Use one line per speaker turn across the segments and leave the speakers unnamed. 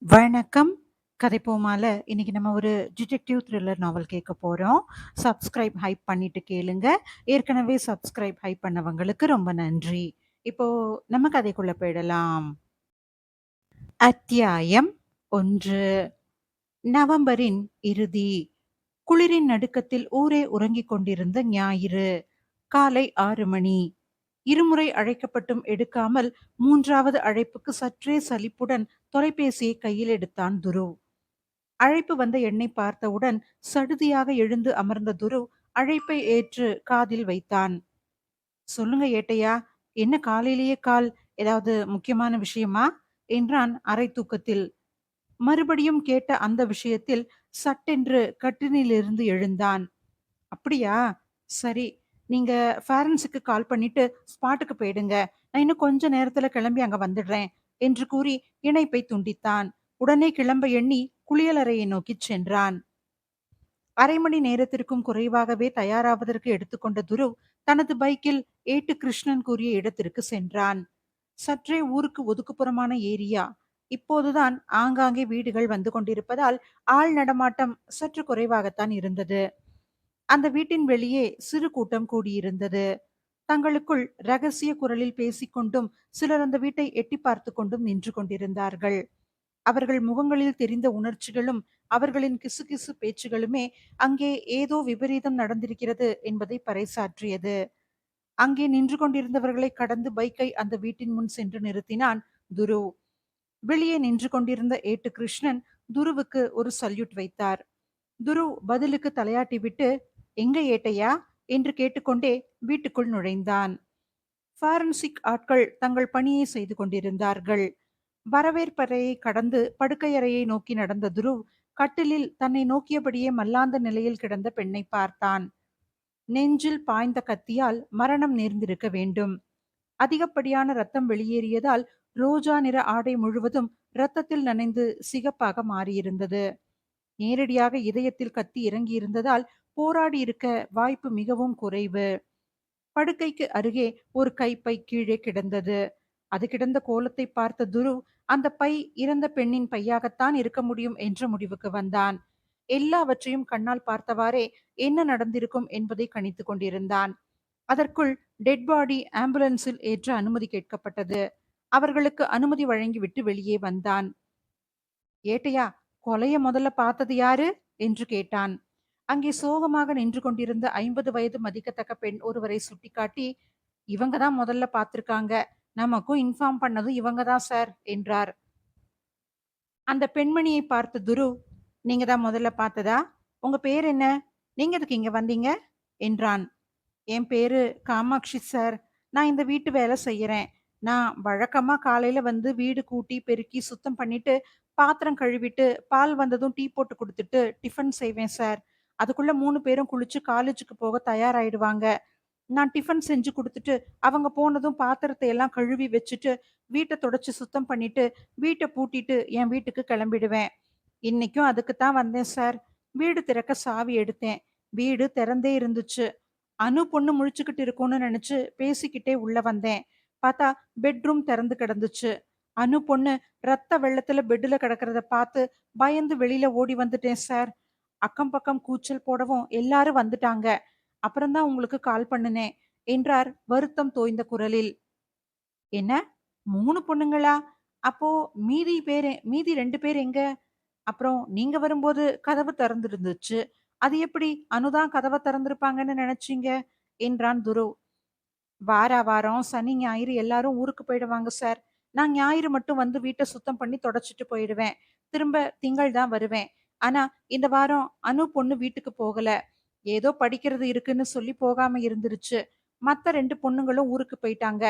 வணக்கம். கதைப்போமால இன்னைக்கு நம்ம ஒரு டிடெக்டிவ் த்ரில்லர் நாவல் கேட்க போறோம். சப்ஸ்கிரைப், ஹைப் பண்ணிட்டு கேளுங்க. ஏற்கனவே சப்ஸ்கிரைப், ஹைப் பண்ணவங்களுக்கு ரொம்ப நன்றி. இப்போ நம்ம கதைக்குள்ள போயிடலாம். அத்தியாயம் 1. நவம்பரின் இறுதி. குளிரின் நடுக்கத்தில் ஊரே உறங்கிக் கொண்டிருந்த ஞாயிறு. காலை 6 மணி. இருமுறை அழைக்கப்பட்டும் எடுக்காமல் 3வது அழைப்புக்கு சற்றே சலிப்புடன் தொலைபேசியை கையில் எடுத்தான் துருவ். அழைப்பு வந்த எண்ணை பார்த்தவுடன் சடுதியாக எழுந்து அமர்ந்த துருவ் அழைப்பை ஏற்று காதில் வைத்தான். சொல்லுங்க ஏட்டையா, என்ன காலையிலேயே கால்? ஏதாவது முக்கியமான விஷயமா? என்றான் அரை தூக்கத்தில். மறுபடியும் கேட்ட அந்த விஷயத்தில் சட்டென்று கட்டிலிலிருந்து எழுந்தான். அப்படியா? சரி. நீங்க ஃபாரன்சிக்கு கால் பண்ணிட்டு ஸ்பாட்டுக்கு போயிடுங்க. நான் இன்னும் கொஞ்ச நேரத்துல கிளம்பி அங்க வந்துடுறேன் என்று கூறி இணைப்பை துண்டித்தான். உடனே கிளம்ப எண்ணி குளியலறையை நோக்கிச் சென்றான். அரை மணி நேரத்திற்கும் குறைவாகவே தயாராவதற்கு எடுத்துக்கொண்ட துருவ் தனது பைக்கில் ஏட்டு கிருஷ்ணன் கூறிய இடத்திற்கு சென்றான். சற்றே ஊருக்கு ஒதுக்குப்புறமான ஏரியா. இப்போதுதான் ஆங்காங்கே வீடுகள் வந்து கொண்டிருப்பதால் ஆள் நடமாட்டம் சற்று குறைவாகத்தான் இருந்தது. அந்த வீட்டின் வெளியே சிறு கூட்டம் கூடியிருந்தது. தங்களுக்குள் ரகசிய குரலில் பேசிக்கொண்டும் சிலர் அந்த வீட்டை எட்டி பார்த்து கொண்டும் நின்று கொண்டிருந்தார்கள். அவர்கள் முகங்களில் தெரிந்த உணர்ச்சிகளும் அவர்களின் கிசுகிசு பேச்சுகளுமே அங்கே ஏதோ விபரீதம் நடந்திருக்கிறது என்பதை பறைசாற்றியது. அங்கே நின்று கொண்டிருந்தவர்களை கடந்து பைக்கை அந்த வீட்டின் முன் சென்று நிறுத்தினான் துருவ். வெளியே நின்று கொண்டிருந்த ஏட்டு கிருஷ்ணன் துருவுக்கு ஒரு சல்யூட் வைத்தார். துருவ் பதிலுக்கு தலையாட்டிவிட்டு, எங்க ஏட்டையா என்று கேட்டுக்கொண்டே வீட்டுக்குள் நுழைந்தான். ஃபாரன்சிக் ஆட்கள் தங்கள் பணியை செய்து கொண்டிருந்தார்கள். வரவேற்பறையை கடந்து படுக்கையறையை நோக்கி நடந்த துருவ் கட்டிலில் தன்னை நோக்கியபடியே மல்லாந்த நிலையில் கிடந்த பெண்ணை பார்த்தான். நெஞ்சில் பாய்ந்த கத்தியால் மரணம் நேர்ந்திருக்க வேண்டும். அதிகப்படியான ரத்தம் வெளியேறியதால் ரோஜா நிற ஆடை முழுவதும் இரத்தத்தில் நனைந்து சிகப்பாக மாறியிருந்தது. நேரடியாக இதயத்தில் கத்தி இறங்கியிருந்ததால் போராடி இருக்க வாய்ப்பு மிகவும் குறைவு. படுக்கைக்கு அருகே ஒரு கைப்பை கீழே கிடந்தது. அது கிடந்த கோலத்தை பார்த்த துருவ் அந்த பை இறந்த பெண்ணின் பையாகத்தான் இருக்க முடியும் என்ற முடிவுக்கு வந்தான். எல்லாவற்றையும் கண்ணால் பார்த்தவாறே என்ன நடந்திருக்கும் என்பதை கணித்துக் கொண்டிருந்தான். அதற்குள் டெட் பாடி ஆம்புலன்ஸில் ஏற்ற அனுமதி கேட்கப்பட்டது. அவர்களுக்கு அனுமதி வழங்கிவிட்டு வெளியே வந்தான். ஏட்டையா, கொலைய முதல்ல பார்த்தது யாரு என்று கேட்டான். அங்கே சோகமாக நின்று கொண்டிருந்த 50 வயது மதிக்கத்தக்க பெண் ஒருவரை சுட்டிக்காட்டி, இவங்க தான் முதல்ல பார்த்திருக்காங்க. நமக்கும் இன்ஃபார்ம் பண்ணதும் இவங்க தான் சார் என்றார். அந்த பெண்மணியை பார்த்த துருவ், நீங்க தான் முதல்ல பார்த்ததா? உங்க பேர் என்ன? நீங்க எதுக்கு இங்க வந்தீங்க என்றான். என் பேரு காமாட்சி சார். நான் இந்த வீட்டு வேலை செய்யறேன். நான் வழக்கமா காலையில வந்து வீடு கூட்டி பெருக்கி சுத்தம் பண்ணிட்டு பாத்திரம் கழுவிட்டு பால் வந்ததும் டீ போட்டு கொடுத்துட்டு டிஃபன் செய்வேன் சார். அதுக்குள்ள 3 பேரும் குளிச்சு காலேஜுக்கு போக தயாராயிடுவாங்க. நான் டிஃபன் செஞ்சு குடுத்துட்டு, அவங்க போனதும் பாத்திரத்தை எல்லாம் கழுவி வச்சுட்டு, வீட்ட தொடச்சு சுத்தம் பண்ணிட்டு, வீட்ட பூட்டிட்டு என் வீட்டுக்கு கிளம்பிடுவேன். இன்னைக்கும் அதுக்கு தான் வந்தேன் சார். வீடு திறக்க சாவி எடுத்தேன். வீடு திறந்தே இருந்துச்சு. அனு பொண்ணு முழிச்சுக்கிட்டு இருக்கும்னு நினைச்சு பேசிக்கிட்டே உள்ள வந்தேன். பார்த்தா பெட்ரூம் திறந்து கிடந்துச்சு. அனு பொண்ணு ரத்த வெள்ளத்துல பெட்டுல கிடக்கிறத பார்த்து பயந்து வெளியில ஓடி வந்துட்டேன் சார். அக்கம் பக்கம் கூச்சல் போடவும் எல்லாரும் வந்துட்டாங்க. அப்புறம்தான் உங்களுக்கு கால் பண்ணுனேன் என்றார் வருத்தம் தோய்ந்த குரலில். என்ன, 3 பொண்ணுங்களா? அப்போ மீதி 2 பேர் எங்க? அப்புறம் நீங்க வரும்போது கதவு திறந்திருந்துச்சு. அது எப்படி அனுதான் கதவை திறந்திருப்பாங்கன்னு நினைச்சீங்க என்றான் துருவ். வாரம் சனி ஞாயிறு எல்லாரும் ஊருக்கு போயிடுவாங்க சார். நான் ஞாயிறு மட்டும் வந்து வீட்டை சுத்தம் பண்ணி தொடச்சிட்டு போயிடுவேன். திரும்ப திங்கள் தான் வருவேன். ஆனா இந்த வாரம் அனு பொண்ணு வீட்டுக்கு போகல. ஏதோ படிக்கிறது இருக்குன்னு சொல்லி போகாம இருந்துருச்சு. மத்த 2 பொண்ணுங்களும் ஊருக்கு போயிட்டாங்க.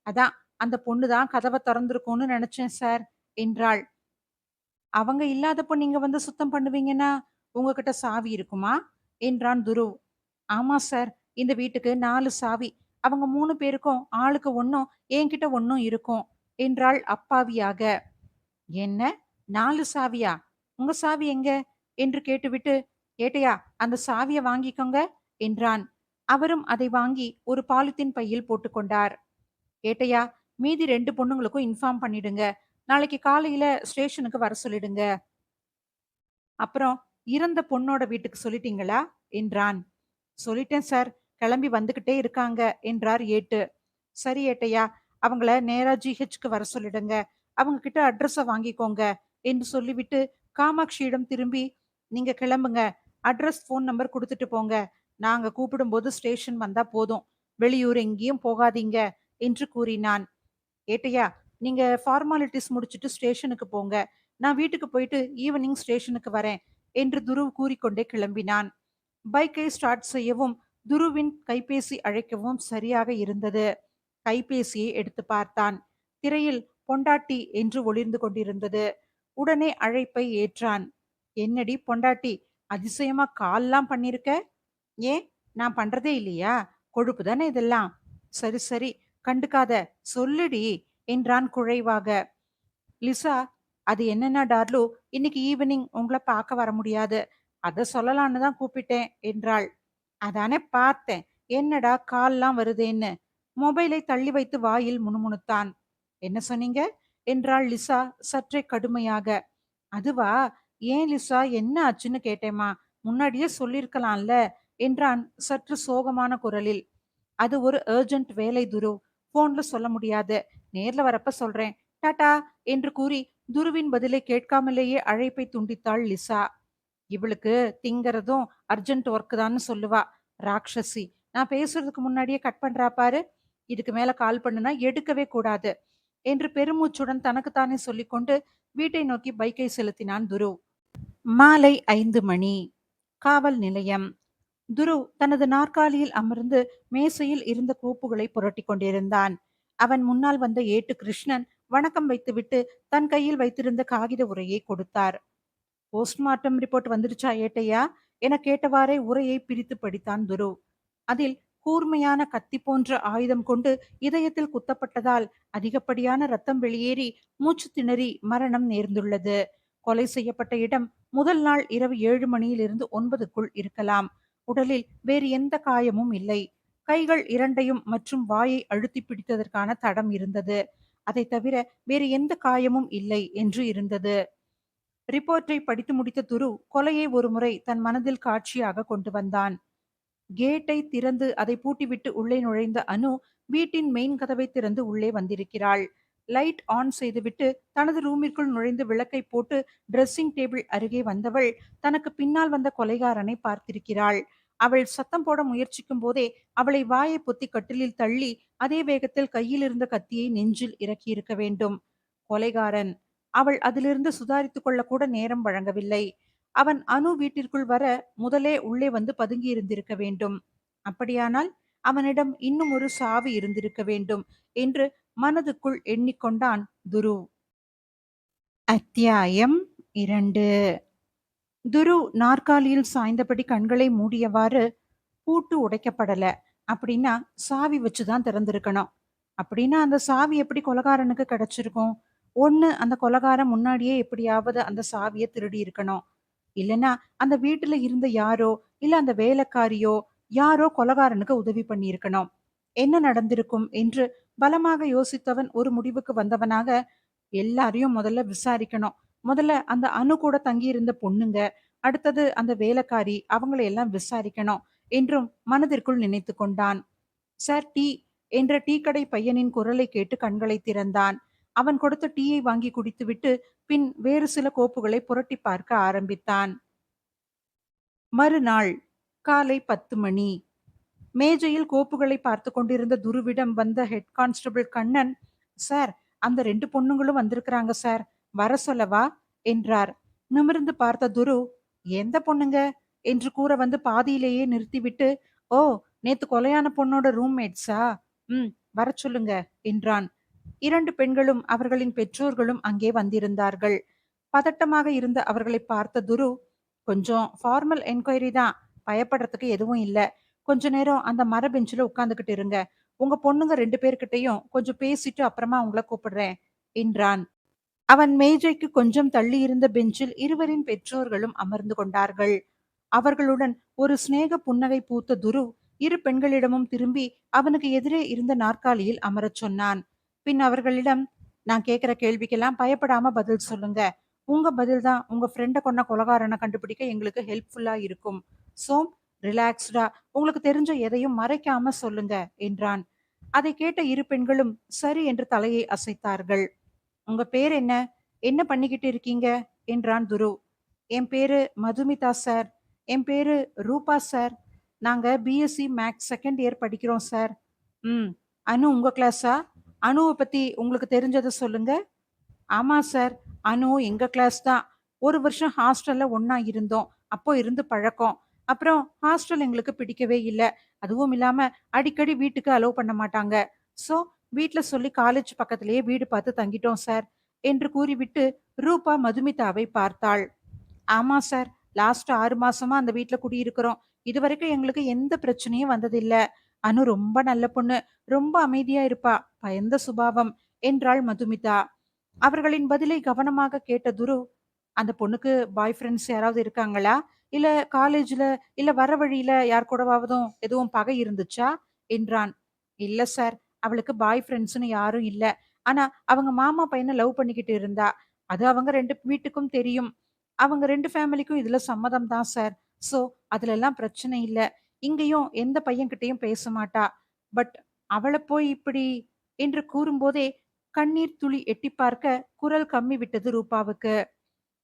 அதான் அந்த பொண்ணு தான் கதவை திறந்திருக்கும்னு நினைச்சேன் சார் என்றாள். அவங்க இல்லாதப்போ நீங்க வந்து சுத்தம் பண்ணுவீங்கன்னா உங்ககிட்ட சாவி இருக்குமா என்றான் துருவ். ஆமா சார். இந்த வீட்டுக்கு 4 சாவி. அவங்க 3 பேருக்கும் ஆளுக்கு ஒன்னும் என்கிட்ட ஒன்னும் இருக்கும் என்றாள் அப்பாவியாக. என்ன, 4 சாவியா? உங்க சாவி எங்க என்று கேட்டுவிட்டு, ஏட்டையா, அந்த சாவிய வாங்கிக்கோங்க என்றான். அவரும் அதை வாங்கி ஒரு பாலித்தீன் பையில் போட்டுக்கொண்டார். ஏட்டையா, மீதி 2 பொண்ணுங்களுக்கும் இன்ஃபார்ம் பண்ணிடுங்க. நாளைக்கு காலையில ஸ்டேஷனுக்கு வர சொல்லிடுங்க. அப்புறம் இறந்த பொண்ணோட வீட்டுக்கு சொல்லிட்டீங்களா என்றான். சொல்லிட்டேன் சார். கிளம்பி வந்துகிட்டே இருக்காங்க என்றார் ஏட்டு. சரி ஏட்டையா, அவங்கள நேரா ஜிஹெச்க்கு வர சொல்லிடுங்க. அவங்க கிட்ட அட்ரஸ வாங்கிக்கோங்க என்று சொல்லிவிட்டு காமாட்சியிடம் திரும்பி, நீங்க கிளம்புங்க. அட்ரஸ் ஃபோன் நம்பர் கொடுத்துட்டு போங்க. நாங்க கூப்பிடும்போது ஸ்டேஷன் வந்தா போதும். வெளியூர் எங்கேயும் போகாதீங்க என்று கூறினான். ஏட்டையா, நீங்க ஃபார்மாலிட்டிஸ் முடிச்சிட்டு ஸ்டேஷனுக்கு போங்க. நான் வீட்டுக்கு போயிட்டு ஈவினிங் ஸ்டேஷனுக்கு வரேன் என்று துருவ் கூறிக்கொண்டே கிளம்பினான். பைக்கை ஸ்டார்ட் செய்யவும் துருவின் கைபேசி அழைக்கவும் சரியாக இருந்தது. கைபேசியை எடுத்து பார்த்தான். திரையில் பொண்டாட்டி என்று ஒளிர்ந்து கொண்டிருந்தது. உடனே அழைப்பை ஏற்றான். என்னடி பொண்டாட்டி, அதிசயமா கால்லாம் பண்ணிருக்க? ஏன், நான் பண்றதே இல்லையா? கொழுப்பு தானே இதெல்லாம். சரி சரி, கண்டுக்காத, சொல்லுடி என்றான் குழைவாக. லிசா, அது என்னன்னா டார்லு, இன்னைக்கு ஈவினிங் உங்களை பார்க்க வர முடியாது. அத சொல்லலான்னு தான் கூப்பிட்டேன் என்றாள். அதானே பார்த்தேன், என்னடா கால்லாம் வருதேன்னு. மொபைலை தள்ளி வைத்து வாயில் முணுமுணுத்தான். என்ன சொன்னீங்க என்றாள் லிசா சற்றே கடுமையாக. அதுவா, ஏன் லிசா, என்ன ஆச்சுன்னு கேட்டேமா, முன்னாடியே சொல்லிருக்கலாம்ல என்றான் சற்று சோகமான குரலில். அது ஒரு அர்ஜென்ட் வேலை துரு, போன்ல சொல்ல முடியாது, நேர்ல வரப்ப சொல்றேன், டாடா என்று கூறி துருவின் பதிலை கேட்காமலேயே அழைப்பை துண்டித்தாள் லிசா. இவளுக்கு திங்கறதும் அர்ஜென்ட் ஒர்க் தான்னு சொல்லுவா, ராட்சசி. நான் பேசுறதுக்கு முன்னாடியே கட் பண்றா பாரு. இதுக்கு மேல கால் பண்ணுனா எடுக்கவே கூடாது என்று பெருமூச்சுடன் தனக்குத்தானே சொல்லிக்கொண்டு வீட்டை நோக்கி பைக்கை செலுத்தினான் துரு. மாலை 5 மணி. காவல் நிலையம். துரு தனது நாற்காலியில் அமர்ந்து மேசையில் இருந்த கோப்புகளை புரட்டி கொண்டிருந்தான். அவன் முன்னால் வந்த ஏட்டு கிருஷ்ணன் வணக்கம் வைத்துவிட்டு தன் கையில் வைத்திருந்த காகித உரையை கொடுத்தார். போஸ்ட்மார்ட்டம் ரிப்போர்ட் வந்துடுச்சா ஏட்டையா என கேட்டவாறே உரையை பிரித்து படித்தான் துரு. அதில் கூர்மையான கத்தி போன்ற ஆயுதம் கொண்டு இதயத்தில் குத்தப்பட்டதால் அதிகப்படியான ரத்தம் வெளியேறி மூச்சு திணறி மரணம் நேர்ந்துள்ளது. கொலை செய்யப்பட்ட இடம் முதல் நாள் இரவு 7 மணியிலிருந்து 9க்குள் இருக்கலாம். உடலில் வேறு எந்த காயமும் இல்லை. கைகள் இரண்டையும் மற்றும் வாயை அழுத்தி பிடித்ததற்கான தடம் இருந்தது. அதை தவிர வேறு எந்த காயமும் இல்லை என்று இருந்தது. ரிப்போர்ட்டை படித்து முடித்த துரு கொலையை ஒருமுறை தன் மனதில் காட்சியாக கொண்டு வந்தான். கேட்டை திறந்து அதை பூட்டிவிட்டு உள்ளே நுழைந்த அனு வீட்டின் மெயின் கதவை திறந்து உள்ளே வந்திருக்கிறாள். லைட் ஆன் செய்துவிட்டு தனது ரூமிற்குள் நுழைந்து விளக்கை போட்டு ட்ரெஸ்ஸிங் டேபிள் அருகே வந்தவள் தனக்கு பின்னால் வந்த கொலைகாரனை பார்த்திருக்கிறாள். அவள் சத்தம் போட முயற்சிக்கும் போதே அவளை வாயை பொத்தி கட்டிலில் தள்ளி அதே வேகத்தில் கையில் இருந்த கத்தியை நெஞ்சில் இறக்கியிருக்க வேண்டும். கொலைகாரன். அவள் அதிலிருந்து சுதாரித்துக் கொள்ள கூட நேரம் வழங்கவில்லை. அவன் அனு வீட்டிற்குள் வர முதலே உள்ளே வந்து பதுங்கி இருந்திருக்க வேண்டும். அப்படியானால் அவனிடம் இன்னும் ஒரு சாவி இருந்திருக்க வேண்டும் என்று மனதுக்குள் எண்ணிக்கொண்டான் துரு. அத்தியாயம் 2. துரு நாற்காலியில் சாய்ந்தபடி கண்களை மூடியவாறு, பூட்டு உடைக்கப்படல அப்படின்னா சாவி வச்சுதான் திறந்திருக்கணும். அப்படின்னா அந்த சாவி எப்படி கொலகாரனுக்கு கிடைச்சிருக்கும்? ஒண்ணு, அந்த கொலகாரன் முன்னாடியே எப்படியாவது அந்த சாவியை திருடி இருக்கணும். இல்லனா அந்த வீட்டுல இருந்த யாரோ, இல்ல அந்த வேலைக்காரியோ யாரோ கொலகாரனுக்கு உதவி பண்ணியிருக்கணும். என்ன நடந்திருக்கும் என்று பலமாக யோசித்தவன் ஒரு முடிவுக்கு வந்தவனாக, எல்லாரையும் முதல்ல விசாரிக்கணும். முதல்ல அந்த அணு கூட தங்கியிருந்த பொண்ணுங்க, அடுத்தது அந்த வேலைக்காரி, அவங்களை எல்லாம் விசாரிக்கணும் என்றும் மனதிற்குள் நினைத்து கொண்டான். சார், டீ என்ற டீ கடை பையனின் குரலை கேட்டு கண்களை திறந்தான். அவன் கொடுத்த டீயை வாங்கி குடித்துவிட்டு பின் வேறு சில கோப்புகளை புரட்டி பார்க்க ஆரம்பித்தான். மறுநாள் காலை 10 மணி. மேஜையில் கோப்புகளை பார்த்து கொண்டிருந்த துருவிடம் வந்த ஹெட் கான்ஸ்டபிள் கண்ணன், சார், அந்த 2 பொண்ணுங்களும் வந்திருக்கிறாங்க சார், வர சொல்லவா என்றார். நிமிர்ந்து பார்த்த துரு, எந்த பொண்ணுங்க என்று கூற வந்து பாதியிலேயே நிறுத்திவிட்டு, ஓ, நேத்து கொலையான பொண்ணோட ரூம்மேட்ஸா, ம், வர சொல்லுங்க என்றான். 2 பெண்களும் அவர்களின் பெற்றோர்களும் அங்கே வந்திருந்தார்கள். பதட்டமாக இருந்த அவர்களை பார்த்த துரு, கொஞ்சம் ஃபார்மல் என்கொயரி தான், பயப்படுறதுக்கு எதுவும் இல்ல. கொஞ்ச நேரம் அந்த மர பெஞ்சில உட்கார்ந்துகிட்டு இருங்க. உங்க பொண்ணுங்க 2 பேர்கிட்டயும் கொஞ்சம் பேசிட்டு அப்புறமா உங்களை கூப்பிடுறேன் என்றான். அவன் மேஜைக்கு கொஞ்சம் தள்ளி இருந்த பெஞ்சில் இருவரின் பெற்றோர்களும் அமர்ந்து கொண்டார்கள். அவர்களுடன் ஒரு சிநேக புன்னகை பூத்த துரு 2 பெண்களிடமும் திரும்பி அவனுக்கு எதிரே இருந்த நாற்காலியில் அமரச் சொன்னான். பின் அவர்களிடம், நான் கேட்கிற கேள்விக்கெல்லாம் பயப்படாம பதில் சொல்லுங்க. உங்க பதில் தான் உங்க ஃப்ரெண்ட கொன்ன கொலைகாரன கண்டுபிடிக்க எங்களுக்கு ஹெல்ப்ஃபுல்லா இருக்கும். ஸோ ரிலாக்ஸ்டா உங்களுக்கு தெரிஞ்ச எதையும் மறைக்காம சொல்லுங்க என்றான். அதை கேட்ட இரு பெண்களும் சரி என்று தலையை அசைத்தார்கள். உங்க பேர் என்ன? என்ன பண்ணிக்கிட்டு இருக்கீங்க? என்றான் துருவ். என் பேரு மதுமிதா சார். என் பேரு ரூபா சார். நாங்க பிஎஸ்சி மேக்ஸ் செகண்ட் இயர் படிக்கிறோம் சார். ம். அனு உங்க கிளாஸா? அனுவ பத்தி உங்களுக்கு தெரிஞ்சத சொல்லுங்க. ஆமா சார். அனு எங்க கிளாஸ் தான். ஒரு வருஷம் ஹாஸ்டல்ல ஒண்ணா இருந்தோம். அப்போ இருந்து பழக்கம். அப்புறம் ஹாஸ்டல் எங்களுக்கு பிடிக்கவே இல்ல. அதுவும் இல்லாம அடிக்கடி வீட்டுக்கு அலோவ் பண்ண மாட்டாங்க. ஸோ வீட்ல சொல்லி காலேஜ் பக்கத்திலேயே வீடு பார்த்து தங்கிட்டோம் சார். என்று கூறிவிட்டு ரூபா மதுமிதாவை பார்த்தாள். ஆமா சார். லாஸ்ட் 6 மாசமா அந்த வீட்ல குடியிருக்கிறோம். இதுவரைக்கும் எங்களுக்கு எந்த பிரச்சனையும் வந்ததில்ல. அனு ரொம்ப நல்ல பொண்ணு. ரொம்ப அமைதியா இருப்பா. பயந்த சுபாவம் என்றாள் மதுமிதா. அவர்களின் பதிலை கவனமாக கேட்ட துரு, அந்த பொண்ணுக்கு பாய் ஃப்ரெண்ட்ஸ் யாராவது இருக்காங்களா? இல்ல காலேஜ்ல இல்ல வர வழியில யார் கூடவாவதும் எதுவும் பகை இருந்துச்சா? என்றான். இல்ல சார். அவளுக்கு பாய் ஃப்ரெண்ட்ஸ்ன்னு யாரும் இல்ல. ஆனா அவங்க மாமா பையன லவ் பண்ணிக்கிட்டு இருந்தா. அது அவங்க 2 வீட்டுக்கும் தெரியும். அவங்க 2 ஃபேமிலிக்கும் இதுல சம்மதம் தான் சார். சோ அதுலலாம் பிரச்சனை இல்ல. இங்கேயும் எந்த பையன்கிட்டயும் பேச மாட்டா. பட் அவள போய் இப்படி என்று கூறும்போதே கண்ணீர் துளி எட்டிப் பார்க்க குரல் கம்மி விட்டது ரூபாவுக்கு.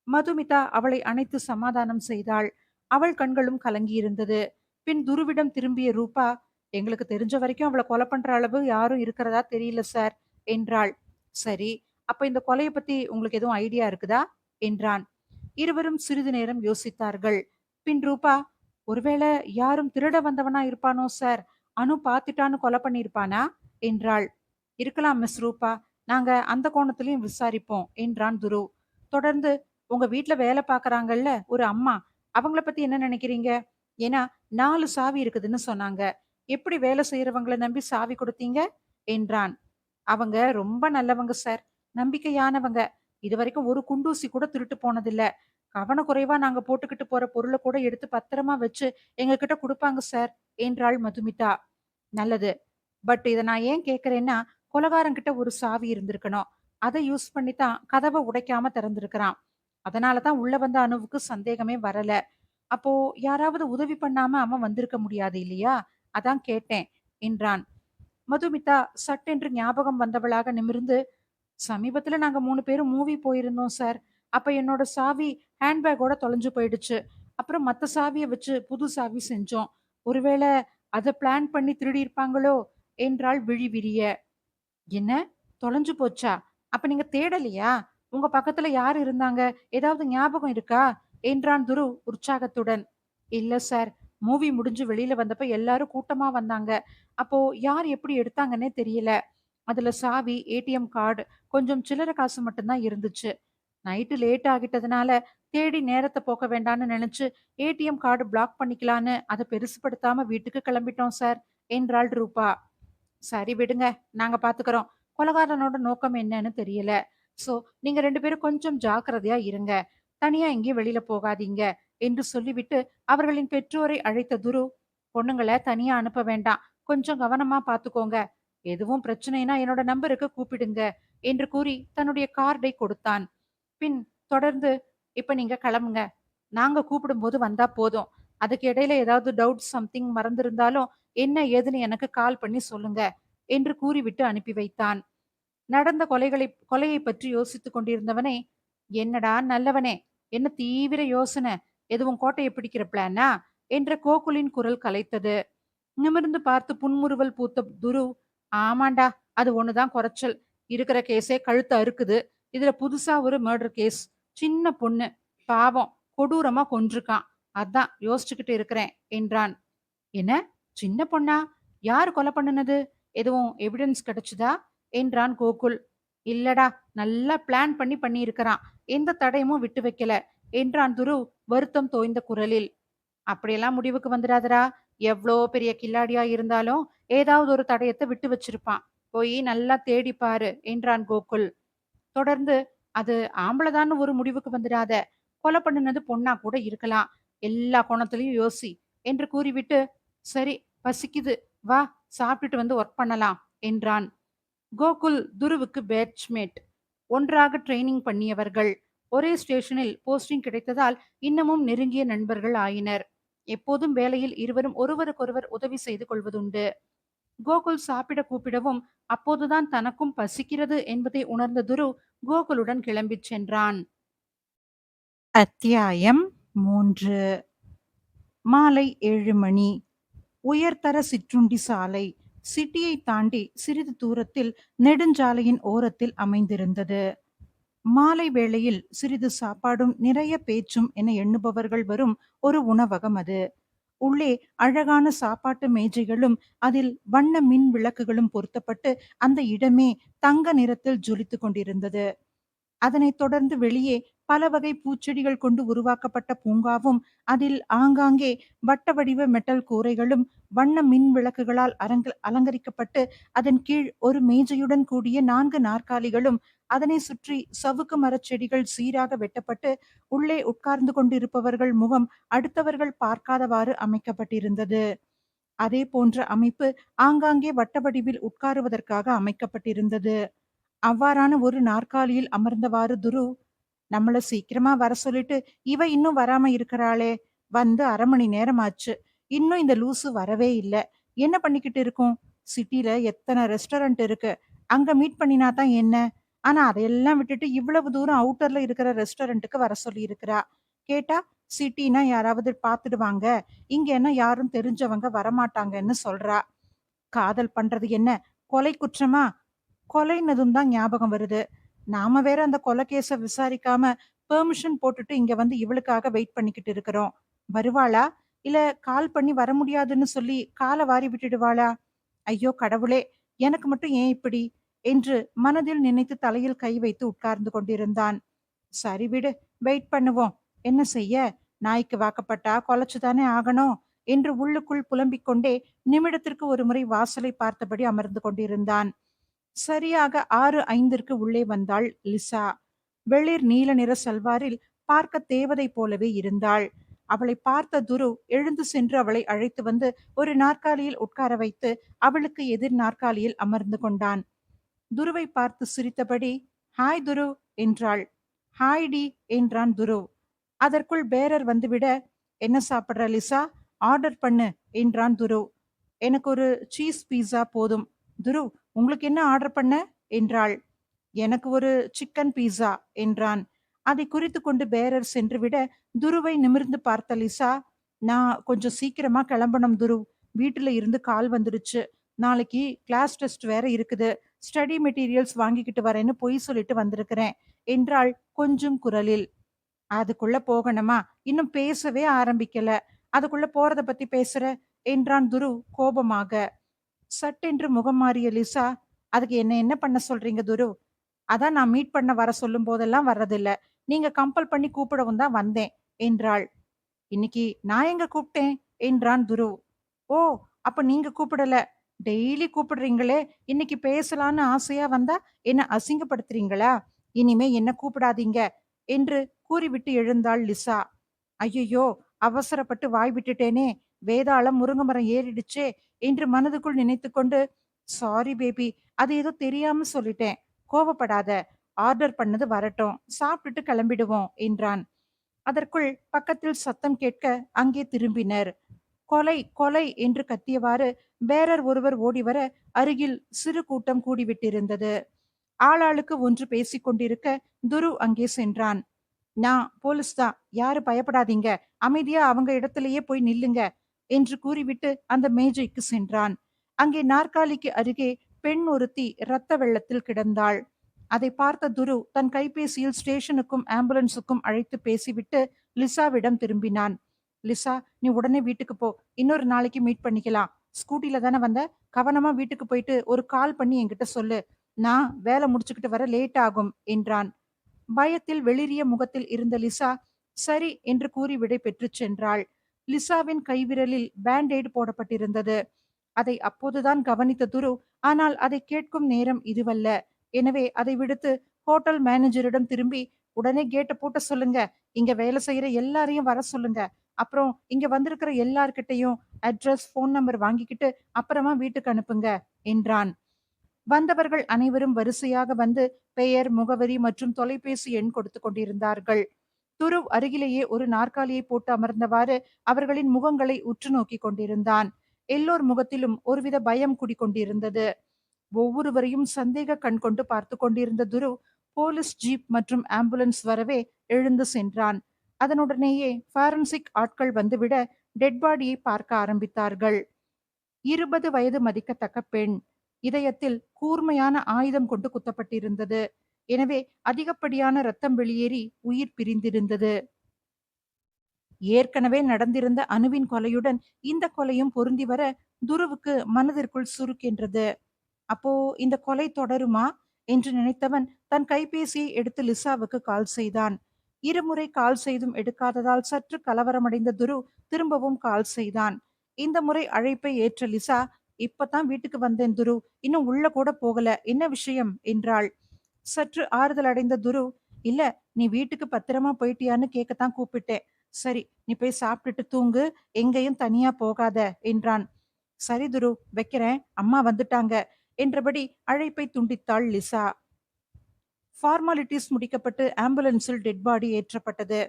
மதுமிதா அவளை அணைத்து சமாதானம் செய்தாள். அவள் கண்களும் கலங்கியிருந்தது. பின் துருவிடம் திரும்பிய ரூபா, எங்களுக்கு தெரிஞ்ச வரைக்கும் அவள கொலை பண்ற அளவு யாரும் இருக்கிறதா தெரியல சார் என்றாள். சரி, அப்ப இந்த கொலைய பத்தி உங்களுக்கு எதுவும் ஐடியா இருக்குதா? என்றான். இருவரும் சிறிது நேரம் யோசித்தார்கள். பின் ரூபா, ஒருவேளை யாரும் திருட வந்தவனா இருப்பானோ சார். அனு பாத்துட்டான்னு கொலை பண்ணியிருப்பானா? என்றாள். இருக்கலாம் மிஸ் ரூபா. நாங்க அந்த கோணத்திலயும் விசாரிப்போம் என்றான் துருவ். தொடர்ந்து உங்க வீட்ல வேலை பார்க்கறாங்கல்ல ஒரு அம்மா. அவங்கள பத்தி என்ன நினைக்கிறீங்க? ஏன்னா 4 சாவி இருக்குதுன்னு சொன்னாங்க. எப்படி வேலை செய்யறவங்கள நம்பி சாவி கொடுத்தீங்க? என்றான். அவங்க ரொம்ப நல்லவங்க சார். நம்பிக்கையானவங்க. இதுவரைக்கும் ஒரு குண்டூசி கூட திருட்டு போனதில்ல. கவனக்குறைவா நாங்க போட்டுக்கிட்டு போற பொருள கூட எடுத்து பத்திரமா வச்சு எங்ககிட்ட குடுப்பாங்க சார் என்றாள் மதுமிதா. நல்லது. பட் இத நான் ஏன் கேட்கிறேன்னா, கொலைகாரன்கிட்ட ஒரு சாவி இருந்திருக்கணும். அத யூஸ் பண்ணி தான் கதவ உடைக்காம திறந்திருக்கிறான். அதனால தான் உள்ள வந்த அணுவுக்கு சந்தேகமே வரல. அப்போ யாராவது உதவி பண்ணாம அவன் வந்திருக்க முடியாது இல்லையா? அதான் கேட்டேன் என்றான். மதுமிதா சட்டென்று ஞாபகம் வந்தவளாக நிமிர்ந்து, சமீபத்துல நாங்க 3 பேரும் மூவி போயிருந்தோம் சார். அப்ப என்னோட சாவி ஹேண்ட்பேக்கோட தொலைஞ்சு போயிடுச்சு. அப்புறம் மத்த சாவிய வச்சு புது சாவி செஞ்சோம். ஒருவேளை அத பிளான் பண்ணி திருடியிருப்பாங்களோ? என்றாள் விழி விரிய. என்ன? தொலைஞ்சு போச்சா? அப்ப நீங்க தேடலையா? உங்க பக்கத்துல யார் இருந்தாங்க? ஏதாவது ஞாபகம் இருக்கா? என்றான் துரு உற்சாகத்துடன். இல்ல சார். மூவி முடிஞ்சு வெளியில வந்தப்ப எல்லாரும் கூட்டமா வந்தாங்க. அப்போ யார் எப்படி எடுத்தாங்கன்னே தெரியல. அதுல சாவி, ஏடிஎம் கார்டு, கொஞ்சம் சில்லற காசு மட்டும் தான் இருந்துச்சு. நைட்டு லேட் ஆகிட்டதுனால தேடி நேரத்த போக்க வேண்டான்னு நினைச்சு ஏடிஎம் கார்டு பிளாக் பண்ணிக்கலான்னு அத பெருசுபடுத்தாம வீட்டுக்கு கிளம்பிட்டோம் சார் என்றாள் ரூபா. சரி விடுங்க. நாங்க பாத்துக்கறோம். கொலைகாரனோட நோக்கம் என்னன்னு தெரியல. சோ, நீங்க 2 பேரும் கொஞ்சம் ஜாக்கிரதையா இருங்க. தனியா எங்கேயும் வெளியில போகாதீங்க என்று சொல்லிவிட்டு அவர்களின் பெற்றோரை அழைத்த துரு, பொண்ணுங்கள தனியா அனுப்ப வேண்டாம். கொஞ்சம் கவனமா பாத்துக்கோங்க. எதுவும் பிரச்சனைனா என்னோட நம்பருக்கு கூப்பிடுங்க என்று கூறி தன்னுடைய கார்டை கொடுத்தான். பின் தொடர்ந்து இப்ப நீங்க கிளம்புங்க. நாங்க கூப்பிடும்போது வந்தா போதும். அதுக்கு இடையில ஏதாவது டவுட் சம்திங் மறந்திருந்தாலும் என்ன ஏதுன்னு எனக்கு கால் பண்ணி சொல்லுங்க என்று கூறிவிட்டு அனுப்பி வைத்தான். நடந்த கொலையை பற்றி யோசித்துக் கொண்டிருந்தவனே, என்னடா நல்லவனே, என்ன தீவிர யோசனை, எதுவும் கோட்டையை பிடிக்கிற பிளானா என்ற கோகுலின் குரல் கலைத்தது. நிமிர்ந்து பார்த்து புன்முறுவல் பூத்த துரு, ஆமாண்டா, அது ஒண்ணுதான் குறைச்சல். இருக்கிற கேஸே கழுத்த அறுக்குது. இதுல புதுசா ஒரு மர்டர் கேஸ். சின்ன பொண்ணு, பாவம், கொடூரமா கொன்றுக்கான். அதான் யோசிச்சுக்கிட்டு இருக்கிறேன் என்றான். என்ன? சின்ன பொண்ணா? யார் கொலை பண்ணுனது? எதுவும் எவிடன்ஸ் கிடைச்சுதா? என்றான் கோகுல். இல்லடா, நல்லா பிளான் பண்ணி பண்ணியிருக்கிறான். எந்த தடயமும் விட்டு வைக்கல என்றான் துரு வருத்தம் தோய்ந்த குரலில். அப்படியெல்லாம் முடிவுக்கு வந்துடாதடா. எவ்ளோ பெரிய கில்லாடியா இருந்தாலும் ஏதாவது ஒரு தடயத்தை விட்டு வச்சிருப்பான். போய் நல்லா தேடி பாரு என்றான் கோகுல். தொடர்ந்து அது ஆம்பளதான்னு ஒரு முடிவுக்கு வந்துடாத. கொலை பண்ணுனது பொண்ணா கூட இருக்கலாம். எல்லா கோணத்திலயும் யோசி என்று கூறிவிட்டு, சரி பசிக்குது, வா சாப்பிட்டுட்டு வந்து ஒர்க் பண்ணலாம் என்றான். கோகுல் துருவுக்கு பேட்ச்மேட். ஒன்றாக ட்ரெய்னிங் பண்ணியவர்கள். ஒரே ஸ்டேஷனில் போஸ்டிங் கிடைத்ததால் இன்னமும் நெருங்கிய நண்பர்கள் ஆயினர். எப்போதும் வேலையில் இருவரும் ஒருவருக்கொருவர் உதவி செய்து கொள்வதுண்டு. கோகுல் சாப்பிட கூப்பிடவும் அப்போதுதான் தனக்கும் பசிக்கிறது என்பதை உணர்ந்த துரு கோகுலுடன் கிளம்பிச் சென்றான். அத்தியாயம் 3. மாலை 7 மணி. உயர்தர சிற்றுண்டி சாலை சிட்டியை தாண்டி சிறிது தூரத்தில் நெடுஞ்சாலையின் ஓரத்தில் அமைந்திருந்தது. மாலை வேளையில் சிறிது சாப்பாடும் நிறைய பேச்சும் என எண்ணுபவர்கள் வரும் ஒரு உணவகம் அது. உள்ளே அழகான சாப்பாட்டு மேஜைகளும் அதில் வண்ண மின் விளக்குகளும் பொருத்தப்பட்டு அந்த இடமே தங்க நிறத்தில் ஜொலித்துக் கொண்டிருந்தது. அதனைத் தொடர்ந்து வெளியே பல வகை பூச்செடிகள் கொண்டு உருவாக்கப்பட்ட பூங்காவும், அதில் ஆங்காங்கே வட்ட வடிவ மெட்டல் கூரைகளும் வண்ண மின் விளக்குகளால் அலங்கரிக்கப்பட்டு அதன் கீழ் ஒரு மேஜையுடன் கூடிய 4 நாற்காலிகளும், அதனை சுற்றி சவுக்கு மரச் செடிகள் சீராக வெட்டப்பட்டு உள்ளே உட்கார்ந்து கொண்டிருப்பவர்கள் முகம் அடுத்தவர்கள் பார்க்காதவாறு அமைக்கப்பட்டிருந்தது. அதே போன்ற அமைப்பு ஆங்காங்கே வட்ட வடிவில் உட்காருவதற்காக அமைக்கப்பட்டிருந்தது. அவ்வாறான ஒரு நாற்காலியில் அமர்ந்தவாறு துரு, நம்மள சீக்கிரமா வர சொல்லிட்டு இவ இன்னும் வராம இருக்கிறாளே, வந்து 1/2 மணி நேரம் ஆச்சு, இன்னும் இந்த லூசு வரவே இல்ல, என்ன பண்ணிக்கிட்டு இருக்கோம், சிட்டில எத்தனை ரெஸ்டாரண்ட் இருக்கு, அங்க மீட் பண்ணினா தான் என்ன, ஆனா அதையெல்லாம் விட்டுட்டு இவ்வளவு தூரம் அவுட்டர்ல இருக்கிற ரெஸ்டாரண்ட்டுக்கு வர சொல்லி இருக்கிறா. கேட்டா சிட்டினா யாராவது பார்த்துடுவாங்க, இங்க என்ன யாரும் தெரிஞ்சவங்க வரமாட்டாங்கன்னு சொல்றா. காதல் பண்றது என்ன கொலை குற்றமா? கொலைன்னதும் தான் ஞாபகம் வருது. நாம வேற அந்த கொலை கேஸ விசாரிக்காம பெர்மிஷன் போட்டுட்டு இங்க வந்து இவளுக்காக வெயிட் பண்ணிக்கிட்டு இருக்கிறோம். வருவாளா? இல்ல கால் பண்ணி வர முடியாதுன்னு சொல்லி கால வாரி விட்டுடுவாளா? ஐயோ கடவுளே! எனக்கு மட்டும் ஏன் இப்படி? என்று மனதில் நினைத்து தலையில் கை வைத்து உட்கார்ந்து கொண்டிருந்தான். சரி விடு, வெயிட் பண்ணுவோம். என்ன செய்ய? நாய்க்கு வாக்கப்பட்டா கொலைச்சுதானே ஆகணும் என்று உள்ளுக்குள் புலம்பிக் கொண்டே நிமிடத்திற்கு ஒரு முறை வாசலை பார்த்தபடி அமர்ந்து கொண்டிருந்தான். சரியாக 6:05 உள்ளே வந்தாள் லிசா. வெளிர் நீல நிற சல்வாரில் பார்க்க தேவதை போலவே இருந்தாள். அவளை பார்த்த துரு எழுந்து சென்று அவளை அழைத்து வந்து ஒரு நாற்காலியில் உட்கார வைத்து அவளுக்கு எதிர் நாற்காலியில் அமர்ந்து கொண்டான். துருவை பார்த்து சிரித்தபடி, ஹாய் துரு என்றாள். ஹாய் டி என்றான் துரு. அதற்குள் பேரர் வந்துவிட, என்ன சாப்பிடுற லிசா, ஆர்டர் பண்ணு என்றான் துரு. எனக்கு ஒரு சீஸ் பீஸா போதும். துரு, உங்களுக்கு என்ன ஆர்டர் பண்ண என்றாள். எனக்கு ஒரு சிக்கன் பீஸா என்றான். அதை குறித்து கொண்டு பேரர் சென்றுவிட துருவை நிமிர்ந்து பார்த்த லிசா, நான் கொஞ்சம் சீக்கிரமா கிளம்பணும் துரு, வீட்டுல இருந்து கால் வந்துடுச்சு, நாளைக்கு கிளாஸ் டெஸ்ட் வேற இருக்குது, ஸ்டடி மெட்டீரியல்ஸ் வாங்கிக்கிட்டு வரேன்னு பொய் சொல்லிட்டு வந்திருக்கிறேன் என்றாள் கொஞ்சம் குரலில். அதுக்குள்ள போகணுமா, இன்னும் பேசவே ஆரம்பிக்கல, அதுக்குள்ள போறத பத்தி பேசுற என்றான் துரு கோபமாக. சட்டென்று முகம் மாறிய லிசா, அதுக்கு என்ன பண்ண சொல்றீங்க துரு, அதான் நான் மீட் பண்ண வர சொல்லும் போதெல்லாம் வர்றதில்ல, நீங்க கம்பல் பண்ணி கூப்பிடவும் தான் வந்தேன் என்றாள். இன்னைக்கு நான் எங்க கூப்பிட்டேன் என்றான் துரு. ஓ, அப்ப நீங்க கூப்பிடல, டெய்லி கூப்பிடுறீங்களே, இன்னைக்கு பேசலான்னு ஆசையா வந்தா என்ன அசிங்கப்படுத்துறீங்களா, இனிமே என்ன கூப்பிடாதீங்க என்று கூறிவிட்டு எழுந்தாள் லிசா. ஐயையோ, அவசரப்பட்டு வாய் விட்டுட்டேனே, வேதாளம் முருங்கை மரம் ஏறிடுச்சே என்று மனதுக்குள் நினைத்துக்கொண்டு, சாரி பேபி, அது ஏதோ தெரியாம சொல்லிட்டேன், கோவப்படாத, ஆர்டர் பண்ணது வரட்டும், சாப்பிட்டுட்டு கிளம்பிடுவோம் என்றான். அதற்குள் பக்கத்தில் சத்தம் கேட்க அங்கே திரும்பினர். கொலை கொலை என்று கத்தியவாறு பேரர் ஒருவர் ஓடிவர அருகில் சிறு கூட்டம் கூடிவிட்டிருந்தது. ஆளாளுக்கு ஒன்று பேசிக் கொண்டிருக்க துரு அங்கே சென்றான். நான் போலீஸ் தான், யாரு பயப்படாதீங்க, அமைதியா அவங்க இடத்திலேயே போய் நில்லுங்க என்று கூறிவிட்டு அந்த மேஜைக்கு சென்றான். அங்கே நாற்காலிக்கு அருகே பெண் ஒருத்தி இரத்த வெள்ளத்தில் கிடந்தாள். அதை பார்த்த துரு தன் கைபேசியில் ஸ்டேஷனுக்கும் ஆம்புலன்ஸுக்கும் அழைத்து பேசிவிட்டு லிசாவிடம் திரும்பினான். லிசா, நீ உடனே வீட்டுக்கு போ, இன்னொரு நாளைக்கு மீட் பண்ணிக்கலாம், ஸ்கூட்டில தானே வந்த, கவனமா வீட்டுக்கு போயிட்டு ஒரு கால் பண்ணி என்கிட்ட சொல்லு, நான் வேலை முடிச்சுக்கிட்டு வர லேட் ஆகும் என்றான். பயத்தில் வெளிரிய முகத்தில் இருந்த லிசா சரி என்று கூறி விடை பெற்றுச் சென்றாள். லிசாவின் கைவிரலில் பேண்டேட் போடப்பட்டிருந்தது. அதை அப்போதுதான் கவனித்த துரு, ஆனால் அதை கேட்கும் நேரம் இதுவல்ல. எனவே அதை விடுத்து ஹோட்டல் மேனேஜரிடம் திரும்பி, உடனே கேட்ட பூட்ட சொல்லுங்க, இங்க வேலை செய்யற எல்லாரையும் வர சொல்லுங்க, அப்புறம் இங்க வந்திருக்கிற எல்லார்கிட்டையும் அட்ரஸ் போன் நம்பர் வாங்கிக்கிட்டு அப்புறமா வீட்டுக்கு அனுப்புங்க என்றான். வந்தவர்கள் அனைவரும் வரிசையாக வந்து பெயர், முகவரி மற்றும் தொலைபேசி எண் கொடுத்து கொண்டிருந்தார்கள். துருவ் அருகிலேயே ஒரு நாற்காலியை போட்டு அமர்ந்தவாறு அவர்களின் முகங்களை உற்று நோக்கிக் கொண்டிருந்தான். எல்லோர் முகத்திலும் ஒருவித பயம் குடிகொண்டிருந்தது. ஒவ்வொருவரையும் சந்தேக கண் கொண்டு பார்த்து கொண்டிருந்த துருவ் போலீஸ் ஜீப் மற்றும் ஆம்புலன்ஸ் வரவே எழுந்து சென்றான். அதனுடனேயே ஃபாரன்சிக் ஆட்கள் வந்துவிட டெட் பாடியை பார்க்க ஆரம்பித்தார்கள். 20 வயது மதிக்கத்தக்க பெண். இதயத்தில் கூர்மையான ஆயுதம் கொண்டு குத்தப்பட்டிருந்தது. எனவே அதிகப்படியான ரத்தம் வெளியேறி உயிர் பிரிந்திருந்தது. ஏற்கனவே நடந்திருந்த அணுவின் கொலையுடன் இந்த கொலையும் பொருந்தி வர துருவுக்கு மனதிற்குள் சுருக்கின்றது. அப்போ இந்த கொலை தொடருமா என்று நினைத்தவன் தன் கைபேசியை எடுத்து லிசாவுக்கு கால் செய்தான். இருமுறை கால் செய்தும் எடுக்காததால் சற்று கலவரமடைந்த துரு திரும்பவும் கால் செய்தான். இந்த முறை அழைப்பை ஏற்ற லிசா, இப்பதான் வீட்டுக்கு வந்தேன் துரு, இன்னும் உள்ள கூட போகல, என்ன விஷயம் என்றாள். சற்று ஆறுதல் அடைந்த துரு, இல்ல, நீ வீட்டுக்கு பத்திரமா போயிட்டியான்னு கேட்கத்தான் கூப்பிட்டேன். சரி, நீ போய் சாப்பிட்டுட்டு தூங்கு, எங்கேயும் தனியா போகாத என்றான். சரி துரு, வைக்கிறேன், அம்மா வந்துட்டாங்க என்றபடி அழைப்பை துண்டித்தாள் லிசா. ஃபார்மாலிட்டிஸ் முடிக்கப்பட்டு ஆம்புலன்ஸில் டெட் பாடி ஏற்றப்பட்டது.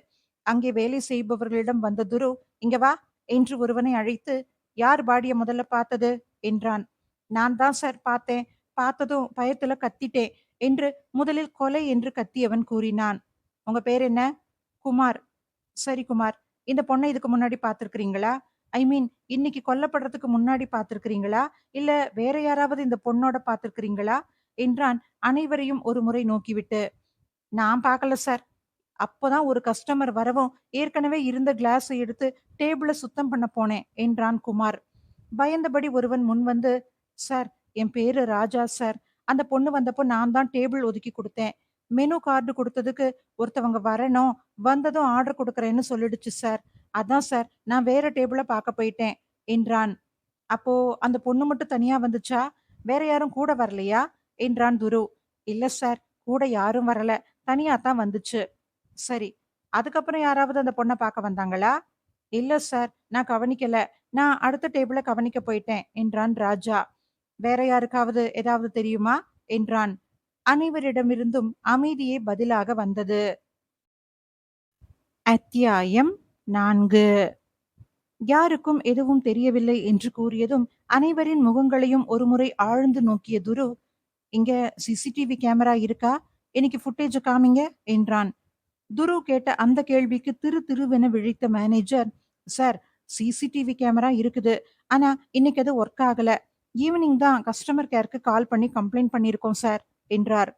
அங்கே வேலை செய்பவர்களிடம் வந்த துரு, இங்க வா என்று ஒருவனை அழைத்து, யார் பாடிய முதல்ல பார்த்தது என்றான். நான் தான் சார் பார்த்தேன். பார்த்ததும் பயத்துல கத்திட்டேன் என்று முதலில் கொலை என்று கத்தியவன் கூறினான். உங்க பேர் என்ன? குமார். சரி குமார், இந்த பொண்ணை இதுக்கு முன்னாடி பார்த்திருக்கிறீங்களா? ஐ மீன், இன்னைக்கு கொல்லப்படுறதுக்கு முன்னாடி பார்த்திருக்கிறீங்களா? இல்ல வேற யாராவது இந்த பொண்ணோட பார்த்திருக்கிறீங்களா என்றான் அனைவரையும் ஒரு முறை நோக்கிவிட்டு. நான் பார்க்கல சார். அப்போதான் ஒரு கஸ்டமர் வரவும் ஏற்கனவே இருந்த கிளாஸை எடுத்து டேபிள சுத்தம் பண்ண போனேன் என்றான் குமார். பயந்தபடி ஒருவன் முன் வந்து, சார், என் பேரு ராஜா சார். அந்த பொண்ணு வந்தப்போ நான் தான் டேபிள் ஒதுக்கி கொடுத்தேன். மெனு கார்டு கொடுத்ததுக்கு ஒருத்தவங்க வரணும், வந்ததும் ஆர்டர் கொடுக்கறேன்னு சொல்லிடுச்சு சார். அதான் சார் நான் வேற டேபிள பார்க்க போயிட்டேன் என்றான். அப்போ அந்த பொண்ணு மட்டும் தனியா வந்துச்சா? வேற யாரும் கூட வரலையா என்றான் துரு. இல்ல சார், கூட யாரும் வரல, தனியா தான் வந்துச்சு. சரி, அதுக்கப்புறம் யாராவது அந்த பொண்ண பார்க்க வந்தாங்களா? இல்ல சார், நான் கவனிக்கல. நான் அடுத்த டேபிள கவனிக்க போயிட்டேன் என்றான் ராஜா. வேற யாருக்காவது ஏதாவது தெரியுமா என்றான். அனைவரிடமிருந்தும் அமைதியே பதிலாக வந்தது. அத்தியாயம் 4. யாருக்கும் எதுவும் தெரியவில்லை என்று கூறியதும் அனைவரின் முகங்களையும் ஒருமுறை ஆழ்ந்து நோக்கிய துரு, இங்க சிசிடிவி கேமரா இருக்கா? இன்னைக்கு ஃபுட்டேஜ் காமிங்க என்றான். துரு கேட்ட அந்த கேள்விக்கு திரு திருவென விழித்த மேனேஜர், சார், சிசிடிவி கேமரா இருக்குது. ஆனா இன்னைக்கு அது ஒர்க் ஆகல. ஈவினிங் தான் கஸ்டமர் கேருக்கு கால் பண்ணி கம்ப்ளைண்ட் பண்ணியிருக்கோம் சார் என்றார்.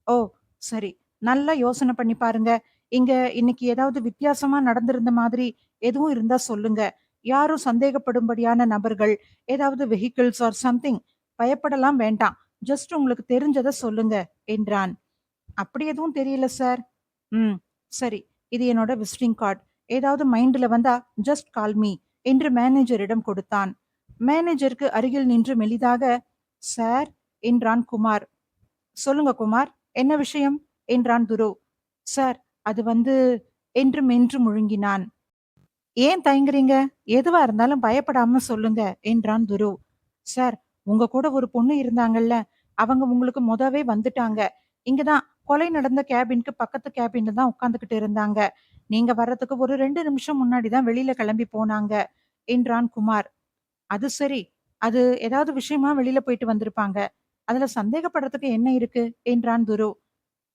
ஓ, சரி, நல்லா யோசனை பண்ணி பாருங்க. இங்க இன்னைக்கு ஏதாவது வித்தியாசமா நடந்திருந்த மாதிரி எதுவும் இருந்தா சொல்லுங்க. யாரும் சந்தேகப்படும்படியான நபர்கள், ஏதாவது வெஹிக்கிள்ஸ் ஆர் சம்திங். பயப்படலாம் வேண்டாம். ஜஸ்ட் உங்களுக்கு தெரிஞ்சதை சொல்லுங்க என்றான். அப்படி எதுவும் தெரியல சார். ம், சரி, இது என்னோட விசிட்டிங் கார்டு. ஏதாவது மைண்ட்ல வந்தா ஜஸ்ட் கால் மீ என்று மேனேஜரிடம் கொடுத்தான். மேனேஜருக்கு அருகில் நின்று மெலிதாக, சார் என்றான் குமார். சொல்லுங்க குமார், என்ன விஷயம் என்றான் துரு. சார், அது வந்து என்று மென்று முழுங்கினான். ஏன் தயங்குறீங்க? எதுவா இருந்தாலும் பயப்படாம சொல்லுங்க என்றான் துரு. சார், உங்க கூட ஒரு பொண்ணு இருந்தாங்கல்ல, அவங்க உங்களுக்கு மொதவே வந்துட்டாங்க. இங்கதான் கொலை நடந்த கேபினுக்கு பக்கத்து கேபின்ல தான் உட்கார்ந்துகிட்டு இருந்தாங்க. நீங்க வர்றதுக்கு ஒரு 2 நிமிஷம் முன்னாடி தான் வெளியில கிளம்பி போனாங்க என்றான் குமார். அது சரி, அது ஏதாவது விஷயமா வெளியில போயிட்டு வந்திருப்பாங்க. அதுல சந்தேகப்படுறதுக்கு என்ன இருக்கு என்றான் துரு.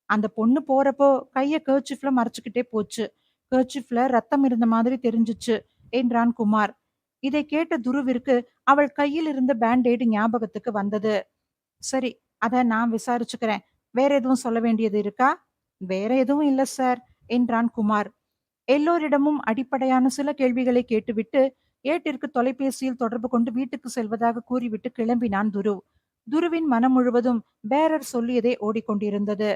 அந்த பொண்ணு போறப்போ கைய கர்ச்சிஃப்ல மறைச்சுக்கிட்டே போச்சு. கர்ச்சிஃப்ல ரத்தம் இருந்த மாதிரி தெரிஞ்சுச்சு என்றான் குமார். இதை கேட்ட துருவிற்கு அவள் கையில் இருந்த பேண்டேடு ஞாபகத்துக்கு வந்தது. சரி, அத நான் விசாரிச்சுக்கிறேன். வேற எதுவும் சொல்ல வேண்டியது இருக்கா? வேற எதுவும் இல்ல சார் என்றான் குமார். எல்லோரிடமும் அடிப்படையான சில கேள்விகளை கேட்டுவிட்டு ஏட்டிற்கு தொலைபேசியில் தொடர்பு கொண்டு வீட்டுக்கு செல்வதாக கூறிவிட்டு கிளம்பினான் துரு. துருவின் மனம் முழுவதும் பேரர் சொல்லியதே ஓடிக்கொண்டிருந்தது.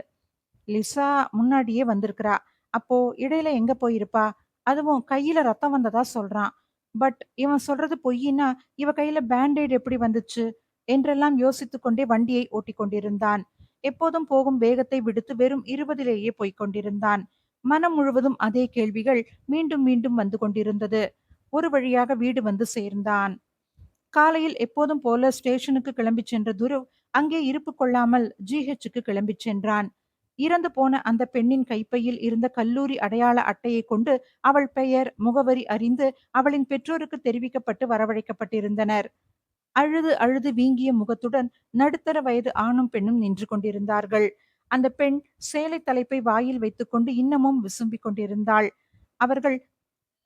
லிசா முன்னாடியே வந்திருக்கிறா. அப்போ இடையில எங்க போயிருப்பா? அதுவும் கையில ரத்தம் வந்ததா சொல்றான். பட் இவன் சொல்றது பொய்யின்னா இவ கையில பேண்டேட் எப்படி வந்துச்சு என்றெல்லாம் யோசித்துக் கொண்டே வண்டியை ஓட்டிக் கொண்டிருந்தான். எப்போதும் போகும் வேகத்தை விடுத்து வெறும் 20லேயே போய்க் கொண்டிருந்தான். மனம் முழுவதும் அதே கேள்விகள் மீண்டும் மீண்டும் வந்து கொண்டிருந்தது. ஒரு வழியாக வீடு வந்து சேர்ந்தான். காலையில் எப்போதும் போல ஸ்டேஷனுக்கு கிளம்பி சென்ற துருவ் அங்கே இருப்பு கொள்ளாமல் ஜிஹெச்சுக்கு கிளம்பிச் சென்றான். இறந்து போன அந்த பெண்ணின் கைப்பையில் இருந்த கல்லூரி அடையாள அட்டையை கொண்டு அவள் பெயர், முகவரி அறிந்து அவளின் பெற்றோருக்கு தெரிவிக்கப்பட்டு வரவழைக்கப்பட்டிருந்தனர். அழுது அழுது வீங்கிய முகத்துடன் நடுத்தர வயது ஆணும் பெண்ணும் நின்று கொண்டிருந்தார்கள். அந்த பெண் சேலை தலைப்பை வாயில் வைத்துக்கொண்டு இன்னமும் விசும்பிக் கொண்டிருந்தாள். அவர்கள்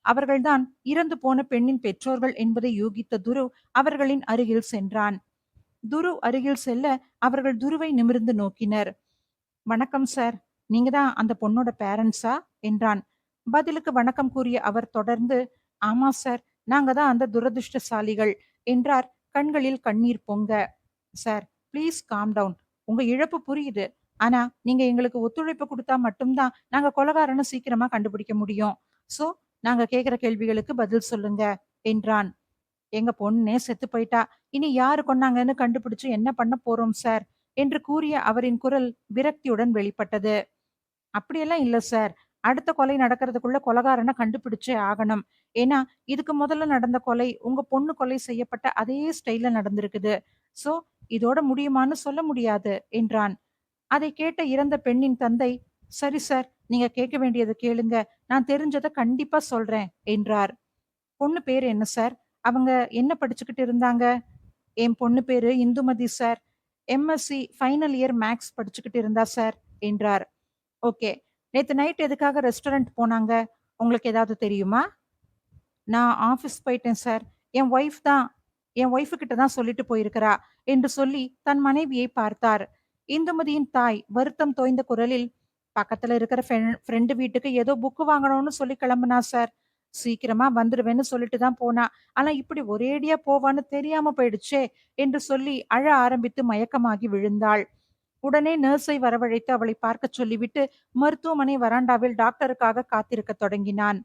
அவர்கள்தான் இறந்து போன பெண்ணின் பெற்றோர்கள் என்பதை யூகித்த துரு அவர்களின் அருகில் சென்றான். துரு அருகில் செல்ல அவர்கள் துருவை நிமிர்ந்து நோக்கினர். வணக்கம் சார், நீங்க தான் அந்த பொண்ணோட பேரண்ட்ஸா என்றான். பதிலுக்கு வணக்கம் கூறிய அவர் தொடர்ந்து, ஆமா சார், நாங்க தான் அந்த துரதிருஷ்டசாலிகள் என்றார், கண்களில் கண்ணீர் பொங்க. Sir, please calm down. உங்க இழப்பு புரியுது. ஆனா நீங்க எங்களுக்கு ஒத்துழைப்பு கொடுத்தா மட்டும்தான் நாங்க கொலகாரனை சீக்கிரமா கண்டுபிடிக்க முடியும். சோ நாங்க கேக்குற கேள்விகளுக்கு பதில் சொல்லுங்க என்றான். எங்க பொண்ணே செத்து போயிட்டா. இனி யாரு கொன்னாங்கன்னு கண்டுபிடிச்சு என்ன பண்ண போறோம் சார் என்று கூறிய அவரின் குரல் விரக்தியுடன் வெளிப்பட்டது. அப்படியெல்லாம் இல்ல சார். அடுத்த கொலை நடக்கிறதுக்குள்ள கொலகாரனை கண்டுபிடிச்சே ஆகணும். ஏன்னா இதுக்கு முதல்ல நடந்த கொலை உங்க பொண்ணு கொலை செய்யப்பட்ட அதே ஸ்டைல்ல நடந்திருக்குது. சோ இதோட முடியுமான்னு சொல்ல முடியாது என்றான். அதை கேட்ட இறந்த பெண்ணின் தந்தை, சரி சார், நீங்க கேட்க வேண்டியதை கேளுங்க. நான் தெரிஞ்சதை கண்டிப்பா சொல்றேன் என்றார். பொண்ணு பேரு என்ன சார்? அவங்க என்ன படிச்சுக்கிட்டு இருந்தாங்க? என் பொண்ணு பேரு Indumathi sir. MSc final year maths படிச்சுக்கிட்டு இருந்தா சார் என்றார். ஓகே. நேத்து நைட் எதுக்காக ரெஸ்டாரண்ட் போனாங்க? உங்களுக்கு ஏதாவது தெரியுமா? நான் ஆஃபீஸ் போயிட்டேன் சார். என் ஒய்ஃப் தான் என் ஒய்ஃபு கிட்ட தான் சொல்லிட்டு போயிருக்கிறா என்று சொல்லி தன் மனைவியை பார்த்தார். இந்துமதியின் தாய் வருத்தம் தோய்ந்த குரலில், பக்கத்துல இருக்கிற ஃப்ரெண்டு வீட்டுக்கு ஏதோ புக்கு வாங்கணும்னு சொல்லி கிளம்புனா சார். சீக்கிரமா வந்துருவேன்னு சொல்லிட்டு தான் போனா. ஆனா இப்படி ஒரேடியா போவான்னு தெரியாம போயிடுச்சே என்று சொல்லி அழ ஆரம்பித்து மயக்கமாகி விழுந்தாள். உடனே நர்ஸை வரவழைத்து அவளை பார்க்கச் சொல்லிவிட்டு மருத்துவமனை வராண்டாவில் டாக்டருக்காக காத்திருக்க தொடங்கினான்.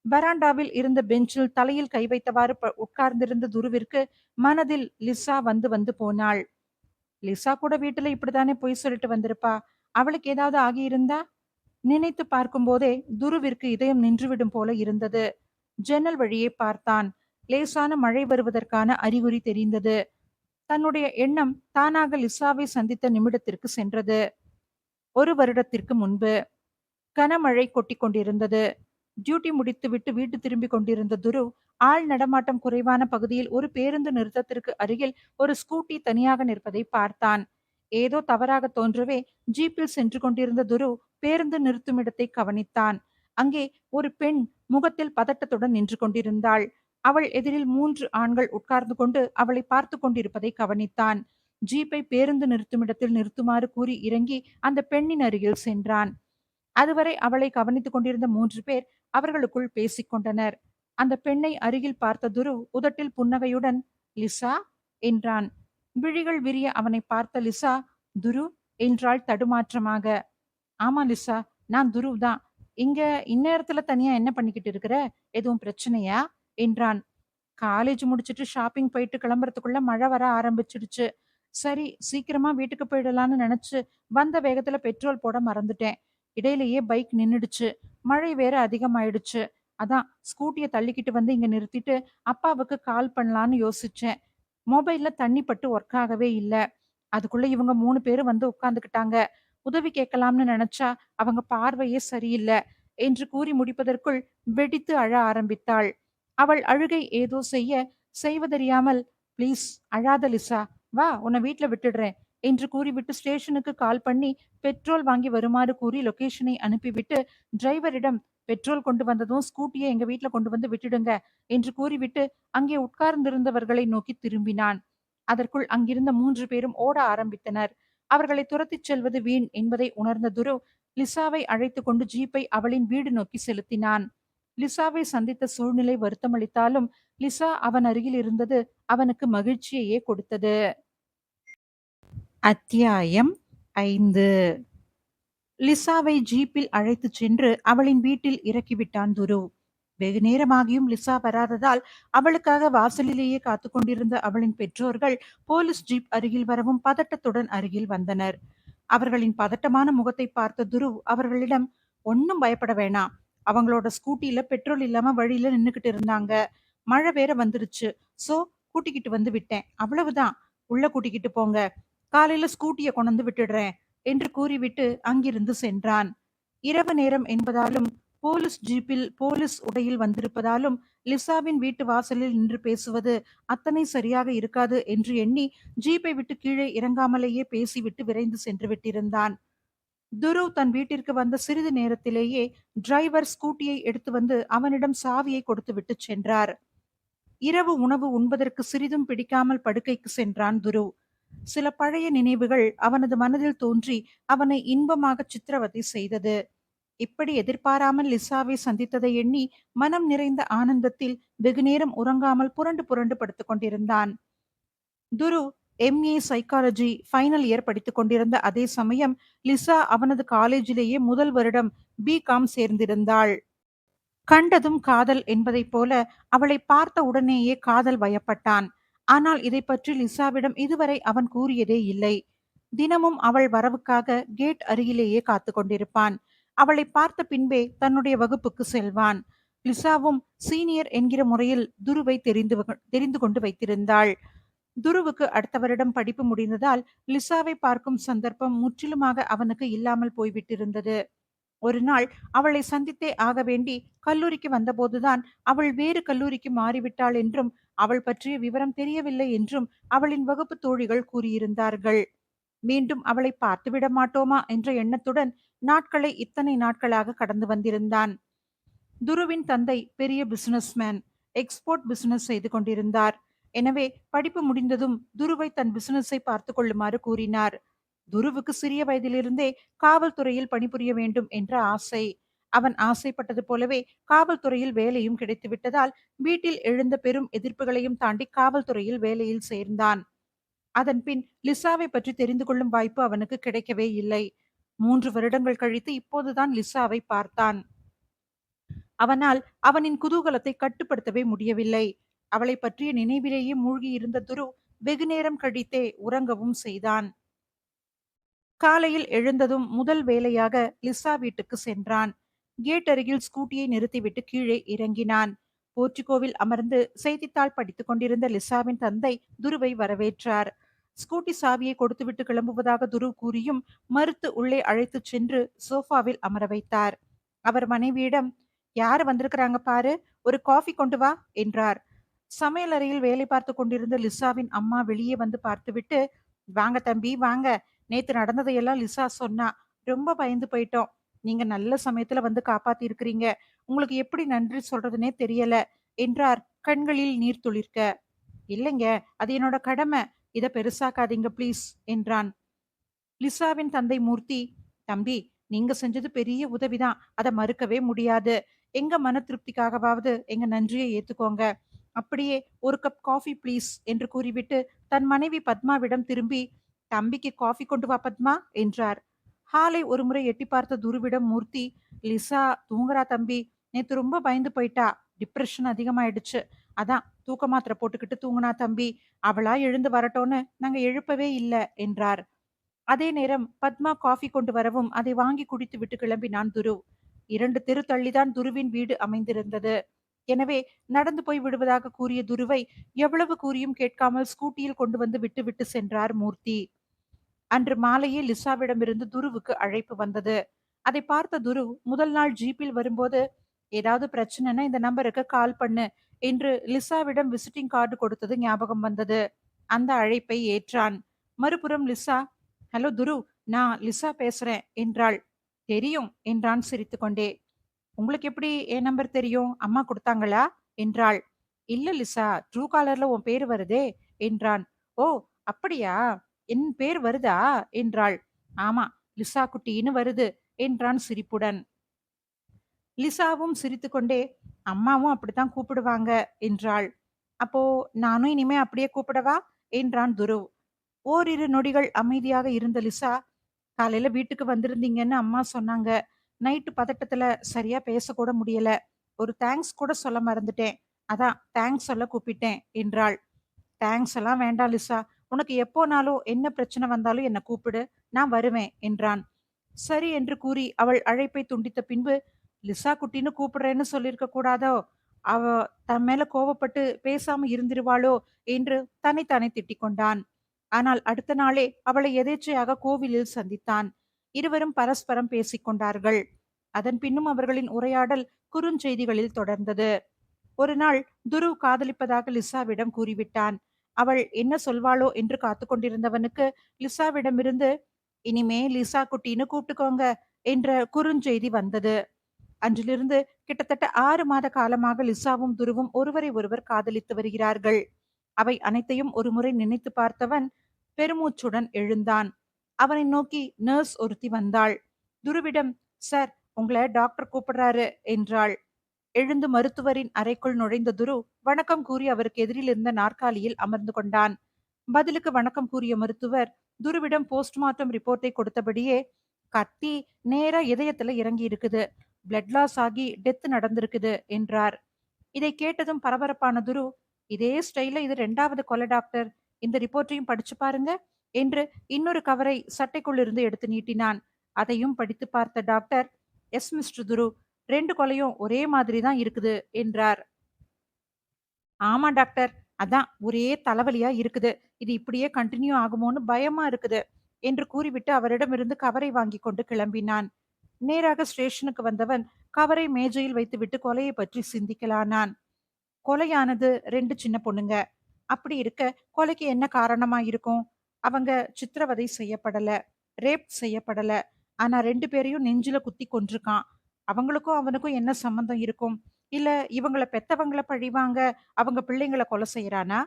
வராண்டாவில் இருந்த பெஞ்சில் தலையில் கை வைத்தவாறு உட்கார்ந்திருந்த துருவிற்கு மனதில் லிசா வந்து வந்து போனாள். லிசா கூட வீட்டுல இப்படித்தானே பொய் சொல்லிட்டு வந்திருப்பா. அவளுக்கு ஏதாவது ஆகியிருந்தா? நினைத்து பார்க்கும் போதே துருவிற்கு இதயம் நின்றுவிடும் போல இருந்தது. ஜன்னல் வழியே பார்த்தான். லேசான மழை வருவதற்கான அறிகுறி தெரிந்தது. தன்னுடைய எண்ணம் தானாக லிசாவை சந்தித்த நிமிடத்திற்கு சென்றது. 1 வருடத்திற்கு முன்பு கனமழை கொட்டிக் கொண்டிருந்தது. டியூட்டி முடித்துவிட்டு வீட்டு திரும்பிக் கொண்டிருந்த துரு ஆள் நடமாட்டம் குறைவான பகுதியில் ஒரு பேருந்து நிறுத்தத்திற்கு அருகில் ஒரு ஸ்கூட்டி தனியாக நிற்பதை பார்த்தான். ஏதோ தவறாக தோன்றவே ஜீப்பில் சென்று கொண்டிருந்த துரு பேருந்து நிறுத்துமிடத்தை கவனித்தான். அங்கே ஒரு பெண் முகத்தில் பதட்டத்துடன் நின்று கொண்டிருந்தாள். அவள் எதிரில் 3 ஆண்கள் உட்கார்ந்து கொண்டு அவளை பார்த்து கொண்டிருப்பதை கவனித்தான். ஜீப்பை பேருந்து நிறுத்துமிடத்தில் நிறுத்துமாறு கூறி இறங்கி அந்த பெண்ணின் அருகில் சென்றான். அதுவரை அவளை கவனித்துக் கொண்டிருந்த 3 பேர் அவர்களுக்குள் பேசிக் கொண்டனர். அந்த பெண்ணை அருகில் பார்த்த துரு உதட்டில் புன்னகையுடன், லிசா என்றான். விழிகள் விரிய அவனை பார்த்த லிசா, துரு என்றாள் தடுமாற்றமாக. ஆமா லிசா, நான் துருவ் தான். இங்க இந்நேரத்துல தனியா என்ன பண்ணிக்கிட்டு இருக்கிற? எதுவும் பிரச்சனையா என்றான். காலேஜ் முடிச்சிட்டு ஷாப்பிங் போயிட்டு கிளம்புறதுக்குள்ள மழை வர ஆரம்பிச்சிடுச்சு. சரி சீக்கிரமா வீட்டுக்கு போயிடலான்னு நினைச்சு வந்த வேகத்துல பெட்ரோல் போட மறந்துட்டேன். இடையிலேயே பைக் நின்னுடுச்சு. மழை வேற அதிகமாயிடுச்சு. அதான் ஸ்கூட்டிய தள்ளிக்கிட்டு வந்து இங்க நிறுத்திட்டு அப்பாவுக்கு கால் பண்ணலான்னு யோசிச்சேன். மொபைல்ல தண்ணி பட்டு ஒர்க் ஆகவே இல்ல. அதுக்குள்ள இவங்க 3 பேரும் வந்து உட்கார்ந்துக்கிட்டாங்க. உதவி கேட்கலாம்னு நினைச்சா அவங்க பார்வையே சரியில்லை என்று கூறி முடிப்பதற்குள் வெடித்து அழ ஆரம்பித்தாள். அவள் அழுகை ஏதோ செய்வதறியாமல், ப்ளீஸ் அழாத லிசா, வா உன்னை வீட்ல விட்டுடுறேன் என்று கூறிவிட்டு ஸ்டேஷனுக்கு கால் பண்ணி பெட்ரோல் வாங்கி வருமாறு கூறி லொகேஷனை அனுப்பிவிட்டு டிரைவரிடம் பெட்ரோல் கொண்டு வந்ததும் ஸ்கூட்டியை எங்க வீட்ல கொண்டு வந்து விட்டுடுங்க என்று கூறிவிட்டு அங்கே உட்கார்ந்திருந்தவர்களை நோக்கி திரும்பினான். அதற்குள் அங்கிருந்த 3 பேரும் ஓட ஆரம்பித்தனர். அவர்களை துரத்திச் செல்வது வீண் என்பதை உணர்ந்த துரு லிசாவை அழைத்து கொண்டு ஜீப்பை அவளின் வீடு நோக்கி செலுத்தினான். லிசாவை சந்தித்த சூழ்நிலை வருத்தமளித்தாலும் லிசா அவன் அருகில் இருந்தது அவனுக்கு மகிழ்ச்சியையே கொடுத்தது. அத்தியாயம் 5. லிசாவை ஜீப்பில் அழைத்துச் சென்று அவளின் வீட்டில் இறக்கிவிட்டான் துரு. வெகு நேரமாகியும் லிசா வராததால் அவளுக்காக வாசலிலேயே காத்து கொண்டிருந்த அவளின் பெற்றோர்கள் போலீஸ் ஜீப் அருகில் வரவும் பதட்டத்துடன் அருகில் வந்தனர். அவர்களின் பதட்டமான முகத்தை பார்த்த துரு அவர்களிடம், ஒன்னும் பயப்பட வேணாம். அவங்களோட ஸ்கூட்டில பெட்ரோல் இல்லாம வழியில நின்னுகிட்டு இருந்தாங்க. மழை வேற வந்துருச்சு. சோ கூட்டிக்கிட்டு வந்து விட்டேன். அவ்வளவுதான். உள்ள கூட்டிக்கிட்டு போங்க. காலையில ஸ்கூட்டிய கொண்டு விட்டுடுறேன் என்று கூறிவிட்டு அங்கிருந்து சென்றான். இரவு நேரம் என்பதாலும் போலீஸ் ஜீப்பில் போலீஸ் உடையில் வந்திருப்பதாலும் லிசாவின் வீட்டு வாசலில் நின்று பேசுவது அத்தனை சரியாக இருக்காது என்று எண்ணி ஜீப்பை விட்டு கீழே இறங்காமலேயே பேசிவிட்டு விரைந்து சென்று விட்டிருந்தான். துருவ் தன் வீட்டிற்கு வந்த சிறிது நேரத்திலேயே டிரைவர் ஸ்கூட்டியை எடுத்து வந்து அவனிடம் சாவியை கொடுத்து விட்டு சென்றார். இரவு உணவு உண்பதற்கு சிறிதும் பிடிக்காமல் படுக்கைக்கு சென்றான் துருவ். சில பழைய நினைவுகள் அவனது மனதில் தோன்றி அவனை இன்பமாக சித்திரவதை செய்தது. இப்படி எதிர்பாராமல் லிசாவை சந்தித்ததை எண்ணி மனம் நிறைந்த ஆனந்தத்தில் வெகுநேரம் உறங்காமல் புரண்டு புரண்டு படுத்துக் கொண்டிருந்தான். துரு எம்ஏ சைக்காலஜி ஃபைனல் இயர் படித்துக் கொண்டிருந்த அதே சமயம் லிசா அவனது காலேஜிலேயே முதல் வருடம் பிகாம் சேர்ந்திருந்தாள். கண்டதும் காதல் என்பதைப் போல அவளை பார்த்த உடனேயே காதல் வயப்பட்டான். ஆனால் இதை பற்றி லிசாவிடம் இதுவரை அவன் கூறியதே இல்லை. தினமும் அவள் வரவுக்காக கேட் அருகிலேயே காத்து கொண்டிருப்பான். அவளை பார்த்த பின்பே தன்னுடைய வகுப்புக்கு செல்வான். லிசாவும் சீனியர் என்கிற முறையில் துருவை தெரிந்து கொண்டு வைத்திருந்தாள். துருவுக்கு அடுத்த வருடம் படிப்பு முடிந்ததால் லிசாவை பார்க்கும் சந்தர்ப்பம் முற்றிலுமாக அவனுக்கு இல்லாமல் போய்விட்டிருந்தது. ஒரு நாள் அவளை சந்தித்தே ஆக வேண்டி கல்லூரிக்கு வந்தபோதுதான் அவள் வேறு கல்லூரிக்கு மாறிவிட்டாள் என்றும் அவள் பற்றிய விவரம் தெரியவில்லை என்றும் அவளின் வகுப்பு தோழிகள் கூறியிருந்தார்கள். மீண்டும் அவளை பார்த்துவிட மாட்டோமா என்ற எண்ணத்துடன் நாட்களை இத்தனை நாட்களாக கடந்து வந்திருந்தான். துருவின் தந்தை பெரிய பிசினஸ்மேன், எக்ஸ்போர்ட் பிசினஸ் செய்து கொண்டிருந்தார். எனவே படிப்பு முடிந்ததும் துருவை தன் பிசினஸை பார்த்து கொள்ளுமாறு கூறினார். துருவுக்கு சிறிய வயதிலிருந்தே காவல்துறையில் பணிபுரிய வேண்டும் என்ற ஆசை. அவன் ஆசைப்பட்டது போலவே காவல்துறையில் வேலையும் கிடைத்துவிட்டதால் வீட்டில் எழுந்த பெரும் எதிர்ப்புகளையும் தாண்டி காவல்துறையில் வேலையில் சேர்ந்தான். அதன் பின் லிசாவை பற்றி தெரிந்து கொள்ளும் வாய்ப்பு அவனுக்கு கிடைக்கவே இல்லை. 3 வருடங்கள் கழித்து இப்போதுதான் லிசாவை பார்த்தான். அவனால் அவனின் குதூகலத்தை கட்டுப்படுத்தவே முடியவில்லை. அவளை பற்றிய நினைவிலேயே மூழ்கி இருந்த துரு வெகுநேரம் கழித்தே உறங்கவும் செய்தான். காலையில் எழுந்ததும் முதல் வேலையாக லிசா வீட்டுக்கு சென்றான். கேட் அருகில் ஸ்கூட்டியை நிறுத்திவிட்டு கீழே இறங்கினான். போர்ச்சுகோவில் அமர்ந்து செய்தித்தாள் படித்துக் கொண்டிருந்த லிசாவின் தந்தை துருவை வரவேற்றார். ஸ்கூட்டி சாவியை கொடுத்துவிட்டு கிளம்புவதாக துரு கூறியும் மறுத்து உள்ளே அழைத்துச் சென்று சோஃபாவில் அமர வைத்தார். அவர் மனைவியிடம், யாரு வந்திருக்கிறாங்க பாரு, ஒரு காஃபி கொண்டு வா என்றார். சமையலறையில் வேலை பார்த்து கொண்டிருந்த லிசாவின் அம்மா வெளியே வந்து பார்த்துவிட்டு, வாங்க தம்பி வாங்க, நேத்து நடந்ததையெல்லாம் லிசா சொன்னா, ரொம்ப பயந்து போயிட்டோம். நீங்க நல்ல சமயத்துல வந்து காப்பாத்தி இருக்கிறீங்க. உங்களுக்கு எப்படி நன்றி சொல்றதுனே தெரியல என்றார் கண்களில் நீர் துளிர்க்க. இல்லைங்க, அது என்னோட கடமை, இத பெருசாக்காதீங்க ப்ளீஸ் என்றான். லிசாவின் தந்தை மூர்த்தி, தம்பி நீங்க செஞ்சது பெரிய உதவிதான், அதை மறுக்கவே முடியாது. எங்க மன திருப்திக்காகவாவது எங்க நன்றியை ஏத்துக்கோங்க. அப்படியே ஒரு கப் காஃபி ப்ளீஸ் என்று கூறிவிட்டு தன் மனைவி பத்மாவிடம் திரும்பி, தம்பிக்கு காஃபி கொண்டு வா பத்மா என்றார். ஹாலை ஒருமுறை எட்டி பார்த்த துருவிடம் மூர்த்தி, லிசா தூங்குறா தம்பி, நேத்து ரொம்ப பயந்து போயிட்டா, டிப்ரெஷன் அதிகமாயிடுச்சு, அதான் தூக்க மாத்திரை போட்டுக்கிட்டு தூங்குனா தம்பி, அவளா எழுந்து வரட்டோன்னு நாங்க எழுப்பவே இல்லை என்றார். அதே நேரம் பத்மா காஃபி கொண்டு வரவும் அதை வாங்கி குடித்து விட்டு கிளம்பினான் துரு. 2 தெரு தள்ளிதான் துருவின் வீடு அமைந்திருந்தது. எனவே நடந்து போய் விடுவதாக கூறிய துருவை எவ்வளவு கூறியும் கேட்காமல் ஸ்கூட்டியில் கொண்டு வந்து விட்டு விட்டு சென்றார் மூர்த்தி. அன்று மாலையே லிசாவிடமிருந்து துருவுக்கு அழைப்பு வந்தது. அதை பார்த்த துரு முதல் நாள் ஜீப்பில் வரும்போது, ஏதாவது பிரச்சனைனா இந்த நம்பருக்கு கால் பண்ணு என்று லிசாவிடம் விசிட்டிங் கார்டு கொடுத்தது ஞாபகம் வந்தது. அந்த அழைப்பை ஏற்றான். மறுபுறம் லிசா, ஹலோ துரு, நான் லிசா பேசுறேன் என்றாள். தெரியும் என்றான் சிரித்துக்கொண்டே. உங்களுக்கு எப்படி என் நம்பர் தெரியும், அம்மா கொடுத்தாங்களா என்றாள். இல்ல லிசா, ட்ரூ காலர்ல உன் பேர் வருதே என்றான். ஓ அப்படியா, என் பேர் வருதா என்றாள். ஆமா, லிசா குட்டின்னு வருது என்றான் சிரிப்புடன். லிசாவும் சிரித்துக்கொண்டே, அம்மாவும் அப்படித்தான் கூப்பிடுவாங்க என்றாள். அப்போ நானும் இனிமே அப்படியே கூப்பிடவா என்றான் துருவ். ஓரிரு நொடிகள் அமைதியாக இருந்த லிசா, காலையில வீட்டுக்கு வந்திருந்தீங்கன்னு அம்மா சொன்னாங்க. நைட்டு பதட்டத்துல சரியா பேசக்கூட முடியல. ஒரு தேங்க்ஸ் கூட சொல்ல மறந்துட்டேன். அதான் தேங்க்ஸ் சொல்ல கூப்பிட்டேன் என்றாள். தேங்க்ஸ் எல்லாம் வேண்டாம் லிசா. உனக்கு எப்போனாலும் என்ன பிரச்சனை வந்தாலும் என்ன கூப்பிடு, நான் வருவேன் என்றான். சரி என்று கூறி அவள் அழைப்பை துண்டித்த பின்பு, லிசா குட்டின்னு கூப்பிடுறேன்னு சொல்லியிருக்க கூடாதோ, அவ தன் மேல கோவப்பட்டு பேசாம இருந்திருவாளோ என்று தன்னைத்தானே திட்டிக் கொண்டான். ஆனால் அடுத்த நாளே அவளை எதேச்சையாக கோவிலில் சந்தித்தான். இருவரும் பரஸ்பரம் பேசிக் கொண்டார்கள். அதன் பின்னும் அவர்களின் உரையாடல் குறுஞ்செய்திகளில் தொடர்ந்தது. ஒரு நாள் துருவ் காதலிப்பதாக லிசாவிடம் கூறிவிட்டான். அவள் என்ன சொல்வாளோ என்று காத்து கொண்டிருந்தவனுக்கு லிசாவிடமிருந்து இனிமே லிசா குட்டின்னு கூப்பிட்டுக்கோங்க என்ற குறுஞ்செய்தி வந்தது. அன்றிலிருந்து கிட்டத்தட்ட 6 மாத காலமாக லிசாவும் துருவும் ஒருவரை ஒருவர் காதலித்து வருகிறார்கள். அவை அனைத்தையும் ஒருமுறை நினைத்து பார்த்தவன் பெருமூச்சுடன் எழுந்தான். அவனை நோக்கி நர்ஸ் ஒருத்தி வந்தாள். துருவிடம், சார், உங்களை டாக்டர் கூப்பிடுறாரு என்றாள். எழுந்து மருத்துவரின் அறைக்குள் நுழைந்த துரு வணக்கம் கூறி அவருக்கு எதிரில் இருந்த நாற்காலியில் அமர்ந்து கொண்டான். பதிலுக்கு வணக்கம் கூறிய மருத்துவர் துருவிடம் போஸ்ட்மார்ட்டம் ரிப்போர்ட்டை கொடுத்தபடியே, கத்தி நேரா இதயத்துல இறங்கி இருக்குது, பிளட் லாஸ் ஆகி டெத் நடந்திருக்குது என்றார். இதை கேட்டதும் பரபரப்பான துரு, இதே ஸ்டைல இது 2வது கொலை டாக்டர், இந்த ரிப்போர்ட்டையும் படிச்சு பாருங்க என்று இன்னொரு கவரை சட்டைக்குள்ளிருந்து எடுத்து நீட்டினான். அதையும் படித்து பார்த்த டாக்டர், எஸ் மிஸ்டர் துரு, 2 கொலையும் ஒரே மாதிரி தான் இருக்குது என்றார். ஆமா டாக்டர், அதான் ஒரே தலைவலியா இருக்குது, இது இப்படியே கண்டினியூ ஆகுமோன்னு பயமா இருக்குது என்று கூறிவிட்டு அவரிடமிருந்து கவரை வாங்கி கொண்டு கிளம்பினான். நேராக ஸ்டேஷனுக்கு வந்தவன் கவரை மேஜையில் வைத்துவிட்டு கொலையை பற்றி சிந்திக்கலானான். கொலையானது 2 சின்ன பொண்ணுங்க. அப்படி இருக்க கொலைக்கு என்ன காரணமா இருக்கும்? அவங்க சித்திரவதை செய்யப்படல, ரேப் செய்யப்படல. ஆனா 2 பேரையும் நெஞ்சில குத்தி கொன்றுக்கான். அவங்களுக்கும் அவனுக்கும் என்ன சம்பந்தம் இருக்கும்? இல்ல இவங்கள பெத்தவங்கள பழிவாங்க அவங்க பிள்ளைங்கள கொலை செய்யறானா?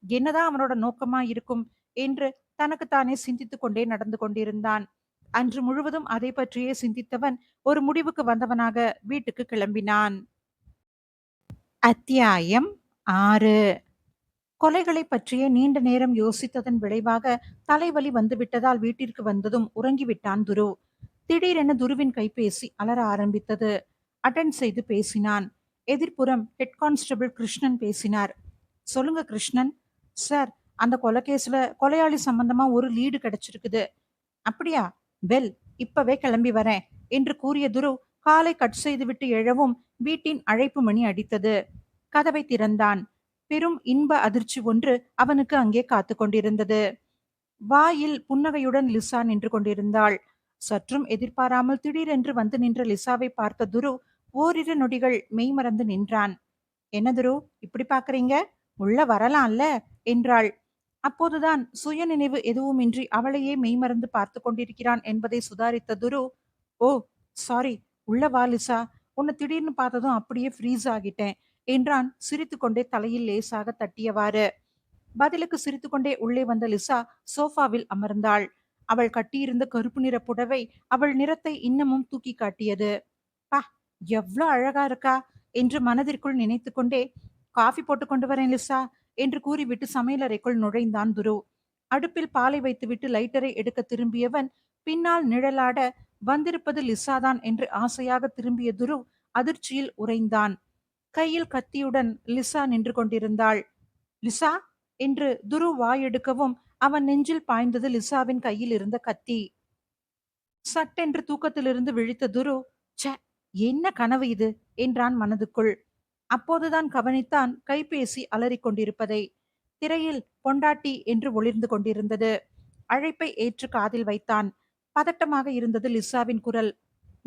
என்னதான் அவனோட நோக்கமா இருக்கும் என்று தனக்குத்தானே சிந்தித்துக் கொண்டே நடந்து கொண்டிருந்தான். அன்று முழுவதும் அதை பற்றியே சிந்தித்தவன் ஒரு முடிவுக்கு வந்தவனாக வீட்டுக்கு கிளம்பினான். அத்தியாயம் 6. கொலைகளை பற்றிய நீண்ட நேரம் யோசித்ததன் விளைவாக தலைவலி வந்துவிட்டதால் வீட்டிற்கு வந்ததும் உறங்கிவிட்டான் துரு. திடீரென துருவின் கைபேசி அலற ஆரம்பித்தது. அட்டென்ட் செய்து பேசினான். எதிர்ப்புறம் ஹெட் கான்ஸ்டபிள் கிருஷ்ணன் பேசினார். சொல்லுங்க கிருஷ்ணன். சார், அந்த கொலைகேஸ்ல கொலையாளி சம்பந்தமா ஒரு லீடு கிடைச்சிருக்குது. அப்படியா? வெல், இப்பவே கிளம்பி வரேன் என்று கூறிய துரு காலை கட் செய்துவிட்டு எழவும் வீட்டின் அழைப்பு மணி அடித்தது. கதவை திறந்தான். பெரும் இன்ப அதிர்ச்சி ஒன்று அவனுக்கு அங்கே காத்து கொண்டிருந்தது. வாயில் புன்னகையுடன் லிசா நின்று கொண்டிருந்தாள். சற்றும் எதிர்பாராமல் திடீரென்று வந்து நின்ற லிசாவை பார்த்த துரு ஓரிரு நொடிகள் மெய்மறந்து நின்றான். என்ன துரு, இப்படி பாக்குறீங்க? உள்ள வரலாம்ல என்றாள். அப்போதுதான் சுயநினைவு எதுவுமின்றி அவளையே மெய்மறந்து பார்த்து கொண்டிருக்கிறான் என்பதை சுதாரித்த துரு, ஓ சாரி, உள்ள வா லிசா, உன்னை திடீர்னு பார்த்ததும் அப்படியே ஃப்ரீஸ் ஆகிட்டேன் என்றான் சிரித்துக்கொண்டே தலையில் லேசாக தட்டியவாறு. பதிலுக்கு சிரித்துக்கொண்டே உள்ளே வந்த லிசா சோஃபாவில் அமர்ந்தாள். அவள் கட்டியிருந்த கருப்பு நிற புடவை அவள் நிறத்தை இன்னமும் தூக்கி காட்டியது. பா, எவ்வளோ அழகா இருக்கா என்று மனதிற்குள் நினைத்து கொண்டே, காஃபி போட்டு கொண்டு வரேன் லிசா என்று கூறிவிட்டு சமையலறைக்குள் நுழைந்தான் துரு. அடுப்பில் பாலை வைத்துவிட்டு லைட்டரை எடுக்க திரும்பியவன் பின்னால் நிழலாட வந்திருப்பது லிசாதான் என்று ஆசையாக திரும்பிய துரு அதிர்ச்சியில் உறைந்தான். கையில் கத்தியுடன் லிசா நின்று கொண்டிருந்தாள். லிசா என்று துரு வாயெடுக்கவும் அவன் நெஞ்சில் பாய்ந்தது லிசாவின் கையில் இருந்த கத்தி. சட்டென்று தூக்கத்திலிருந்து விழித்த துரு, ச்சே, என்ன கனவு இது என்றான் மனதுக்குள். அப்போதுதான் கவனித்தான் கைபேசி அலறிக் கொண்டிருப்பதை. திரையில் பொண்டாட்டி என்று ஒளிர்ந்து கொண்டிருந்தது. அழைப்பை ஏற்று காதில் வைத்தான். பதட்டமாக இருந்தது லிசாவின் குரல்.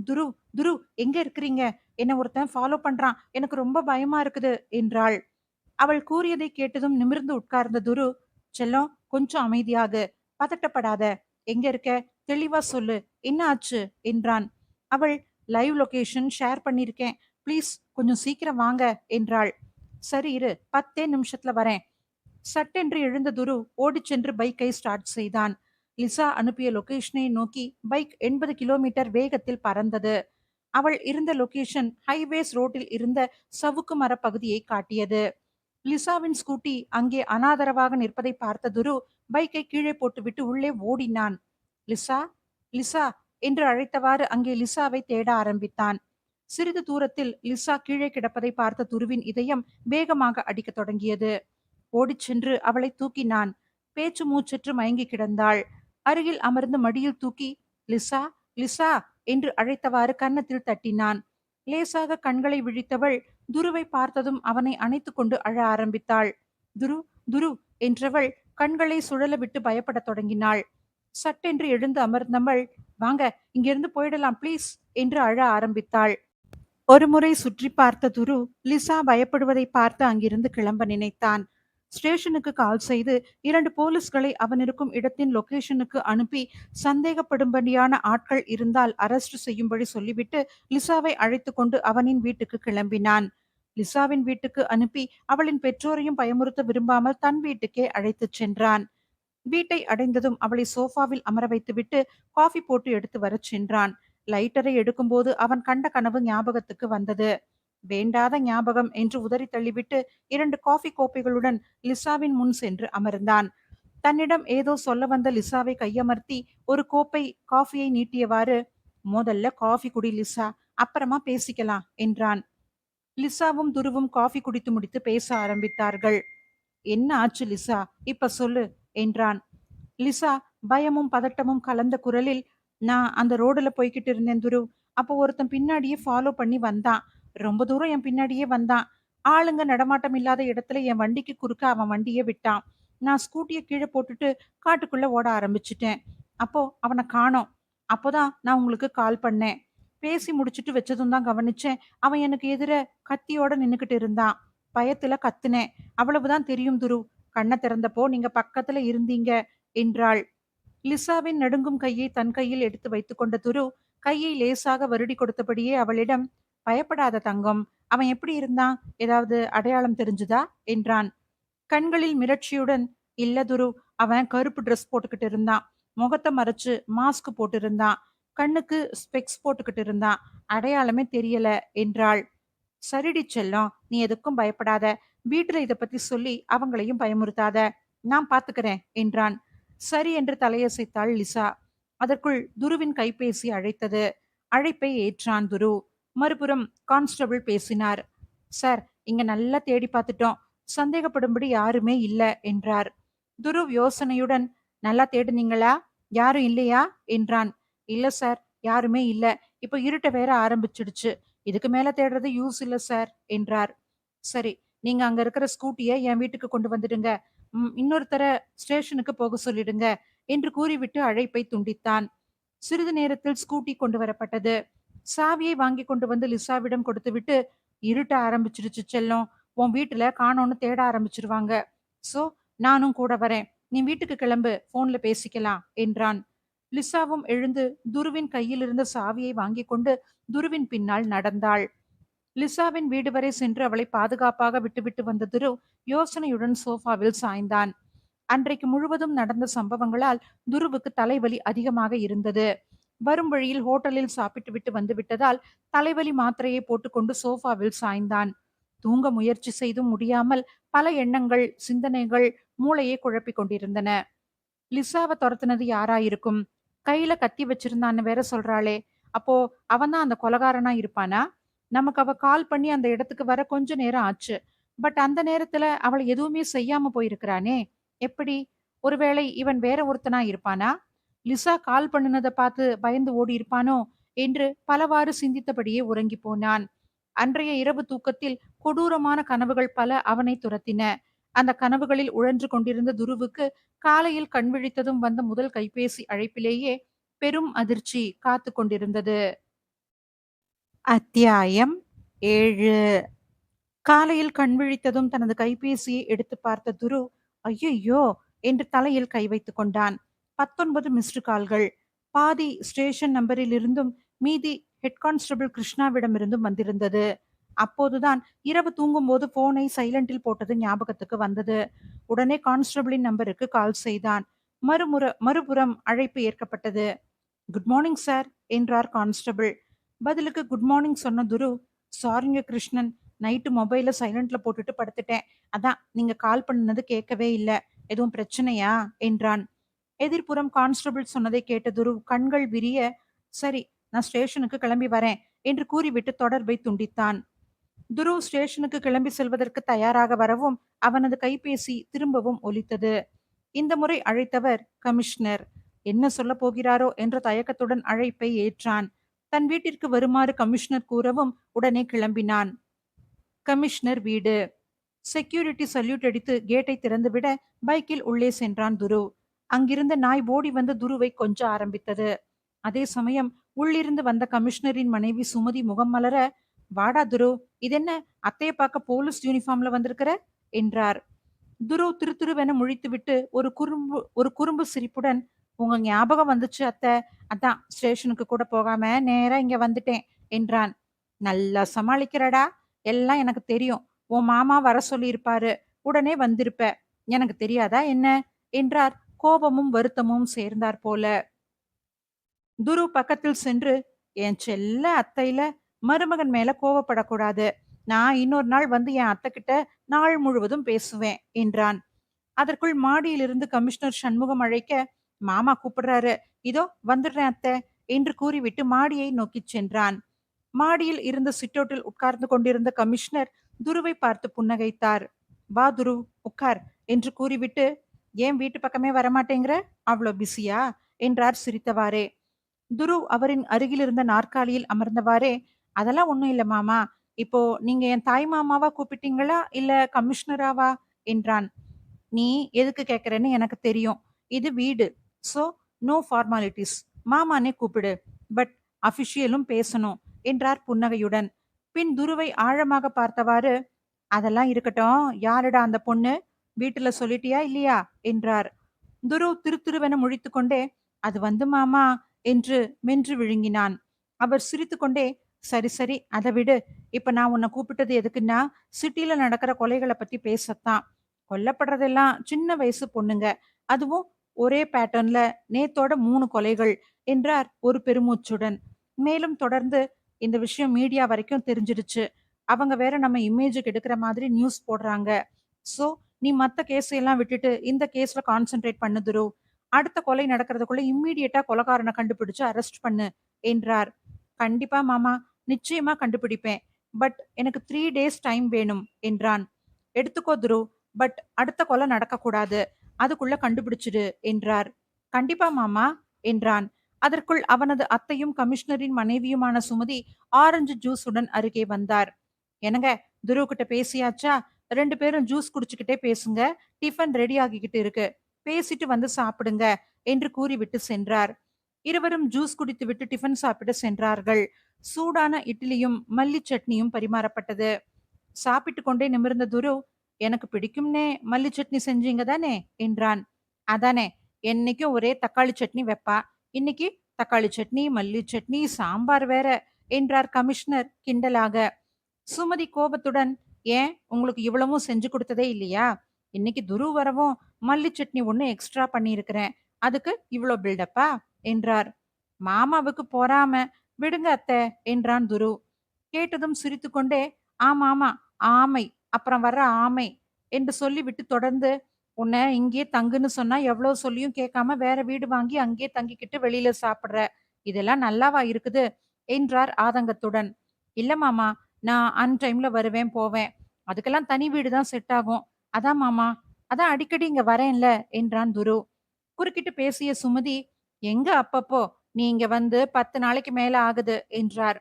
துரு, துரு, எங்க இருக்கிறீங்க? என்ன ஒருத்தன் ஃபாலோ பண்றான், எனக்கு ரொம்ப பயமா இருக்குது என்றாள். அவள் கூறியதை கேட்டதும் நிமிர்ந்து உட்கார்ந்த துரு, செல்லம், கொஞ்சம் அமைதியாக, பதட்டப்படாத, எங்க இருக்க, தெளிவா சொல்லு, என்ன ஆச்சு என்றான். அவள், லைவ் லொகேஷன் ஷேர் பண்ணிருக்கேன், ப்ளீஸ் கொஞ்சம் சீக்கிரம் வாங்க என்றாள். சரி இரு, 10 நிமிஷத்துல வரேன். சட்டென்று எழுந்த துரு ஓடிச் சென்று பைக்கை ஸ்டார்ட் செய்தான். லிசா அனுப்பிய லொகேஷனை நோக்கி பைக் 80 கிலோமீட்டர் வேகத்தில் பறந்தது. அவள் இருந்த லொகேஷன் ஹைவேஸ் ரோட்டில் இருந்த சவுக்கு மர பகுதியை காட்டியது. லிசாவின் ஸ்கூட்டி அங்கே அனாதரவாக நிற்பதை பார்த்த துரு பைக்கை கீழே போட்டுவிட்டு உள்ளே ஓடினான். லிசா, லிசா என்று அழைத்தவாறு அங்கே லிசாவை தேட ஆரம்பித்தான். சிறிது தூரத்தில் லிசா கீழே கிடப்பதை பார்த்த துருவின் இதயம் வேகமாக அடிக்கத் தொடங்கியது. ஓடிச் சென்று அவளை தூக்கினான். பேச்சு மூச்சற்று மயங்கி கிடந்தாள். அருகில் அமர்ந்து மடியில் தூக்கி, லிசா, லிசா என்று அழைத்தவாறு கன்னத்தில் தட்டினான். லேசாக கண்களை விழித்தவள் துருவை பார்த்ததும் அவனை அணைத்துக் கொண்டு அழ ஆரம்பித்தாள். துரு, துரு என்றவள் கண்களை சுழல விட்டு பயப்படத் தொடங்கினாள். சட்டென்று எழுந்து அமர்ந்தவள், வாங்க, இங்கிருந்து போயிடலாம் ப்ளீஸ் என்று அழ ஆரம்பித்தாள். ஒருமுறை சுற்றி பார்த்த துரு லிசா பயப்படுவதை பார்த்து அங்கிருந்து கிளம்ப நினைத்தான். ஸ்டேஷனுக்கு கால் செய்து 2 போலீஸ்களை அவன் இருக்கும் இடத்தின் லொகேஷனுக்கு அனுப்பி சந்தேகப்படும்படியான ஆட்கள் இருந்தால் அரெஸ்ட் செய்யும்படி சொல்லிவிட்டு லிசாவை அழைத்து கொண்டு அவனின் வீட்டுக்கு கிளம்பினான். லிசாவின் வீட்டுக்கு அனுப்பி அவளின் பெற்றோரையும் பயமுறுத்த விரும்பாமல் தன் வீட்டுக்கே அழைத்துச் சென்றான். வீட்டை அடைந்ததும் அவளை சோஃபாவில் அமர வைத்துவிட்டு காஃபி போட்டு எடுத்து வரச் சென்றான். லைட்டரை எடுக்கும்போது அவன் கண்ட கனவு ஞாபகத்துக்கு வந்தது. வேண்டாத ஞாபகம் என்று உதறி தள்ளிவிட்டு 2 காஃபி கோப்பைகளுடன் லிசாவின் முன் சென்று அமர்ந்தான். தன்னிடம் ஏதோ சொல்ல வந்த லிசாவை கையமர்த்தி ஒரு கோப்பை காஃபியை நீட்டியவாறு, முதல்ல காஃபி குடி லிசா, அப்புறமா பேசிக்கலாம் என்றான். லிசாவும் துருவும் காஃபி குடித்து முடித்து பேச ஆரம்பித்தார்கள். என்ன ஆச்சு லிசா, இப்ப சொல்லு என்றான். லிசா பயமும் பதட்டமும் கலந்த குரலில், நான் அந்த ரோடுல போய்கிட்டு இருந்தேன் துரு. அப்போ ஒருத்தன் பின்னாடியே ஃபாலோ பண்ணி வந்தான். ரொம்ப தூரம் என் பின்னாடியே வந்தான். ஆளுங்க நடமாட்டம் இல்லாத இடத்துல என் வண்டிக்கு குறுக்க அவன் வண்டியை விட்டான். நான் ஸ்கூட்டியை கீழே போட்டுட்டு காட்டுக்குள்ள ஓட ஆரம்பிச்சிட்டேன். அப்போ அவனை காணோம். அப்போதான் நான் உங்களுக்கு கால் பண்ணேன். பேசி முடிச்சுட்டு வச்சதும் தான் கவனிச்சேன், அவன் எனக்கு எதிர கத்தியோட நின்னுக்கிட்டு இருந்தான். பயத்துல கத்துனேன். அவ்வளவுதான் தெரியும் துரு. கண்ணை திறந்தப்போ நீங்க பக்கத்துல இருந்தீங்க என்றாள். லிசாவின் நடுங்கும் கையை தன் கையில் எடுத்து வைத்துக்கொண்ட துரு கையை லேசாக வருடி கொடுத்தபடியே அவளிடம், பயப்படாத தங்கம், அவன் எப்படி இருந்தான், ஏதாவது அடையாளம் தெரிஞ்சுதா என்றான். கண்களில் மிரட்சியுடன், இல்ல துரு, அவன் கருப்பு ட்ரெஸ் போட்டுக்கிட்டு இருந்தான். முகத்தை மறைச்சு மாஸ்க் போட்டிருந்தான். கண்ணுக்கு ஸ்பெக்ஸ் போட்டுக்கிட்டு இருந்தான். அடையாளமே தெரியல என்றாள். சரிடி செல்லம், நீ எதுக்கும் பயப்படாத. வீட்டுல இத பத்தி சொல்லி அவங்களையும் பயமுறுத்தாத. நான் பாத்துக்கிறேன் என்றான். சரி என்று தலையசைத்தாள் லிசா. அதற்குள் துருவின் கைபேசி அழைத்தது. அழைப்பை ஏற்றான் துரு. மறுபுறம் கான்ஸ்டபிள் பேசினார். சார், இங்க நல்லா தேடி பார்த்துட்டோம். சந்தேகப்படும்படி யாருமே இல்ல என்றார். துருவ் யோசனையுடன், நல்லா தேடுனீங்களா, யாரும் இல்லையா என்றான். இல்ல சார், யாருமே இல்ல. இப்போ இருட்ட வேற ஆரம்பிச்சிடுச்சு. இதுக்கு மேல தேடுறது யூஸ் இல்ல சார் என்றார். சரி, நீங்க அங்க இருக்கிற ஸ்கூட்டிய என் வீட்டுக்கு கொண்டு வந்துடுங்க. இன்னொருத்தர ஸ்டேஷனுக்கு போக சொல்லிடுங்க என்று கூறிவிட்டு அழைப்பை துண்டித்தான். சிறிது நேரத்தில் ஸ்கூட்டி கொண்டு வரப்பட்டது. சாவியை வாங்கி கொண்டு வந்து லிசாவிடம் கொடுத்துவிட்டு, இருட்ட ஆரம்பிச்சிருச்சு செல்லம், உன் வீட்டுல காணோன்னு தேட ஆரம்பிச்சிருவாங்க. சோ நானும் கூட வரேன். நீ வீட்டுக்கு கிளம்பு, போன்ல பேசிக்கலாம் என்றான். லிசாவும் எழுந்து துருவின் கையில் இருந்த சாவியை வாங்கி கொண்டு துருவின் பின்னால் நடந்தாள். லிசாவின் வீடு வரை சென்று அவளை பாதுகாப்பாக விட்டுவிட்டு வந்த துரு யோசனையுடன் சோஃபாவில் சாய்ந்தான். அன்றைக்கு முழுவதும் நடந்த சம்பவங்களால் துருவுக்கு தலைவலி அதிகமாக இருந்தது. வரும் வழியில் ஹோட்டலில் சாப்பிட்டு விட்டு வந்து விட்டதால் தலைவலி மாத்திரையை போட்டுக்கொண்டு சோஃபாவில் சாய்ந்தான். தூங்க முயற்சி செய்தும் முடியாமல் பல எண்ணங்கள், சிந்தனைகள் மூளையை குழப்பிக் கொண்டிருந்தன. லிசாவை துரத்துனது யாராயிருக்கும்? கையில கத்தி வச்சிருந்தான்னு வேற சொல்றாளே. அப்போ அவன்தான் அந்த கொலகாரனா இருப்பானா? நமக்கு அவ கால் பண்ணி அந்த இடத்துக்கு வர கொஞ்ச நேரம் ஆச்சு. பட் அந்த நேரத்துல அவள் எதுவுமே செய்யாம போயிருக்கிறானே. எப்படி? ஒருவேளை இவன் வேற ஒருத்தனா இருப்பானா? லிசா கால் பண்ணுனத பார்த்து பயந்து ஓடி இருப்பானோ என்று பலவாறு சிந்தித்தபடியே உறங்கி போனான். அன்றைய இரவு தூக்கத்தில் கொடூரமான கனவுகள் பல அவனை துரத்தின. அந்த கனவுகளில் உழன்று கொண்டிருந்த துருவுக்கு காலையில் கண் விழித்ததும் வந்த முதல் கைபேசி அழைப்பிலேயே பெரும் அதிர்ச்சி காத்து கொண்டிருந்தது. அத்தியாயம் 7. காலையில் கண் விழித்ததும் தனது கைபேசியை எடுத்து பார்த்த துரு, ஐயையோ என்று தலையில் கை வைத்துக் கொண்டான். 19 மிஸ்டு கால்கள். பாதி ஸ்டேஷன் நம்பரில் இருந்தும் மீதி ஹெட் கான்ஸ்டபிள் கிருஷ்ணாவிடமிருந்தும் வந்திருந்தது. அப்போதுதான் இரவு தூங்கும்போது போனை சைலண்டில் போட்டது ஞாபகத்துக்கு வந்தது. உடனே கான்ஸ்டபிளின் நம்பருக்கு கால் செய்தான். மறுபுறம் அழைப்பு ஏற்கப்பட்டது. குட் மார்னிங் சார் என்றார் கான்ஸ்டபிள். பதிலுக்கு குட் மார்னிங் சொன்ன துரு, சாரிங்க கிருஷ்ணன், நைட்டு மொபைல சைலண்ட்ல போட்டுட்டு படுத்துட்டேன். அதான் நீங்க கால் பண்ணது கேட்கவே இல்ல. எதுவும் பிரச்சனையா என்றான். எதிர்ப்புறம் கான்ஸ்டபிள் சொன்னதை கேட்ட துரு கண்கள் விரிய, சரி, நான் ஸ்டேஷனுக்கு கிளம்பி வரேன் என்று கூறிவிட்டு தொடர்பை துண்டித்தான். துரு ஸ்டேஷனுக்கு கிளம்பி செல்வதற்கு தயாராக வரவும் அவனது கைபேசி திரும்பவும் ஒலித்தது. இந்த முறை அழைத்தவர் கமிஷனர். என்ன சொல்ல போகிறாரோ என்ற தயக்கத்துடன் அழைப்பை ஏற்றான். தன் வீட்டிற்கு வருமாறு கமிஷனர் கூறவும் உடனே கிளம்பினான். கமிஷனர் வீடு. செக்யூரிட்டி சல்யூட் அடித்து கேட்டை திறந்துவிட பைக்கில் உள்ளே சென்றான் துருவ். அங்கிருந்த நாய் ஓடி வந்து துருவை கொஞ்ச ஆரம்பித்தது. அதே சமயம் உள்ளிருந்து வந்த கமிஷனரின் மனைவி சுமதி முகம் மலர, வாடா துருவ், இதென்ன அத்தைய பார்க்க போலீஸ் யூனிஃபார்ம்ல வந்திருக்கிற என்றார். துருவ் திருதிருவென முழித்துவிட்டு ஒரு குறும்பு சிரிப்புடன், உங்க ஞாபகம் வந்துச்சு அத்தை, அதான் ஸ்டேஷனுக்கு கூட போகாம நேரா இங்க வந்துட்டேன் என்றான். நல்லா சமாளிக்கிறடா, எல்லாம் எனக்கு தெரியும். உன் மாமா வர சொல்லியிருப்பாரு, உடனே வந்திருப்ப. எனக்கு தெரியாதா என்ன என்றார், கோபமும் வருத்தமும் சேர்ந்தார் போல. துரு பக்கத்தில் சென்று, என் செல்ல அத்தையில மருமகன் மேல கோவப்படக்கூடாது. நான் இன்னொரு நாள் வந்து என் அத்தை கிட்ட நாள் முழுவதும் பேசுவேன் என்றான். அதற்குள் மாடியிலிருந்து கமிஷனர் சண்முகம் அழைக்க, மாமா கூப்பிடுறாரு, இதோ வந்துடுறேன் அத்தை என்று கூறிவிட்டு மாடியை நோக்கிச் சென்றான். மாடியில் இருந்த சிட்டோட்டில் உட்கார்ந்து கொண்டிருந்த கமிஷனர் துருவை பார்த்து புன்னகைத்தார். வா துரு, உட்கார் என்று கூறிவிட்டு, ஏன் வீட்டு பக்கமே வரமாட்டேங்கிற, அவ்வளோ பிஸியா என்றார் சிரித்தவாறே. துருவ் அவரின் அருகில் இருந்த நாற்காலியில் அமர்ந்தவாறே, அதெல்லாம் ஒண்ணும் இல்ல மாமா, இப்போ நீங்க என் தாய் மாமாவா கூப்பிட்டீங்களா இல்ல கமிஷனராவா என்றான். நீ எதுக்கு கேக்குறேன்னு எனக்கு தெரியும். இது வீடு. So no formalities. மாமானே கூப்பிடு. பட் அபிஷியலும் பேசணும் என்றார் புன்னகையுடன். பின் துருவை ஆழமாக பார்த்தவாறு, அதெல்லாம் இருக்கட்டும், யாருடா அந்த பொண்ணு, வீட்டுல சொல்லிட்டியா இல்லையா என்றார். துருவ் திருதிருவென முழித்துக்கொண்டே, அது வந்து மாமா என்று மென்று விழுங்கினான். அவர் சிரித்துக்கொண்டே, சரி சரி அதை விடு. இப்ப நான் உன்னை கூப்பிட்டது எதுக்குன்னா, சிட்டில நடக்கிற கொலைகளை பத்தி பேசத்தான். கொல்லப்படுறதெல்லாம் சின்ன வயசு பொண்ணுங்க, அதுவும் ஒரே பேட்டர்ன்ல நேத்தோட 3 கொலைகள் என்றார் ஒரு பெருமூச்சுடன். மேலும் தொடர்ந்து, இந்த விஷயம் மீடியா வரைக்கும் தெரிஞ்சிடுச்சு. அவங்க வேற நம்ம இமேஜுக்கு எடுக்கிற மாதிரி நியூஸ் போடுறாங்க. சோ நீ மத்த கேஸ் எல்லாம் விட்டுட்டு இந்த கேஸ்ல கான்சென்ட்ரேட் பண்ணு துரு. அடுத்த கொலை நடக்கிறதுக்குள்ள இம்மீடியட்டா கொலைகாரனை கண்டுபிடிச்சு அரெஸ்ட் பண்ணு என்றார். கண்டிப்பா மாமா, நிச்சயமா கண்டுபிடிப்பேன். பட் எனக்கு 3 டேஸ் டைம் வேணும் என்றான். எடுத்துக்கோ துரு, பட் அடுத்த கொலை நடக்கக்கூடாது. அதுக்குள்ள கண்டுபிடிச்சிடு என்றார். கண்டிப்பா மாமா என்றான். அதற்குள் அவனது அத்தையும் கமிஷனரின் மனைவியுமான சுமதி ஆரஞ்சு ஜூஸுடன் அருகே வந்தார். என்னங்க, துரு கிட்ட பேசியாச்சா? 2 பேரும் ஜூஸ் குடிச்சுக்கிட்டே பேசுங்க. டிஃபன் ரெடி ஆகிக்கிட்டு இருக்கு. பேசிட்டு வந்து சாப்பிடுங்க என்று கூறிவிட்டு சென்றார். இருவரும் ஜூஸ் குடித்துவிட்டு டிஃபன் சாப்பிட சென்றார்கள். சூடான இட்லியும் மல்லி சட்னியும் பரிமாறப்பட்டது. சாப்பிட்டு கொண்டே நிமிர்ந்த துரு, எனக்கு பிடிக்கும்னே மல்லி சட்னி செஞ்சீங்க தானே என்றான். அதானே, என்னைக்கும் ஒரே தக்காளி சட்னி வெப்பா, இன்னைக்கு தக்காளி சட்னி, மல்லி சட்னி, சாம்பார் வேற என்றார் கமிஷனர் கிண்டலாக. சுமதி கோபத்துடன், ஏன் உங்களுக்கு இவ்வளவும் செஞ்சு கொடுத்ததே இல்லையா? இன்னைக்கு துரு வரவும் மல்லி சட்னி ஒண்ணு எக்ஸ்ட்ரா பண்ணியிருக்கிறேன், அதுக்கு இவ்வளோ பில்டப்பா என்றார். மாமாவுக்கு பொறாம, விடுங்க அத்தை என்றான் துரு. கேட்டதும் சிரித்துக்கொண்டே, ஆமா ஆமா, ஆமை, அப்புறம் வர்ற ஆமை என்று சொல்லிவிட்டு தொடர்ந்து, உன்னை இங்கேயே தங்குன்னு சொன்னா எவ்வளவு சொல்லியும் கேட்காம வேற வீடு வாங்கி அங்கேயே தங்கிக்கிட்டு வெளியில சாப்பிடுற, இதெல்லாம் நல்லாவா இருக்குது என்றார் ஆதங்கத்துடன். இல்ல மாமா, நான் அன் டைம்ல வருவேன் போவேன், அதுக்கெல்லாம் தனி வீடு தான் செட் ஆகும். அதான் மாமா, அதான் அடிக்கடி இங்க வரேன்ல என்றான் துரு. குறுக்கிட்டு பேசிய சுமதி, எங்க அப்பப்போ, நீ இங்க வந்து 10 நாளைக்கு மேல ஆகுது என்றார்.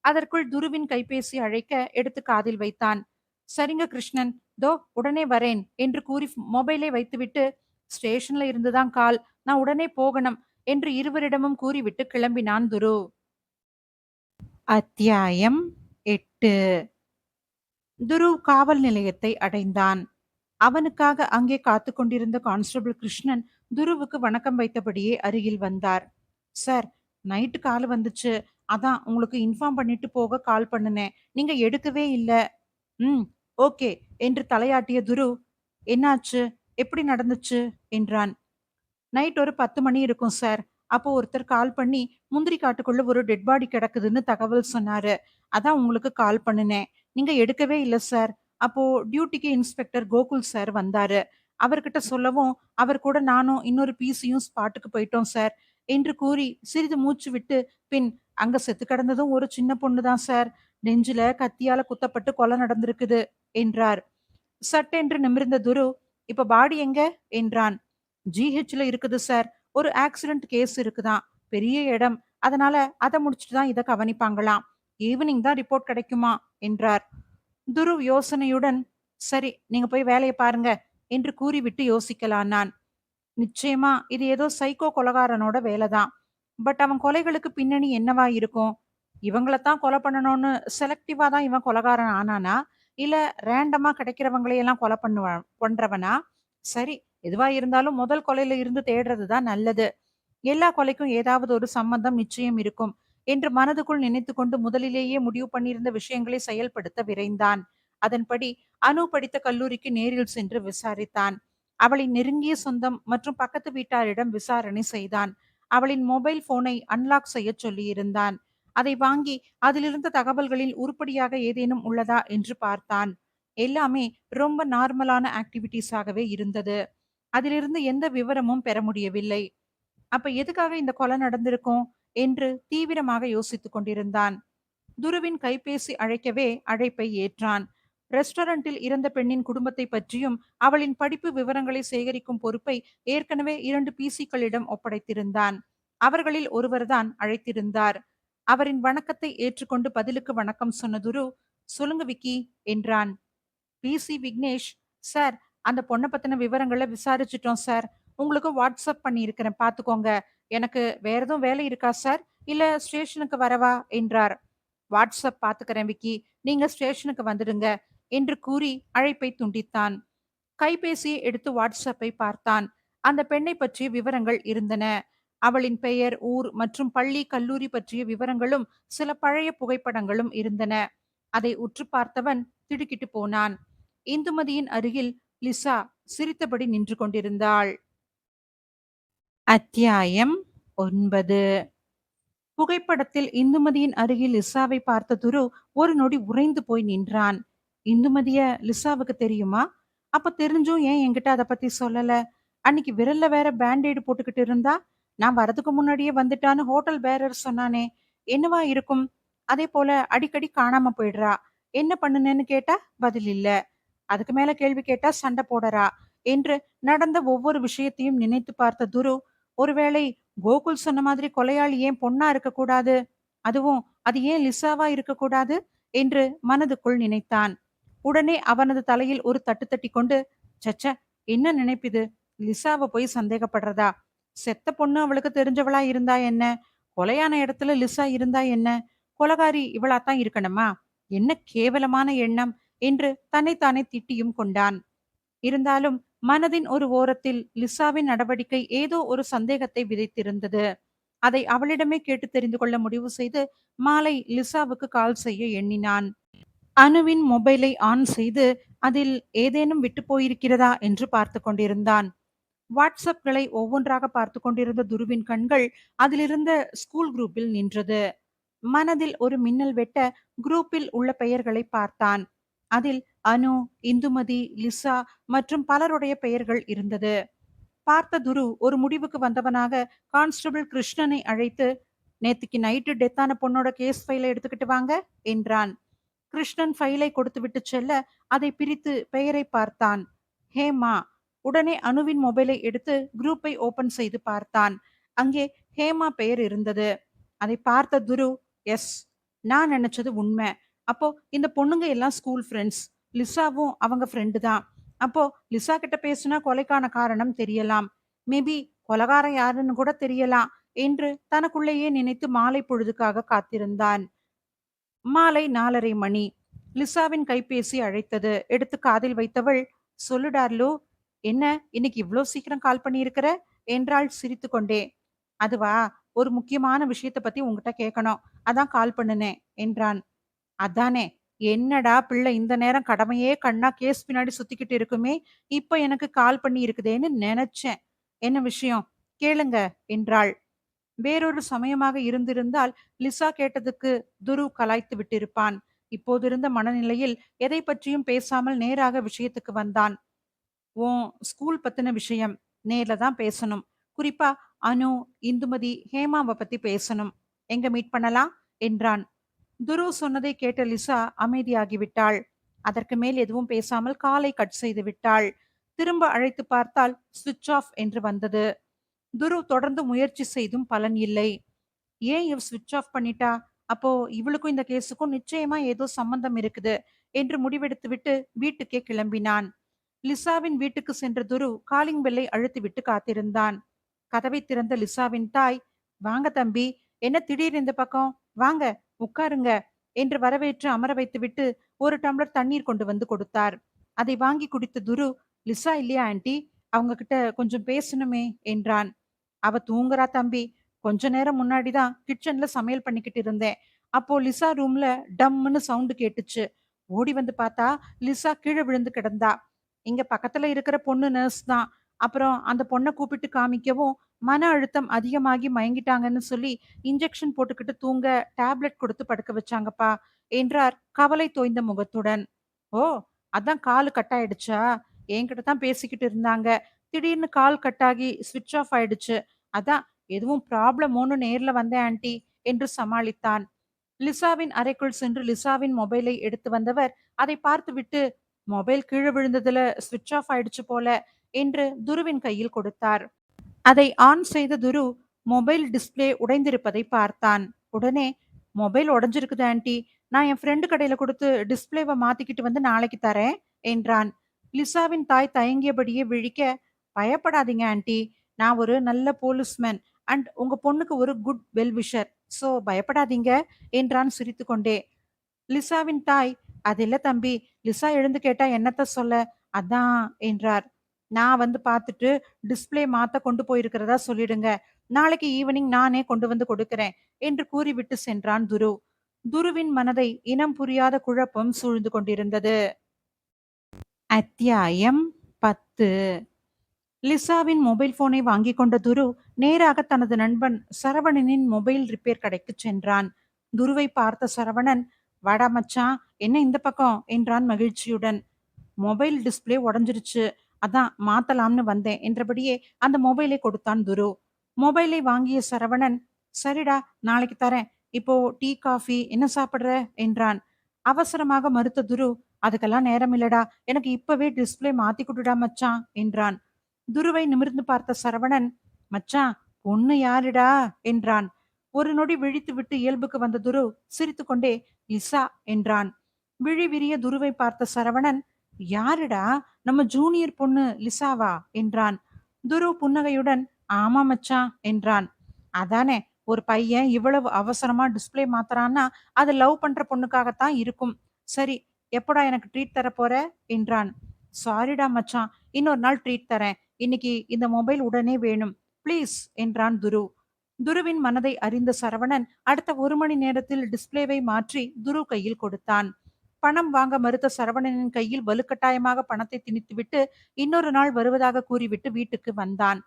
அதற்குள் துருவின் கைபேசி அழைக்க எடுத்து காதில் வைத்தான். சரிங்க கிருஷ்ணன், தோ உடனே வரேன் என்று கூறி மொபைலை வைத்துவிட்டு, ஸ்டேஷன்ல இருந்துதான் கால், நான் உடனே போகணும் என்று இருவரிடமும் கூறிவிட்டு கிளம்பினான் துரு. அத்தியாயம் 8. துரு காவல் நிலையத்தை அடைந்தான். அவனுக்காக அங்கே காத்து கொண்டிருந்த கான்ஸ்டபிள் கிருஷ்ணன் துருவுக்கு வணக்கம் வைத்தபடியே அருகில் வந்தார். சார், நைட்டு கால் வந்துச்சு, அதான் உங்களுக்கு இன்ஃபார்ம் பண்ணிட்டு போக கால் பண்ணுனேன், நீங்க எடுக்கவே இல்ல. ம், ஓகே என்று தலையாட்டிய துரு, என்னாச்சு, எப்படி நடந்துச்சு என்றான். நைட் ஒரு 10 மணி இருக்கும் சார். அப்போ ஒருத்தர் கால் பண்ணி முந்திரி காட்டுக்குள்ள ஒரு டெட் பாடி கிடக்குதுன்னு தகவல் சொன்னாரு. அதான் உங்களுக்கு கால் பண்ணுனேன். நீங்க எடுக்கவே இல்ல சார். அப்போ டியூட்டிக்கு இன்ஸ்பெக்டர் கோகுல் சார் வந்தாரு. அவர்கிட்ட சொல்லவும் அவர் கூட நானும் இன்னொரு பிசியும் ஸ்பாட்டுக்கு போயிட்டோம் சார் என்று கூறி சிறிது மூச்சு விட்டு, பின் அங்க செத்து கிடந்ததும் ஒரு சின்ன பொண்ணு தான் சார். நெஞ்சில கத்தியால குத்தப்பட்டு கொலை நடந்திருக்குது என்றார். சட்டென்று நிமிர்ந்த துரு, இப்ப பாடி எங்க என்றான். ஜிஹெச்ல இருக்குது சார். ஒரு ஆக்சிடென்ட் கேஸ் இருக்குதாம். பெரிய இடம். அதனால அதை முடிச்சுட்டு தான் இதை கவனிப்பாங்களாம். ஈவினிங் தான் ரிப்போர்ட் கிடைக்குமா என்றார். துருவ் யோசனையுடன், சரி, நீங்க போய் வேலைய பாருங்க என்று கூறிவிட்டு யோசிக்கலானான். நிச்சயமா இது ஏதோ சைக்கோ கொலைகாரனோட வேலை தான். பட் அவன் கொலைகளுக்கு பின்னணி என்னவா இருக்கும்? இவங்கள தான் கொலை பண்ணணும்னு செலக்டிவா தான் இவன் கொலைகாரன் ஆனானா? இல்ல ரேண்டமா கிடைக்கிறவங்களையெல்லாம் கொலை பண்றவனா? சரி, எதுவா இருந்தாலும் முதல் கொலையில இருந்து தேடுறது தான் நல்லது. எல்லா கொலைக்கும் ஏதாவது ஒரு சம்பந்தம் நிச்சயம் இருக்கும் என்று மனதுக்குள் நினைத்துக்கொண்டு முதலிலேயே முடிவு பண்ணியிருந்த விஷயங்களை செயல்படுத்த விரைந்தான். அதன்படி அனு படித்த கல்லூரிக்கு நேரில் சென்று விசாரித்தான். அவளின் நெருங்கிய சொந்தம் மற்றும் பக்கத்து வீட்டாரிடம் விசாரணை செய்தான். அவளின் மொபைல் போனை அன்லாக் செய்ய சொல்லியிருந்தான். அதை வாங்கி அதிலிருந்த தகவல்களில் உருப்படியாக ஏதேனும் உள்ளதா என்று பார்த்தான். எல்லாமே ரொம்ப நார்மலான ஆக்டிவிட்டீஸாகவே இருந்தது. அதிலிருந்து எந்த விவரமும் பெற முடியவில்லை. அப்ப எதுக்காக இந்த கொலை நடந்திருக்கும் என்று தீவிரமாக யோசித்துக் கொண்டிருந்தான். துருவின் கைபேசி அழைக்கவே அழைப்பை ஏற்றான். ரெஸ்டாரண்டில் இறந்த பெண்ணின் குடும்பத்தை பற்றியும் அவளின் படிப்பு விவரங்களை சேகரிக்கும் பொறுப்பை ஏற்கனவே 2 பிசிக்களிடம் ஒப்படைத்திருந்தான். அவர்களில் ஒருவர்தான் அழைத்திருந்தார். அவரின் வணக்கத்தை ஏற்றுக்கொண்டு பதிலுக்கு வணக்கம் சொன்ன துரு, "சொல்லுங்க விக்கி" என்றான். பிசி விக்னேஷ், "சார், அந்த பொண்ண பத்தின விவரங்கள விசாரிச்சுட்டோம் சார். உங்களுக்கு வாட்ஸ்அப் பண்ணியிருக்கிறேன் பார்த்துக்கோங்க. எனக்கு வேற எதுவும் வேலை இருக்கா சார்? இல்ல ஸ்டேஷனுக்கு வரவா?" என்றார். "வாட்ஸ்அப் பார்த்துக்கிறேன் விக்கி. நீங்க ஸ்டேஷனுக்கு வந்துடுங்க" என்று கூறி அழைப்பை துண்டித்தான். கைபேசியை எடுத்து வாட்ஸ்அப்பை பார்த்தான். அந்த பெண்ணை பற்றிய விவரங்கள் இருந்தன. அவளின் பெயர், ஊர் மற்றும் பள்ளி, கல்லூரி பற்றிய விவரங்களும் சில பழைய புகைப்படங்களும் இருந்தன. அதை உற்று பார்த்தவன் திடுக்கிட்டு போனான். இந்துமதியின் அருகில் லிசா சிரித்தபடி நின்று கொண்டிருந்தாள். அத்தியாயம் 9. புகைப்படத்தில் இந்துமதியின் அருகில் லிசாவை பார்த்த துரு ஒரு நொடி உறைந்து போய் நின்றான். இந்துமதிய லிசாவுக்கு தெரியுமா? அப்ப தெரிஞ்சும் ஏன் என்கிட்ட அத பத்தி சொல்லல? அன்னைக்கு விரல்ல வேற பேண்டேடு போட்டுக்கிட்டு இருந்தா, நான் வரதுக்கு முன்னாடியே வந்துட்டான்னு ஹோட்டல் பேரர் சொன்னானே, என்னவா இருக்கும்? அதே போல அடிக்கடி காணாம போயிடுறா. என்ன பண்ணுனேன்னு கேட்டா பதில் இல்ல. அதுக்கு மேல கேள்வி கேட்டா சண்டை போடறா என்று நடந்த ஒவ்வொரு விஷயத்தையும் நினைத்து பார்த்த துரு, ஒருவேளை கோகுல் சொன்ன மாதிரி கொலையாளி ஏன் பொண்ணா இருக்கக்கூடாது? அதுவும் அது ஏன் லிசாவா இருக்கக்கூடாது? என்று மனதுக்குள் நினைத்தான். உடனே அவனது தலையில் ஒரு தட்டு தட்டிக் கொண்டு, "ச்ச! என்ன நினைப்பிது? லிசாவ போய் சந்தேகப்படுறதா? செத்த பொண்ணு அவளுக்கு தெரிஞ்சவளா இருந்தா என்ன? கொலையான இடத்துல லிசா இருந்தா என்ன? கொலகாரி இவளாத்தான் இருக்கணுமா? என்ன கேவலமான எண்ணம்!" என்று தன்னைத்தானே திட்டியும் கொண்டான். இருந்தாலும் மனதின் ஒரு ஓரத்தில் லிசாவின் நடவடிக்கை ஏதோ ஒரு சந்தேகத்தை விதைத்திருந்தது. அதை அவளிடமே கேட்டு தெரிந்து கொள்ள முடிவு செய்து மாலை லிசாவுக்கு கால் செய்ய எண்ணினான். அனுவின் மொபைலை ஆன் செய்து அதில் ஏதேனும் விட்டு போயிருக்கிறதா என்று பார்த்து கொண்டிருந்தான். வாட்ஸ்அப்களை ஒவ்வொன்றாக பார்த்து கொண்டிருந்த துருவின் கண்கள் அதிலிருந்த ஸ்கூல் குரூப்பில் நின்றது. மனதில் ஒரு மின்னல் வெட்ட குரூப்பில் உள்ள பெயர்களை பார்த்தான். அதில் அனு, இந்துமதி, லிசா மற்றும் பலருடைய பெயர்கள் இருந்தது. பார்த்த துரு ஒரு முடிவுக்கு வந்தவனாக கான்ஸ்டபிள் கிருஷ்ணனை அழைத்து, "நேத்திக்கு நைட்டு டெத்தான பொண்ணோட கேஸ் ஃபைலை எடுத்துக்கிட்டு வாங்க" என்றான். கிருஷ்ணன் ஃபைலை கொடுத்துவிட்டு செல்ல அதை பிரித்து பெயரை பார்த்தான். ஹேமா. உடனே அனுவின் மொபைலை எடுத்து குரூப்பை ஓபன் செய்து பார்த்தான். அங்கே ஹேமா பெயர் இருந்தது. அதை பார்த்த துரு, எஸ், நான் நினைச்சது உண்மை. அப்போ இந்த பொண்ணுங்க எல்லாம் ஸ்கூல் ஃப்ரெண்ட்ஸ். லிசாவும் அவங்க ஃப்ரெண்டு தான். அப்போ லிசா கிட்ட பேசினா கொலைக்கான காரணம் தெரியலாம். மேபி கொலகாரம் யாருன்னு கூட தெரியலாம் என்று தனக்குள்ளேயே நினைத்து மாலை பொழுதுக்காக காத்திருந்தான். மாலை 4:30 மணி. லிசாவின் கைபேசி அழைத்தது. எடுத்து காதில் வைத்தவள், "சொல்லு டார்லு, என்ன இன்னைக்கு இவ்ளோ சீக்கிரம் கால் பண்ணியிருக்கிற?" என்றாள் சிரித்துக்கொண்டே. "அதுவா, ஒரு முக்கியமான விஷயத்த பத்தி உன்கிட்ட கேட்கணும். அதான் கால் பண்ணுனேன்" என்றான். "அதானே, என்னடா பிள்ளை இந்த நேரம் கடமையே கண்ணா கேஸ் பின்னாடி சுத்திக்கிட்டு இருக்குமே, இப்ப எனக்கு கால் பண்ணி இருக்குதேன்னு நினைச்சேன். என்ன விஷயம்? கேளுங்க" என்றாள். வேறொரு சமயமாக இருந்திருந்தால் லிசா கேட்டதுக்கு துரு கலாய்த்து விட்டிருப்பான். இப்போதிருந்த மனநிலையில் எதை பற்றியும் பேசாமல் நேராக விஷயத்துக்கு வந்தான். "உன் ஸ்கூல் பத்தின விஷயம். நேர்ல தான் பேசணும். குறிப்பா அனு, இந்துமதி, ஹேமாவை பத்தி பேசணும். எங்க மீட் பண்ணலாம்?" என்றான். துரு சொன்னதை கேட்ட லிசா அமைதியாகிவிட்டாள். அதற்கு மேல் எதுவும் பேசாமல் காலை கட் செய்து விட்டாள். திரும்ப அழைத்து பார்த்தால் சுவிட்ச் ஆஃப் என்று வந்தது. துரு தொடர்ந்து முயற்சி செய்தும் பலன் இல்லை. ஏன் இவ ஸ்விட்ச் ஆஃப் பண்ணிட்டா? அப்போ இவளுக்கும் இந்த கேஸுக்கும் நிச்சயமா ஏதோ சம்பந்தம் இருக்குது என்று முடிவெடுத்துவிட்டு வீட்டுக்கே கிளம்பினான். லிசாவின் வீட்டுக்கு சென்ற துரு காலிங் பெல்லை அழுத்திவிட்டு காத்திருந்தான். கதவை திறந்த லிசாவின் தாய், "வாங்க தம்பி, என்ன திடீர் இந்த பக்கம்? வாங்க, உட்காருங்க" என்று வரவேற்று அமர வைத்துவிட்டு ஒரு டம்ளர் தண்ணீர் கொண்டு வந்து கொடுத்தார். அதை வாங்கி குடித்த துரு, "லிசா இல்லையா ஆன்ட்டி? அவங்க கிட்ட கொஞ்சம் பேசணுமே" என்றான். "அவ தூங்குறா தம்பி. கொஞ்ச நேரம் முன்னாடி தான் கிச்சன்ல சமையல் பண்ணிக்கிட்டு இருந்தேன். அப்போ லிசா ரூம்ல டம்முன்னு சவுண்ட் கேட்டுச்சு. ஓடி வந்து பார்த்தா லிசா கீழே விழுந்து கிடந்தா. இங்க பக்கத்துல இருக்கிற பொண்ணு நர்ஸ் தான். அப்புறம் அந்த பொண்ண கூப்பிட்டு காமிக்கவும், மன அழுத்தம் அதிகமாகி மயங்கிட்டாங்கன்னு சொல்லி இன்ஜெக்ஷன் போட்டுக்கிட்டு தூங்க டேப்லெட் கொடுத்து படுக்க வச்சாங்கப்பா" என்றார் கவலை தோய்ந்த முகத்துடன். "ஓ! அதான் காலு கட் ஆயிடுச்சா? என்கிட்ட தான் பேசிக்கிட்டு இருந்தாங்க. திடீர்னு கால் கட்டாகி ஸ்விட்ச் ஆஃப் ஆயிடுச்சு. அதான் எதுவும் ப்ராப்ளமோன்னு நேர்ல வந்தேன் ஆன்ட்டி" என்று சமாளித்தான். லிசாவின் அறைக்குள் சென்று லிசாவின் மொபைலை எடுத்து வந்தவர் அதை பார்த்துவிட்டு, "மொபைல் கீழ விழுந்ததுல ஸ்விட்ச் ஆஃப் ஆயிடுச்சு போல" என்று துருவின் கையில் கொடுத்தார். அதை ஆன் செய்த துரு மொபைல் டிஸ்ப்ளே உடைந்திருப்பதை பார்த்தான். உடனே, "மொபைல் உடைஞ்சிருக்குது ஆன்ட்டி. நான் என் ஃப்ரெண்டு கடையில கொடுத்து டிஸ்ப்ளேவ மாத்திக்கிட்டு வந்து நாளைக்கு தரேன்" என்றான். லிசாவின் தாய் தயங்கியபடியே விழிக்க, "பயப்படாதீங்க ஆன்ட்டி. நான் ஒரு நல்ல போலீஸ்மேன் அண்ட் உங்க பொண்ணுக்கு ஒரு குட் வெல்விஷர். சோ பயப்படாதீங்க" என்றான் சிரித்துக்கொண்டே. லிசாவின் தாய், "அது இல்ல தம்பி. லிசா எழுந்து கேட்டா என்னத்த சொல்ல? அதான்" என்றார். "நான் வந்து பார்த்துட்டு டிஸ்ப்ளே மாத்த கொண்டு போயிருக்கிறதா சொல்லிடுங்க. நாளைக்கு ஈவினிங் நானே கொண்டு வந்து கொடுக்கிறேன்" என்று கூறிவிட்டு சென்றான் துரு. துருவின் மனதை இனம் புரியாத குழப்பம் சூழ்ந்து கொண்டிருந்தது. அத்தியாயம் 10. லிசாவின் மொபைல் போனை வாங்கிக் கொண்ட துரு நேராக தனது நண்பன் சரவணனின் மொபைல் ரிப்பேர் கடைக்கு சென்றான். துருவை பார்த்த சரவணன், "வாடா மச்சான், என்ன இந்த பக்கம்" என்றான் மகிழ்ச்சியுடன். "மொபைல் டிஸ்ப்ளே உடைஞ்சிருச்சு. அதான் மாத்தலாம்னு வந்தேன்" என்றபடியே அந்த மொபைலை கொடுத்தான் துரு. மொபைலை வாங்கிய சரவணன், "சரிடா, நாளைக்கு தரேன். இப்போ டீ, காஃபி என்ன சாப்பிடுற" என்றான். அவசரமாக மறுத்த துரு, "அதுக்கெல்லாம் நேரம் இல்லடா. எனக்கு இப்பவே டிஸ்ப்ளே மாத்தி குடுடா மச்சான்" என்றான். துருவை நிமிர்ந்து பார்த்த சரவணன், "மச்சான், பொண்ணு யாருடா" என்றான். ஒரு நொடி விழித்துவிட்டு இயல்புக்கு வந்த துரு சிரித்துக்கொண்டே, "லிசா" என்றான். விழி விரிய துருவை பார்த்த சரவணன், "யாருடா? நம்ம ஜூனியர் பொண்ணு லிசாவா" என்றான். துரு புன்னகையுடன், "ஆமா மச்சான்" என்றான். "அதானே, ஒரு பையன் இவ்வளவு அவசரமா டிஸ்ப்ளே மாத்துறான்னா அது லவ் பண்ற பொண்ணுக்காகத்தான் இருக்கும். சரி, எப்படா எனக்கு ட்ரீட் தர போற" என்றான். "சாரிடா மச்சான், இன்னொரு நாள் ட்ரீட் தரேன். இன்னைக்கு இந்த மொபைல் உடனே வேணும் ப்ளீஸ்" என்றான் துரு. துருவின் மனதை அறிந்த சரவணன் அடுத்த 1 மணி நேரத்தில் டிஸ்ப்ளேவை மாற்றி துரு கையில் கொடுத்தான். பணம் வாங்க மறுத்த சரவணனின் கையில் வலுக்கட்டாயமாக பணத்தை திணித்துவிட்டு இன்னொரு நாள் வருவதாக கூறிவிட்டு வீட்டுக்கு வந்தான்.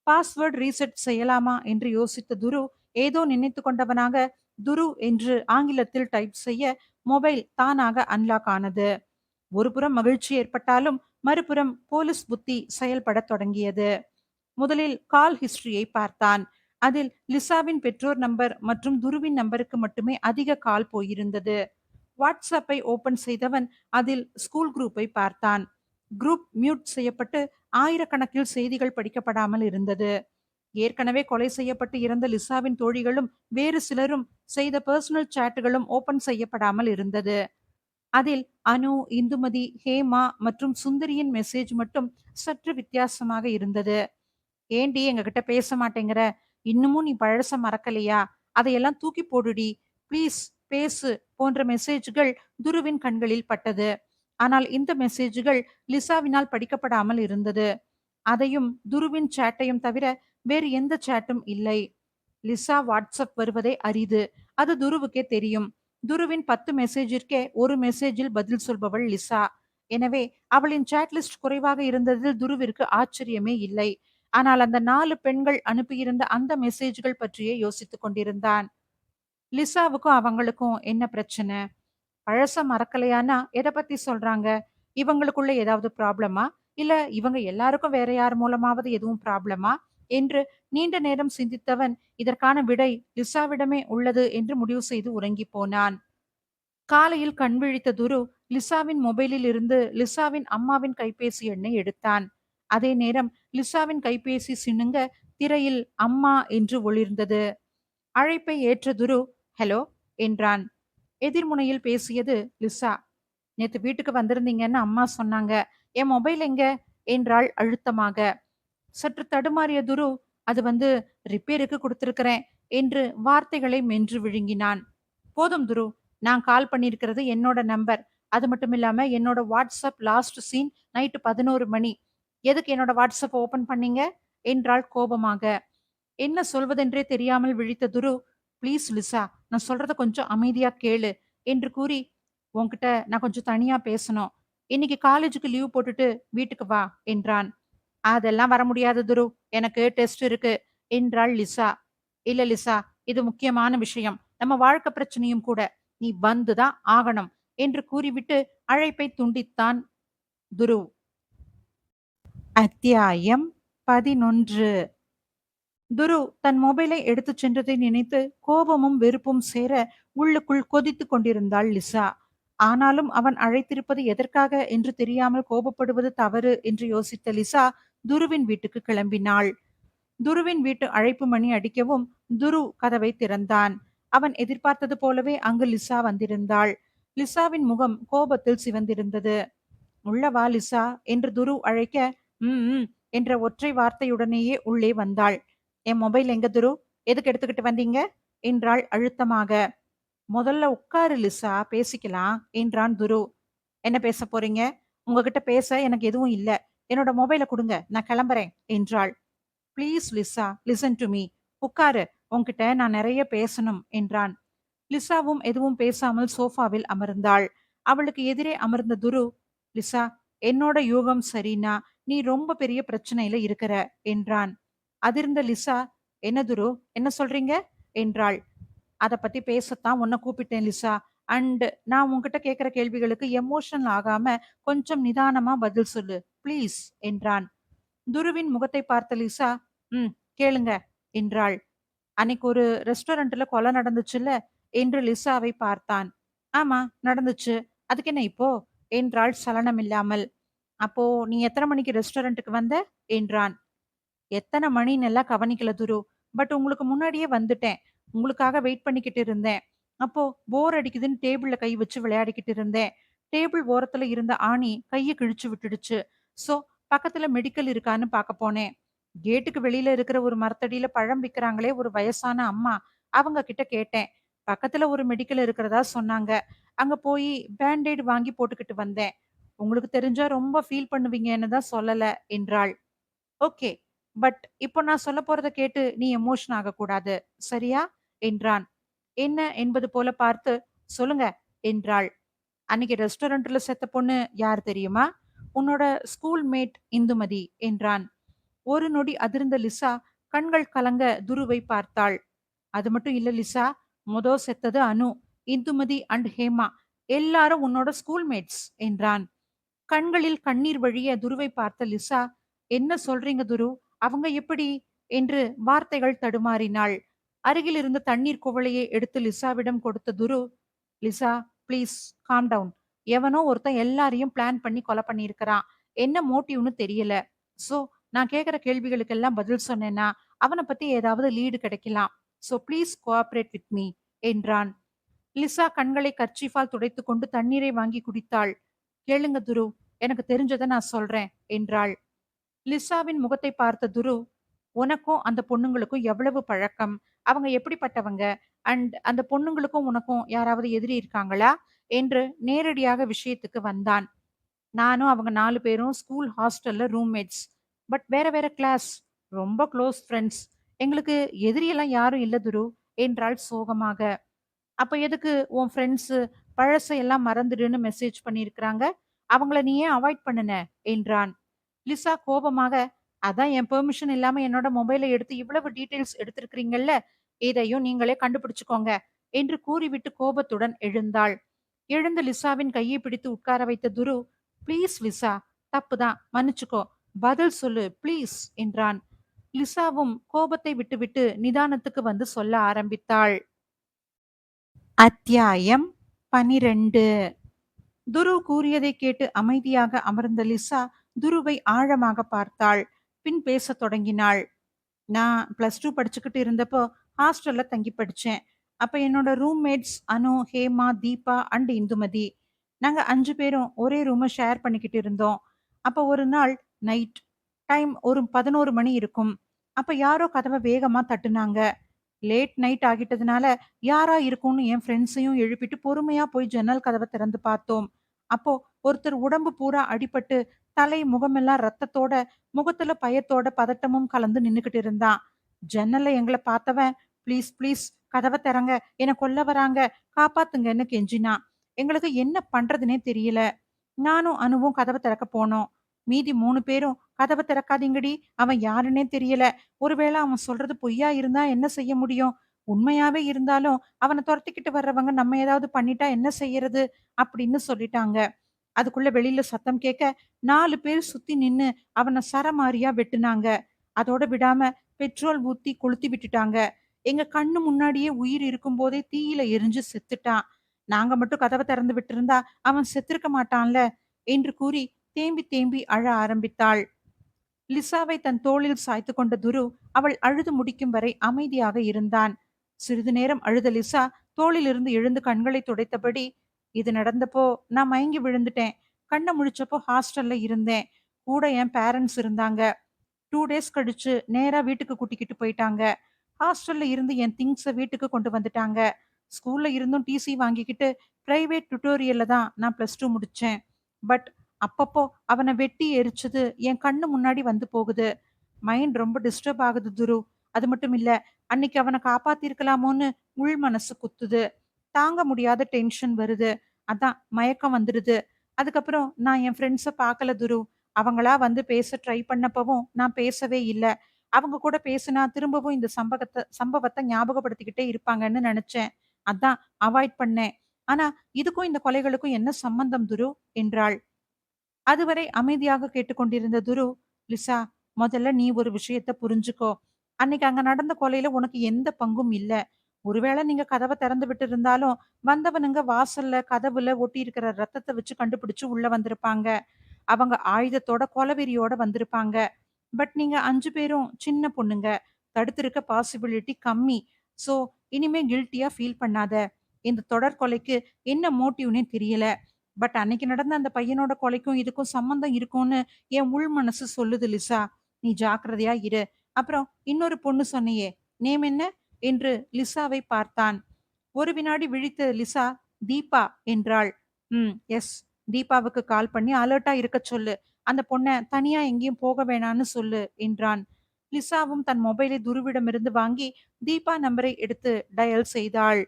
பாஸ்வேர்ட் ரீசெட் செய்யலாமா என்று யோசித்த துரு ஏதோ நினைத்து கொண்டவனாக துரு என்று ஆங்கிலத்தில் டைப் செய்ய மொபைல் தானாக அன்லாக் ஆனது. ஒருபுறம் மகிழ்ச்சி ஏற்பட்டாலும் மறுபுறம் போலீஸ் புத்தி செயல்படத் தொடங்கியது. முதலில் கால் ஹிஸ்டரியை பார்த்தான். அதில் லிசாவின் பெற்றோர் நம்பர் மற்றும் துருவின் நம்பருக்கு மட்டுமே அதிக கால் போயிருந்தது. வாட்ஸ்அப்பை ஓபன் செய்தவன் அதில் ஸ்கூல் குரூப்பை பார்த்தான். குரூப் மியூட் செய்யப்பட்டு ஆயிரக்கணக்கில் செய்திகள் படிக்கப்படாமல் இருந்தது. ஏற்கனவே கொலை செய்யப்பட்டு இறந்த லிசாவின் தோழிகளும் வேறு சிலரும் செய்த பர்சனல் சாட்டுகளும் ஓபன் செய்யப்படாமல் இருந்தது. அதில் அனு, இந்துமதி, ஹேமா மற்றும் சுந்தரியின் மெசேஜ் மட்டும் சற்று வித்தியாசமாக இருந்தது. "ஏண்டி எங்ககிட்ட பேச மாட்டேங்கிற? இன்னமும் நீ பழச மறக்கலையா? அதையெல்லாம் தூக்கி போடுடி. ப்ளீஸ் பேசு" போன்ற மெசேஜ்கள் துருவின் கண்களில் பட்டது. ஆனால் இந்த மெசேஜ்கள் லிசாவினால் படிக்கப்படாமல் இருந்தது. அதையும் துருவின் சேட்டையும் தவிர வேறு எந்த சேட்டும் இல்லை. லிசா வாட்ஸ்அப் வருவதே அரிது. அது துருவுக்கே தெரியும். துருவின் 10 மெசேஜிற்கே ஒரு மெசேஜில் பதில் சொல்பவள் லிசா. எனவே அவளின் சேட் லிஸ்ட் குறைவாக இருந்ததில் துருவிற்கு ஆச்சரியமே இல்லை. ஆனால் அந்த 4 பெண்கள் அனுப்பியிருந்த அந்த மெசேஜ்கள் பற்றியே யோசித்துக் கொண்டிருந்தான். லிசாவுக்கும் அவங்களுக்கும் என்ன பிரச்சனை? பழச மறக்கலையான்னா எத பத்தி சொல்றாங்க? இவங்களுக்குள்ள ஏதாவது ப்ராப்ளமா? இல்ல இவங்க எல்லாருக்கும் வேற யார் மூலமாவது எதுவும் ப்ராப்ளமா? என்று நீண்ட நேரம் சிந்தித்தவன் இதற்கான விடை லிசாவிடமே உள்ளது என்று முடிவு செய்து உறங்கிப் போனான். காலையில் கண் விழித்த துரு லிசாவின் மொபைலில் இருந்து லிசாவின் அம்மாவின் கைபேசி எண்ணை எடுத்தான். அதே நேரம் லிசாவின் கைபேசி சினுங்க திரையில் "அம்மா" என்று ஒளிர்ந்தது. அழைப்பை ஏற்ற துரு, "ஹலோ" என்றான். எதிர்முனையில் பேசியது லிசா. நேத்து வீட்டுக்கு வந்திருந்தீங்கன்னு அம்மா சொன்னாங்க. என் மொபைல் எங்க? என்றாள் அழுத்தமாக. சற்று தடுமாறிய துரு, அது ரிப்பேருக்கு குடுத்திருக்கிறேன் என்று வார்த்தைகளை மென்று விழுங்கினான். போதும் துரு, நான் கால் பண்ணியிருக்கிறது என்னோட நம்பர். அது மட்டும் இல்லாம என்னோட வாட்ஸ்அப் லாஸ்ட் சீன் நைட்டு 11 மணி. எதுக்கு என்னோட வாட்ஸ்அப் ஓப்பன் பண்ணீங்க? என்றாள் கோபமாக. என்ன சொல்வதென்றே தெரியாமல் விழித்த துரு, ப்ளீஸ் லிசா, நான் சொல்றத கொஞ்சம் அமைதியா கேளு என்று கூறி, உன்கிட்ட நான் கொஞ்சம் தனியா பேசணும். இன்னைக்கு காலேஜுக்கு லீவ் போட்டுட்டு வீட்டுக்கு வா என்றான். அதெல்லாம் வர முடியாது துரு. எனக்கு டெஸ்ட் இருக்கு என்றாள் லிசா. இல்ல லிசா, இது முக்கியமான விஷயம். நம்ம வாழ்க்கை பிரச்சனையும் கூட. நீ வந்துதான் ஆகணும் என்று கூறிவிட்டு அழைப்பை துண்டித்தான் துரு. அத்தியாயம் 11. துரு தன் மொபைலை எடுத்துச் சென்றதை நினைத்து கோபமும் வெறுப்பும் சேர உள்ளுக்குள் கொதித்துக் கொண்டிருந்தாள் லிசா. ஆனாலும் அவன் அழைத்திருப்பது எதற்காக என்று தெரியாமல் கோபப்படுவது தவறு என்று யோசித்த லிசா துருவின் வீட்டுக்கு கிளம்பினாள். துருவின் வீட்டு அழைப்பு மணி அடிக்கவும் துரு கதவை திறந்தான். அவன் எதிர்பார்த்தது போலவே அங்கு லிசா வந்திருந்தாள். லிசாவின் முகம் கோபத்தில் சிவந்திருந்தது. உள்ள வா லிசா என்று துரு அழைக்க, ம் ம் என்ற ஒற்றை வார்த்தையுடனேயே உள்ளே வந்தாள். என் மொபைல் எங்க துரு? எதுக்கு எடுத்துக்கிட்டு வந்தீங்க? என்றாள் அழுத்தமாக. முதல்ல உட்காரு லிசா, பேசிக்கலாம் என்றான் துரு. என்ன பேச போறீங்க? உங்ககிட்ட பேச எனக்கு எதுவும் இல்ல. என்னோட மொபைல குடுங்க, நான் கிளம்புறேன் என்றாள். Please Lisa, listen to me. உட்காரு, உன்கிட்ட நான் நிறைய பேசணும் என்றான். லிசாவும் எதுவும் பேசாமல் சோஃபாவில் அமர்ந்தாள். அவளுக்கு எதிரே அமர்ந்த துரு, லிசா, என்னோட யூகம் சரின்னா நீ ரொம்ப பெரிய பிரச்சனையில இருக்கிற என்றான். அதிர்ந்த லிசா, என்ன துரு, என்ன சொல்றீங்க என்றாள். அத பத்தி பேசத்தான் உன்னை கூப்பிட்டேன் லிசா. அண்ட் நான் உன்கிட்ட கேட்கிற கேள்விகளுக்கு எமோஷனல் ஆகாம கொஞ்சம் நிதானமா பதில் சொல்லு ப்ளீஸ் என்றான். துருவின் முகத்தை பார்த்த லிசா, ம் கேளுங்க என்றாள். அன்னைக்கு ஒரு ரெஸ்டாரண்ட்ல கொலை நடந்துச்சுல்ல என்று லிசாவை பார்த்தான். ஆமா நடந்துச்சு. அதுக்கு என்ன இப்போ என்றாள் சலனமில்லாமல். அப்போ நீ எத்தனை மணிக்கு ரெஸ்டாரண்ட்டுக்கு வந்த என்றான். எத்தனை மணின்னெல்லாம் கவனிக்கல துரு. பட் உங்களுக்கு முன்னாடியே வந்துட்டேன். உங்களுக்காக வெயிட் பண்ணிக்கிட்டு இருந்தேன். அப்போ போர் அடிக்குதுன்னு டேபிள்ல கை வச்சு விளையாடிக்கிட்டு இருந்தேன். டேபிள் ஓரத்துல இருந்த ஆணி கைய கிழிச்சு விட்டுடுச்சு. சோ பக்கத்துல மெடிக்கல் இருக்கான்னு பார்க்க போனேன். கேட்டுக்கு வெளியில இருக்கிற ஒரு மரத்தடியில பழம் விக்கிறாங்களே ஒரு வயசான அம்மா. அவங்க கிட்ட கேட்டேன். பக்கத்துல ஒரு மெடிக்கல் இருக்கிறதா சொன்னாங்க. அங்க போய் பேண்டேட் வாங்கி போட்டுக்கிட்டு வந்தேன். உங்களுக்கு தெரிஞ்சா ரொம்ப ஃபீல் பண்ணுவீங்கன்னு தான் சொல்லல என்றாள். ஓகே. பட் இப்போ நான் சொல்லப் போறத கேட்டு நீ எமோஷன் ஆகக்கூடாது. சரியா? என்றான். என்ன என்பது போல பார்த்து, சொல்லுங்க என்றாள். அன்னைக்கு ரெஸ்டாரண்ட்ல செத்த பொண்ணு யார் தெரியுமா? உன்னோட ஸ்கூல் மேட் இந்துமதி என்றான். ஒரு நொடி அதிர்ந்த லிசா கண்கள் கலங்க துருவை பார்த்தாள். அது மட்டும் இல்ல லிசா, செத்தது அனு, இந்துமதி அண்ட் ஹேமா. எல்லாரும் உன்னோட ஸ்கூல் மேட்ஸ் என்றான். கண்களில் கண்ணீர் வழிய துருவை பார்த்த லிசா, என்ன சொல்றீங்க துரு? அவங்க எப்படி? என்று வார்த்தைகள் தடுமாறினாள். அருகில் இருந்த தண்ணீர் குவளையை எடுத்து லிசாவிடம் கொடுத்த துரு, லிசா ப்ளீஸ் காம் டவுன். எவனோ ஒருத்தன் எல்லாரையும் பிளான் பண்ணி கொலை பண்ணியிருக்கிறான். என்ன மோட்டிவ்னு தெரியல. சோ நான் கேட்கிற கேள்விகளுக்கெல்லாம் பதில் சொன்னேன்னா அவனை பத்தி ஏதாவது லீடு கிடைக்கலாம். So please cooperate with me என்றான். லிசா கண்களை கர்ச்சீஃபால் துடைத்துக்கொண்டு தண்ணீரை வாங்கி குடித்தாள். கேளுங்க துரு, எனக்கு தெரிஞ்சத நான் சொல்றேன் என்றாள். லிசாவின் முகத்தை பார்த்த துரு, உனக்கும் அந்த பொண்ணுங்களுக்கும் எவ்வளவு பழக்கம்? அவங்க எப்படிப்பட்டவங்க? அண்ட் அந்த பொண்ணுங்களுக்கும் உனக்கும் யாராவது எதிரி இருக்காங்களா? என்று நேரடியாக விஷயத்துக்கு வந்தான். நானும் அவங்க 4 பேரும் ஸ்கூல் ஹாஸ்டல்ல ரூம்மேட்ஸ். பட் வேற வேற கிளாஸ். ரொம்ப க்ளோஸ் ஃப்ரெண்ட்ஸ். எங்களுக்கு எதிரியெல்லாம் யாரும் இல்ல துரு என்றாள் சோகமாக. அப்ப எதுக்கு உன் ஃப்ரெண்ட்ஸு பழசையெல்லாம் மறந்துடுன்னு மெசேஜ் பண்ணியிருக்கிறாங்க? அவங்கள நீ ஏன் அவாய்ட் பண்ணுன? என்றான். லிசா கோபமாக, அதான் என் பெர்மிஷன் இல்லாம என்னோட மொபைல எடுத்து இவ்வளவு டீட்டெயில்ஸ் எடுத்திருக்கிறீங்கல்ல, இதையும் நீங்களே கண்டுபிடிச்சுக்கோங்க என்று கூறிவிட்டு கோபத்துடன் எழுந்தாள். எழுந்து லிசாவின் கையை பிடித்து உட்கார வைத்த துரு, ப்ளீஸ் லிசா, தப்புதான், மன்னிச்சுக்கோ. பதில் சொல்லு ப்ளீஸ் என்றான். லிசாவும் கோபத்தை விட்டுவிட்டு நிதானத்துக்கு வந்து சொல்ல ஆரம்பித்தாள். அத்தியாயம் 12. துரு கூறியதை கேட்டு அமைதியாக அமர்ந்த லிசா துருவை ஆழமாக பார்த்தாள். பின் பேசத் தொடங்கினாள். நான் +2 படிச்சுக்கிட்டு இருந்தப்போ ஹாஸ்டல்ல தங்கி படிச்சேன். அப்ப என்னோட roommates Anu, Hema, Deepa and Indumathi. நாங்க 5 பேரும் ஒரே ரூம ஷேர் பண்ணிக்கிட்டு இருந்தோம். அப்ப ஒரு நாள் நைட் டைம் ஒரு 11 மணி இருக்கும். அப்ப யாரோ கதவ வேகமா தட்டுனாங்க. லேட் நைட் ஆகிட்டதுனால, யாரா இருக்கும்னு என் ஃப்ரெண்ட்ஸையும் எழுப்பிட்டு பொறுமையா போய் ஜன்னல் கதவ திறந்து பார்த்தோம். அப்போ ஒருத்தர் உடம்பு பூரா அடிபட்டு, தலை, முகமெல்லாம் ரத்தத்தோட, முகத்துல பயத்தோட, பதட்டமும் கலந்து நின்னுகிட்டு இருந்தான். ஜன்னல்ல எங்கள பார்த்தவன், "ப்ளீஸ் ப்ளீஸ் கதவ திறங்க. என்ன கொல்ல வராங்க. காப்பாத்துங்கன்னு" கெஞ்சினான். எங்களுக்கு என்ன பண்றதுன்னே தெரியல. நானும் அனுவும் கதவ திறக்க போனோம். மீதி 3 பேரும், "கதவ திறக்காதீங்கடி. அவன் யாருன்னே தெரியல. ஒருவேள அவன் சொல்றது பொய்யா இருந்தா என்ன செய்ய முடியும்? உண்மையாவே இருந்தாலும், அவன தொரத்திக்கிட்டு வர்றவங்க நம்ம ஏதாவது பண்ணிட்டா என்ன செய்யறது?" அப்படின்னு சொல்லிட்டாங்க. அதுக்குள்ள வெளியில சத்தம் கேட்க, 4 பேர் சுத்தி நின்னு அவன சரமாரியா வெட்டுனாங்க. அதோட விடாம பெட்ரோல் ஊத்தி கொளுத்தி விட்டுட்டாங்க. எங்க கண்ணு முன்னாடியே உயிர் இருக்கும்போதே தீயில எரிஞ்சு செத்துட்டான். நாங்க மட்டும் கதவ திறந்து விட்டிருந்தா, அவன் செத்திருக்க மாட்டான்ல என்று கூறி தேம்பி தேம்பி அழ ஆரம்பித்தாள். லிசாவை தன் தோளில் சாய்த்து கொண்ட துரு அவள் அழுது முடிக்கும் வரை அமைதியாக இருந்தான். சிறிது நேரம் அழுத லிசா தோளிலிருந்து எழுந்து கண்களை துடைத்தபடி, "இது நடந்தப்போ நான் மயங்கி விழுந்துட்டேன். கண்ண முழிச்சப்போ ஹாஸ்டல்ல இருந்தேன். கூட என் பேரண்ட்ஸ் இருந்தாங்க. 2 டேஸ் கழிச்சு நேரா வீட்டுக்கு கூட்டிக்கிட்டு போயிட்டாங்க. ஹாஸ்டல்ல இருந்து என் திங்ஸ வீட்டுக்கு கொண்டு வந்துட்டாங்க. ஸ்கூல்ல இருந்தும் டிசி வாங்கிக்கிட்டு பிரைவேட் டுட்டோரியல்ல தான் நான் +2 முடிச்சேன். பட் அப்பப்போ அவன வெட்டி எரிச்சது என் கண்ணு முன்னாடி வந்து போகுது. மைண்ட் ரொம்ப டிஸ்டர்ப் ஆகுது துரு. அது மட்டும் இல்ல, அன்னைக்கு அவன காப்பாத்தியிருக்கலாமோன்னு உள் மனசு குத்துது. தாங்க முடியாத டென்ஷன் வருது. அதான் மயக்கம் வந்துடுது. அதுக்கப்புறம் நான் என் ஃப்ரெண்ட்ஸ பார்க்கல துரு. அவங்களா வந்து பேச ட்ரை பண்ணப்பவும் நான் பேசவே இல்ல. அவங்க கூட பேசினா திரும்பவும் இந்த சம்பவத்த ஞாபகப்படுத்திக்கிட்டே இருப்பாங்கன்னு நெனச்சேன். அதான் அவாய்ட் பண்ணேன். ஆனா இதுக்கும் இந்த கொலைகளுக்கும் என்ன சம்பந்தம் துரு? என்றாள். அதுவரை அமைதியாக கேட்டுக்கொண்டிருந்த துரு, "லிசா, முதல்ல நீ ஒரு விஷயத்த புரிஞ்சுக்கோ. அன்னைக்கு அங்க நடந்த கொலையில உனக்கு எந்த பங்கும் இல்ல. ஒருவேளை நீங்க கதவ திறந்து விட்டிருந்தாலும், வந்தவனுங்க வாசல்ல, கதவுல ஒட்டியிருக்கிற ரத்தத்த வச்சு கண்டுபிடிச்சு உள்ள வந்திருப்பாங்க. அவங்க ஆயுதத்தோட, கொலவெறியோட வந்திருப்பாங்க. பட் நீங்க 5 பேரும் சின்ன பொண்ணுங்க. தடுத்திருக்க பாசிபிலிட்டி கம்மி. சோ, இனிமே கில்ட்டியா ஃபீல் பண்ணாத. இந்த தொடர் கொலைக்கு என்ன மோட்டிவ்னே தெரியல. பட் அன்னைக்கு நடந்த அந்த பையனோட கொலைக்கும் இதுக்கும் சம்மந்தம் இருக்கும்னு என் உள் மனசு சொல்லுது லிசா. நீ ஜாக்கிரதையா இரு. அப்புறம் இன்னொரு பொண்ணு சொன்னியே, நேம் என்ன? என்று லிசாவை பார்த்தான். ஒரு வினாடி விழித்த லிசா, தீபா என்றாள். எஸ். தீபாவுக்கு கால் பண்ணி அலர்ட்டா இருக்கச் சொல்லு. அந்த பொண்ண தனியா எங்கேயும் போக வேணான்னு சொல்லு என்றான். லிசாவும் தன் மொபைலை துருவிடமிருந்து வாங்கி தீபா நம்பரை எடுத்து டயல் செய்தாள்.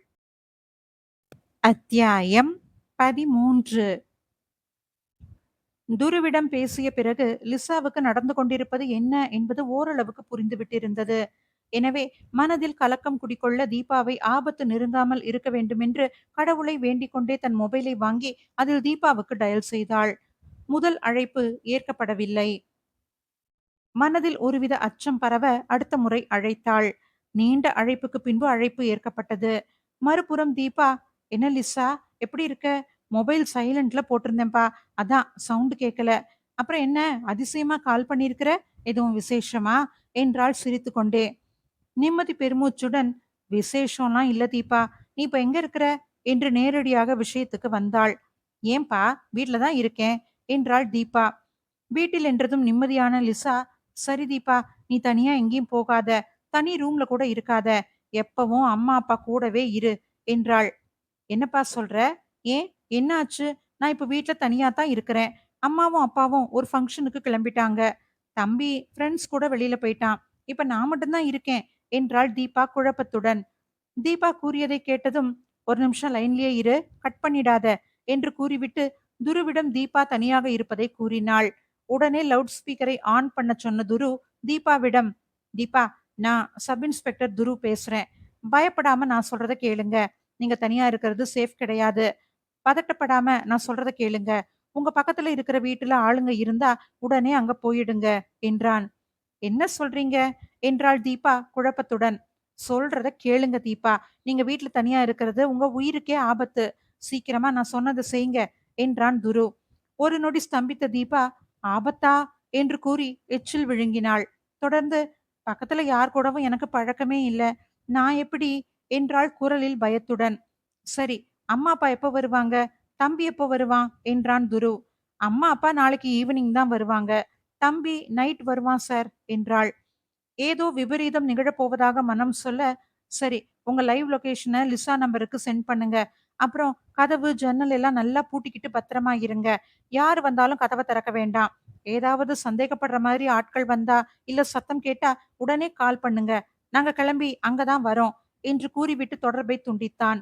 அத்தியாயம் 13. துருவிடம் பேசிய பிறகு லிசாவுக்கு நடந்து கொண்டிருப்பது என்ன என்பது ஓரளவுக்கு புரிந்துவிட்டிருந்தது. எனவே மனதில் கலக்கம் குடிகொள்ள தீபாவை ஆபத்து நெருங்காமல் இருக்க வேண்டுமென்று கடவுளை வேண்டிக் கொண்டே தன் மொபைலை வாங்கி அதில் தீபாவுக்கு டயல் செய்தாள். முதல் அழைப்பு ஏற்கப்படவில்லை. மனதில் ஒருவித அச்சம் பரவ அடுத்த முறை அழைத்தாள். நீண்ட அழைப்புக்கு பின்பு அழைப்பு ஏற்கப்பட்டது. மறுபுறம் தீபா, "என்ன லிசா, எப்படி இருக்க? மொபைல் சைலண்ட்ல போட்டிருந்தேன்பா. அதான் சவுண்ட் கேட்கல. அப்புறம் என்ன அதிசயமா கால் பண்ணியிருக்கிற? எதுவும் விசேஷமா?" என்றாள் சிரித்துக்கொண்டே. நிம்மதி பெருமூச்சுடன், "விசேஷம்லாம் இல்ல தீபா. நீ இப்ப எங்க இருக்கிற?" என்று நேரடியாக விஷயத்துக்கு வந்தாள். "ஏன்பா, வீட்ல தான் இருக்கேன்" என்றாள் தீபா. வீட்டில் என்றதும் நிம்மதியான லிசா, "சரி தீபா, நீ தனியா எங்கேயும் போகாத. தனி ரூம்ல கூட இருக்காத. எப்பவும் அம்மா, அப்பா கூடவே இரு" என்றாள். "என்னப்பா சொல்ற? ஏன்? என்ன ஆச்சு? நான் இப்ப வீட்ல தனியா தான் இருக்கிறேன். அம்மாவும், அப்பாவும் ஒரு ஃபங்ஷனுக்கு கிளம்பிட்டாங்க. தம்பி ஃப்ரெண்ட்ஸ் கூட வெளியில போயிட்டான். இப்ப நான் மட்டும் தான் இருக்கேன்" என்றாள் தீபா குழப்பத்துடன். தீபா கூறியதை கேட்டதும், "ஒரு நிமிஷம் லைன்லயே இரு, கட் பண்ணிடாத" என்று கூறிவிட்டு துருவிடம் தீபா தனியாக இருப்பதை கூறினாள். உடனே லவுட் ஸ்பீக்கரை ஆன் பண்ண சொன்ன துரு, தீபாவிடம், "தீபா, நான் சப் இன்ஸ்பெக்டர் துரு பேசுறேன். பயப்படாம நான் சொல்றத கேளுங்க. நீங்க தனியா இருக்கிறது சேஃப் கிடையாது. பதட்டப்படாம நான் சொல்றத கேளுங்க. உங்க பக்கத்துல இருக்கிற வீட்டுல ஆளுங்க இருந்தா உடனே அங்க போயிடுங்க" என்றான். "என்ன சொல்றீங்க?" என்றாள் தீபா குழப்பத்துடன். "சொல்றத கேளுங்க தீபா. நீங்க வீட்ல தனியா இருக்கிறது உங்க உயிருக்கே ஆபத்து. சீக்கிரமா நான் சொன்னத செய்யுங்க" என்றான் துரு. ஒரு நொடி ஸ்தம்பித்த தீபா, "ஆபத்தா?" என்று கூறி எச்சில் விழுங்கினாள். தொடர்ந்து, "பக்கத்துல யார் கூடவும் எனக்கு பழக்கமே இல்ல. நான் எப்படி?" என்றாள் குரலில் பயத்துடன். "சரி, அம்மா அப்பா எப்ப வருவாங்க?" தம்பி எப்போ வருவான் என்றான் துருவ். அம்மா அப்பா நாளைக்கு ஈவினிங் தான் வருவாங்க. தம்பி நைட் வருவான் சார் என்றாள். ஏதோ விபரீதம் நிகழப்போவதாக மனம் சொல்ல, சரி உங்க லைவ் லொகேஷனை லிசா நம்பருக்கு சென்ட் பண்ணுங்க. அப்புறம் கதவு ஜன்னல் எல்லாம் நல்லா பூட்டிக்கிட்டு பத்திரமா இருங்க. யார் வந்தாலும் கதவை திறக்க வேண்டாம். ஏதாவது சந்தேகப்படுற மாதிரி ஆட்கள் வந்தா இல்ல சத்தம் கேட்டா உடனே கால் பண்ணுங்க. நாங்க கிளம்பி அங்கதான் வரோம் என்று கூறிவிட்டு தொடர்பை துண்டித்தான்.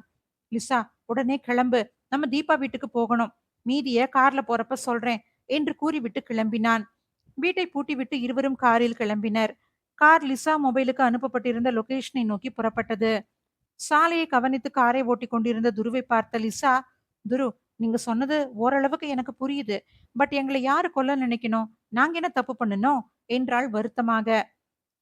லிசா, உடனே கிளம்பு. நம்ம தீபா வீட்டுக்கு போகணும். மீதிய கார்ல போறப்ப சொல்றேன் என்று கூறிவிட்டு கிளம்பினான். வீட்டை பூட்டிவிட்டு இருவரும் காரில் கிளம்பினர். கார் லிசா மொபைலுக்கு அனுப்பப்பட்டிருந்த லொகேஷனை நோக்கி புறப்பட்டது. சாலையை கவனித்து காரை ஓட்டிக் கொண்டிருந்த துருவை பார்த்த லிசா, துரு, நீங்க சொன்னது ஓரளவுக்கு எனக்கு புரியுது. பட் எங்களை யாரு கொல்ல நினைக்கணும்? நாங்க என்ன தப்பு பண்ணணும் என்றாள் வருத்தமாக.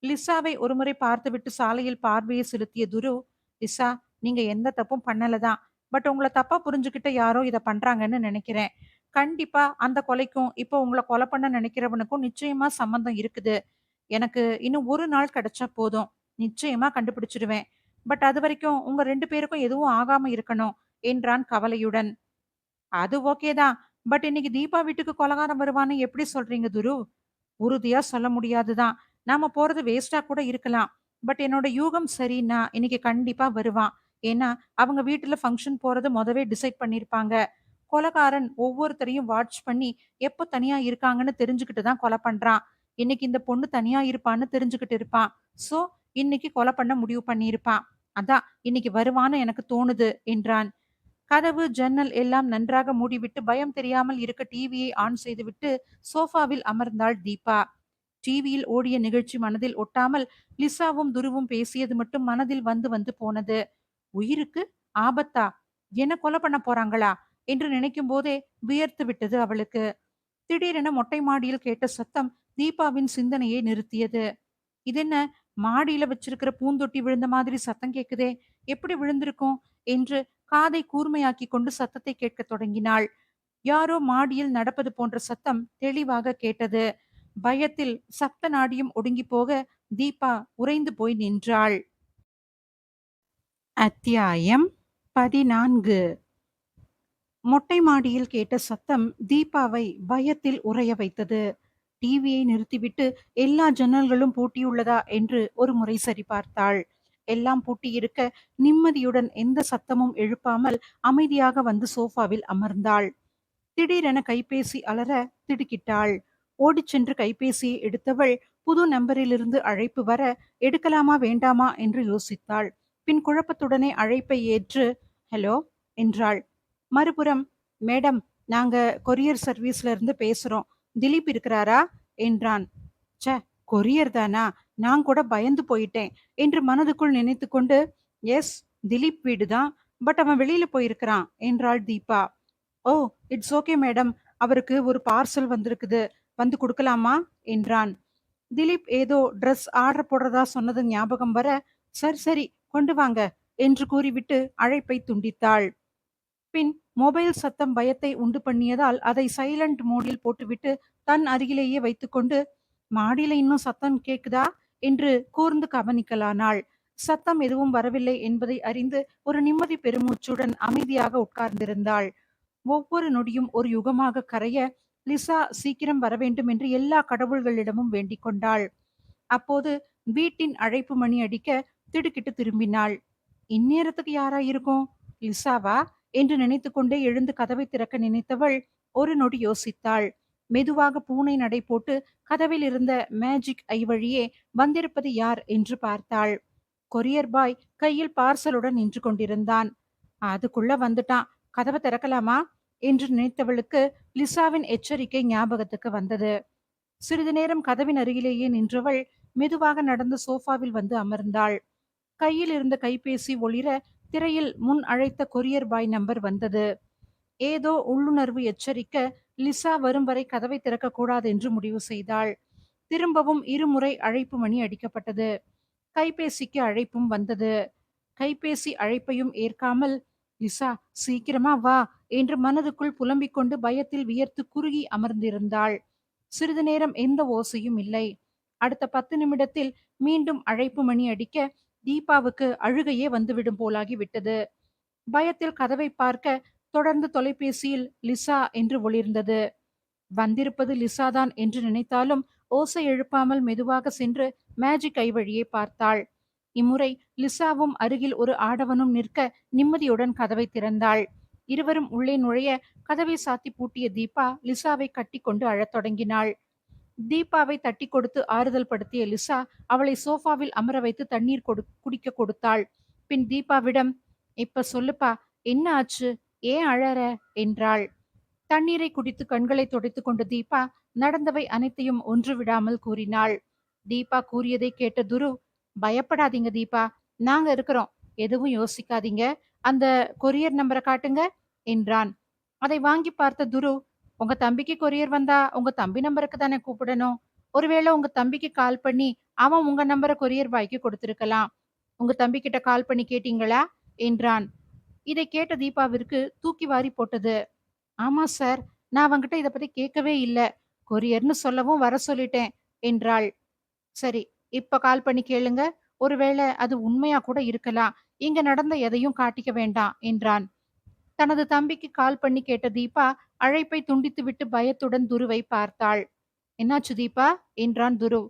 லிசாவை ஒருமுறை பார்த்துவிட்டு சாலையில் பார்வையை செலுத்திய துரு, லிசா, நீங்க எந்த தப்பும் பண்ணலதான். பட் உங்களை தப்பா புரிஞ்சுக்கிட்ட யாரோ இத பண்றாங்கன்னு நினைக்கிறேன். கண்டிப்பா அந்த கொலைக்கும் இப்போ உங்களை கொலை பண்ண நினைக்கிறவனுக்கும் நிச்சயமா சம்பந்தம் இருக்குது. எனக்கு இன்னும் ஒரு நாள் கிடைச்சா போதும். நிச்சயமா கண்டுபிடிச்சிடுவேன். பட் அது வரைக்கும் உங்க 2 பேருக்கும் எதுவும் ஆகாம இருக்கணும் என்றான் கவலையுடன். அது ஓகே தான். பட் இன்னைக்கு தீபா வீட்டுக்கு கொலகாரன் வருவான்னு எப்படி சொல்றீங்க துரு? உறுதியா சொல்ல முடியாதுதான். நாம போறது வேஸ்டா கூட இருக்கலாம். பட் என்னோட யூகம் சரின்னா இன்னைக்கு கண்டிப்பா வருவான். ஏன்னா அவங்க வீட்டுல ஃபங்க்ஷன் போறது மொதவே டிசைட் பண்ணிருப்பாங்க. கொலைகாரன் ஒவ்வொருத்தரையும் வாட்ச் பண்ணி எப்போ தனியா இருக்காங்கன்னு தெரிஞ்சுக்கிட்டு தான் கொலை பண்றான். இன்னைக்கு இந்த பொண்ணு தனியா இருப்பான்னு தெரிஞ்சுக்கிட்டு இருப்பான். சோ இன்னைக்கு கொலை பண்ண முடிவு பண்ணியிருப்பான். அதான் இன்னைக்கு வருவான்னு எனக்கு தோணுது என்றான். கதவு ஜன்னல் எல்லாம் நன்றாக மூடிவிட்டு பயம் தெரியாமல் இருக்க டிவியை ஆன் செய்துவிட்டு சோஃபாவில் அமர்ந்தாள் தீபா. டிவியில் ஓடிய நிகழ்ச்சி மனதில் ஒட்டாமல் லிசாவும் துருவும் பேசியது மட்டும் மனதில் வந்து வந்து போனது. உயிருக்கு ஆபத்தா? என்ன கொலை பண்ண போறாங்களா என்று நினைக்கும் போதே வியர்த்து விட்டது அவளுக்கு. திடீரென மொட்டை மாடியில் கேட்ட சத்தம் தீபாவின் சிந்தனையை நிறுத்தியது. இதென்ன, மாடியில வச்சிருக்கிற பூந்தொட்டி விழுந்த மாதிரி சத்தம் கேக்குதே, எப்படி விழுந்திருக்கும் என்று காதை கூர்மையாக்கி கொண்டு சத்தத்தை கேட்கத் தொடங்கினாள். யாரோ மாடியில் நடப்பது போன்ற சத்தம் தெளிவாக கேட்டது. பயத்தில் சப்த நாடியும் ஒடுங்கி போக தீபா உறைந்து போய் நின்றாள். அத்தியாயம் 14. மொட்டை மாடியில் கேட்ட சத்தம் தீபாவை பயத்தில் உறைய வைத்தது. டிவியை நிறுத்திவிட்டு எல்லா ஜன்னல்களும் பூட்டியுள்ளதா என்று ஒரு முறை சரிபார்த்தாள். எல்லாம் பூட்டியிருக்க நிம்மதியுடன் எந்த சத்தமும் எழுப்பாமல் அமைதியாக வந்து சோஃபாவில் அமர்ந்தாள். திடீரென கைபேசி அலற திடுக்கிட்டாள். ஓடிச் சென்று கைபேசியை எடுத்தவள் புது நம்பரிலிருந்து அழைப்பு வர எடுக்கலாமா வேண்டாமா என்று யோசித்தாள். பின் குழப்பத்துடனே அழைப்பை ஏற்று ஹலோ என்றாள். மறுபுறம், மேடம், நாங்க கொரியர் சர்வீஸ்ல இருந்து பேசுறோம். திலீப் இருக்கிறாரா என்றான். ச்சே, கொரியர் தானா? நான் கூட பயந்து போயிட்டேன் என்று மனதுக்குள் நினைத்துக்கொண்டு, எஸ், திலீப் வீடுதான். பட் அவன் வெளியில போயிருக்கிறான் என்றாள் தீபா. ஓ, இட்ஸ் ஓகே மேடம். அவருக்கு ஒரு பார்சல் வந்திருக்குது. வந்து கொடுக்கலாமா என்றான். திலீப் ஏதோ ட்ரெஸ் ஆர்டர் போடுறதா சொன்னது ஞாபகம் வர, சரி சரி, கொண்டு வாங்க என்று கூறிவிட்டு அழைப்பை துண்டித்தாள். பின் மொபைல் சத்தம் பயத்தை உண்டு பண்ணியதால் அதை சைலண்ட் மோடில் போட்டுவிட்டு தன் அருகிலேயே வைத்துக்கொண்டு, மாடியில இன்னும் சத்தம் கேக்குதா என்று கூர்ந்து கவனிக்கலானாள். சத்தம் எதுவும் வரவில்லை என்பதை அறிந்து ஒரு நிம்மதி பெருமூச்சுடன் அமைதியாக உட்கார்ந்திருந்தாள். ஒவ்வொரு நொடியும் ஒரு யுகமாக கரைய லிசா சீக்கிரம் வரவேண்டும் என்று எல்லா கடவுள்களிடமும் வேண்டிக் கொண்டாள். அப்போது வீட்டின் அழைப்பு மணி அடிக்க திடுக்கிட்டு திரும்பினாள். இந்நேரத்துக்கு யாரா இருக்கும்? லிசாவா என்று நினைத்துக்கொண்டே எழுந்து கதவை திறக்க நினைத்தவள் ஒரு நொடி யோசித்தாள். மெதுவாக பூனை நடை போட்டு கதவில் இருந்த மேஜிக் ஐ வழியே வந்திருப்பது யார் என்று பார்த்தாள். கொரியர் பாய் கையில் பார்சலுடன் நின்று கொண்டிருந்தான். அதுக்குள்ள வந்துட்டான், கதவை திறக்கலாமா என்று நினைத்தவளுக்கு லிசாவின் எச்சரிக்கை ஞாபகத்துக்கு வந்தது. சிறிது நேரம் கதவின் அருகிலேயே நின்றவள் மெதுவாக நடந்து சோஃபாவில் வந்து அமர்ந்தாள். கையில் இருந்த கைபேசி ஒளிர திரையில் முன் அழைத்த கொரியர் பாய் நம்பர் வந்தது. ஏதோ உள்ளுணர்வு எச்சரிக்க லிசா வரும் வரை கதவை திறக்க கூடாது என்று முடிவு செய்தாள். திரும்பவும் இருமுறை அழைப்பு மணி அடிக்கப்பட்டது. கைபேசிக்கு அழைப்பும் வந்தது. கைபேசி அழைப்பையும் ஏற்காமல், லிசா சீக்கிரமா வா என்று மனதுக்குள் புலம்பிக் கொண்டு பயத்தில் வியர்த்து குறுகி அமர்ந்திருந்தாள். சிறிது நேரம் எந்த ஓசையும் இல்லை. அடுத்த 10 நிமிடத்தில் மீண்டும் அழைப்பு மணி அடிக்க தீபாவுக்கு அழுகையே வந்துவிடும் போலாகி விட்டது. பயத்தில் கதவை பார்க்க தொடர்ந்து தொலைபேசியில் லிசா என்று ஒளிர்ந்தது. வந்திருப்பது லிசாதான் என்று நினைத்தாலும் ஓசை எழுப்பாமல் மெதுவாக சென்று மேஜிக் கைவழியே பார்த்தாள். இம்முறை லிசாவும் அருகில் ஒரு ஆடவனும் நிற்க நிம்மதியுடன் கதவை திறந்தாள். இருவரும் உள்ளே நுழைய கதவை சாத்தி பூட்டிய தீபா லிசாவை கட்டிக்கொண்டு அழத் தொடங்கினாள். தீபாவை தட்டி கொடுத்து ஆறுதல் படுத்திய லிசா அவளை சோஃபாவில் அமர வைத்து தண்ணீர் குடிக்க கொடுத்தாள். பின் தீபாவிடம், இப்ப சொல்லுப்பா, என்ன ஆச்சு, ஏன் அழற என்றாள். தண்ணீரை குடித்து கண்களை துடைத்துக் கொண்ட தீபா நடந்தவை அனைத்தையும் ஒன்று விடாமல் கூறினாள். தீபா கூறியதை கேட்ட துரு, பயப்படாதீங்க தீபா, நாங்க இருக்கிறோம், எதுவும் யோசிக்காதீங்க, அந்த கொரியர் நம்பரை காட்டுங்க என்றான். அதை வாங்கி பார்த்த துரு, உங்க தம்பிக்கு கொரியர் வந்தா உங்க தம்பி நம்பருக்கு தானே கூப்பிடணும். ஒருவேளை உங்க தம்பிக்கு கால் பண்ணி அவன் உங்க நம்பரை கொரியர் பாய்க்கு கொடுத்திருக்கலாம். உங்க தம்பி கிட்ட கால் பண்ணி கேட்டீங்களா என்றான். இதை கேட்ட தீபாவிற்கு தூக்கி வாரி போட்டது. ஆமா சார், நான் அவங்கிட்ட இத பத்தி கேட்கவே இல்ல. கொரியர்னு சொல்லவும் வர சொல்லிட்டேன் என்றாள். சரி, இப்ப கால் பண்ணி கேளுங்க. ஒருவேளை அது உண்மையா கூட இருக்கலாம். இங்க நடந்த எதையும் காட்டிக்க வேண்டாம் என்றான். தனது தம்பிக்கு கால் பண்ணி கேட்ட தீபா அழைப்பை துண்டித்துவிட்டு பயத்துடன் துருவை பார்த்தாள். என்னாச்சு தீபா என்றான் துரு.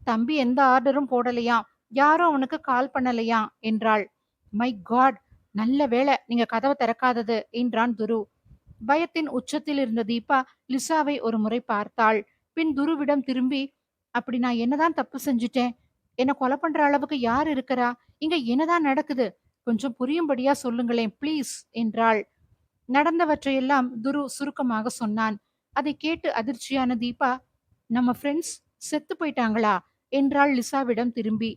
தம்பி எந்த ஆர்டரும் போடலையாம், யாரும் அவனுக்கு கால் பண்ணலையாம் என்றாள். மை காட், நல்ல வேளை நீங்க கதவை திறக்காதது என்றான் துரு. பயத்தின் உச்சத்தில் இருந்த தீபா லிசாவை ஒரு முறை பார்த்தாள். பின் துருவிடம் திரும்பி, அப்படி நான் என்னதான் தப்பு செஞ்சுட்டேன்? என்ன கொலை பண்ற அளவுக்கு யார் இருக்கிறா? இங்க என்னதான் நடக்குது? கொஞ்சம் புரியும்படியா சொல்லுங்களேன் ப்ளீஸ் என்றாள். நடந்தவற்றையெல்லாம் துரு சுருக்கமாக சொன்னான். அதை கேட்டு அதிர்ச்சியான தீபா, நம்ம ஃப்ரெண்ட்ஸ் செத்து போயிட்டாங்களா என்றாள் லிசாவிடம் திரும்பி.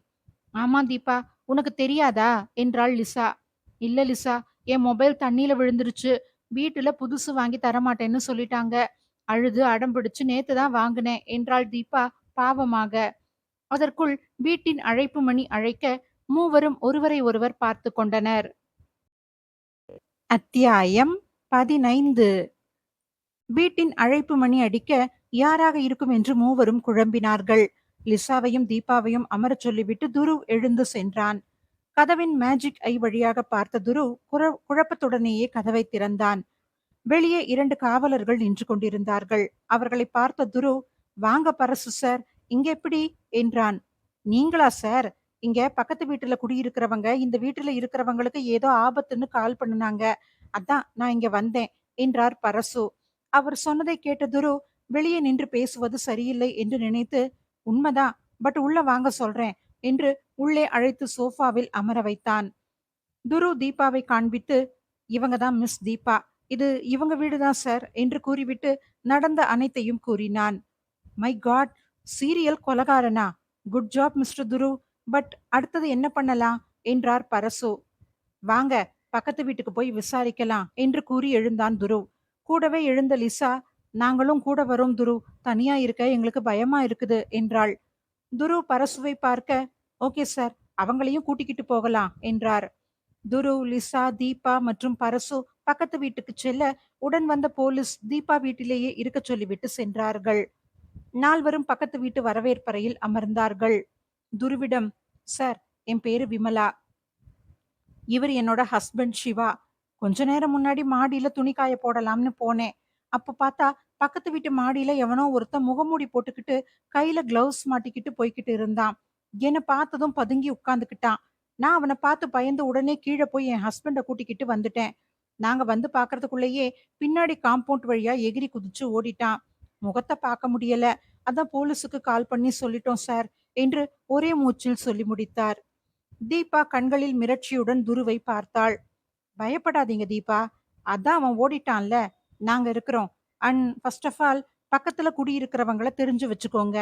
ஆமா தீபா, உனக்கு தெரியாதா என்றாள் லிசா. இல்ல லிசா, என் மொபைல் தண்ணியில விழுந்துருச்சு. வீட்டுல புதுசு வாங்கி தரமாட்டேன்னு சொல்லிட்டாங்க. அழுது அடம் பிடிச்சு நேத்து தான் வாங்கினேன் என்றாள் தீபா பாவமாக. அதற்குள் வீட்டின் அழைப்பு மணி அழைக்க மூவரும் ஒருவரை ஒருவர் பார்த்து கொண்டனர். அத்தியாயம் 15. வீட்டின் அழைப்பு மணி அடிக்க யாராக இருக்கும் என்று மூவரும் குழம்பினார்கள். லிசாவையும் தீபாவையும் அமரச் சொல்லிவிட்டு துரு எழுந்து சென்றான். கதவின் மேஜிக் ஐ வழியாக பார்த்த துரு குழப்பத்துடனேயே கதவை திறந்தான். வெளியே 2 காவலர்கள் நின்று கொண்டிருந்தார்கள். அவர்களை பார்த்த துரு, வாங்க பரசு சார், இங்க எப்படி என்றான். நீங்களா சார்? இங்க பக்கத்து வீட்டுல குடியிருக்கிறவங்க இந்த வீட்டுல இருக்கிறவங்களுக்கு ஏதோ ஆபத்துன்னு கால் பண்ணுனாங்க, அதான் நான் இங்க வந்தேன் என்றார் பரசு. அவர் சொன்னதை கேட்ட துரு வெளியே நின்று பேசுவது சரியில்லை என்று நினைத்து, உண்மைதான், பட் உள்ள வாங்க சொல்றேன் என்று உள்ளே அழைத்து சோஃபாவில் அமர வைத்தான். துரு தீபாவை காண்பித்து, இவங்க தான் மிஸ் தீபா, இது இவங்க வீடுதான் சார் என்று கூறிவிட்டு நடந்த அனைத்தையும் கூறினான். மை காட், சீரியல் கொலகாரனா? Good job mister Thuru, but அடுத்தது என்ன பண்ணலாம் என்றார் பரசு. வாங்க பக்கத்து வீட்டுக்கு போய் விசாரிக்கலாம் என்று கூறி எழுந்தான் துரு. கூடவே எழுந்த லிசா, நாங்களும் கூட வரோம் துரு, தனியா இருக்க எங்களுக்கு பயமா இருக்குது என்றாள். துரு பரசுவை பார்க்க, ஓகே சார், அவங்களையும் கூட்டிக்கிட்டு போகலாம் என்றார். துரு, லிசா, தீபா மற்றும் பரசு பக்கத்து வீட்டுக்கு செல்ல உடன் வந்த போலீஸ் தீபா வீட்டிலேயே இருக்க சொல்லிவிட்டு சென்றார்கள். நால்வரும் பக்கத்து வீட்டு வரவேற்பறையில் அமர்ந்தார்கள். துருவிடம், சார், என் பேரு விமலா, இவர் என்னோட ஹஸ்பண்ட் சிவா. கொஞ்ச நேரம் முன்னாடி மாடியில துணி காய போடலாம்னு போனேன். அப்ப பார்த்தா பக்கத்து வீட்டு மாடியில எவனோ ஒருத்தன் முகமூடி போட்டுக்கிட்டு கையில கிளவுஸ் மாட்டிக்கிட்டு போய்கிட்டு இருந்தான். என்னை பார்த்ததும் பதுங்கி உட்கார்ந்துக்கிட்டான். நான் அவனை பார்த்து பயந்து உடனே கீழே போய் என் ஹஸ்பண்டை கூட்டிக்கிட்டு வந்துட்டேன். நாங்க வந்து பாக்குறதுக்குள்ளேயே பின்னாடி காம்பவுண்ட் வழியா எகிரி குதிச்சு ஓடிட்டான். முகத்தை பார்க்க முடியல, அதான் போலீஸுக்கு கால் பண்ணி சொல்லிட்டோம் சார் என்று ஒரே மூச்சில் சொல்லி முடித்தார். தீபா கண்களில் மிரட்சியுடன் துருவை பார்த்தாள். பயப்படாதீங்க தீபா, அதான் அவன் ஓடிட்டான்ல, நாங்க இருக்கிறோம். அண்ட் ஃபர்ஸ்ட் ஆஃப் ஆல், பக்கத்துல குடியிருக்கிறவங்கள தெரிஞ்சு வச்சுக்கோங்க.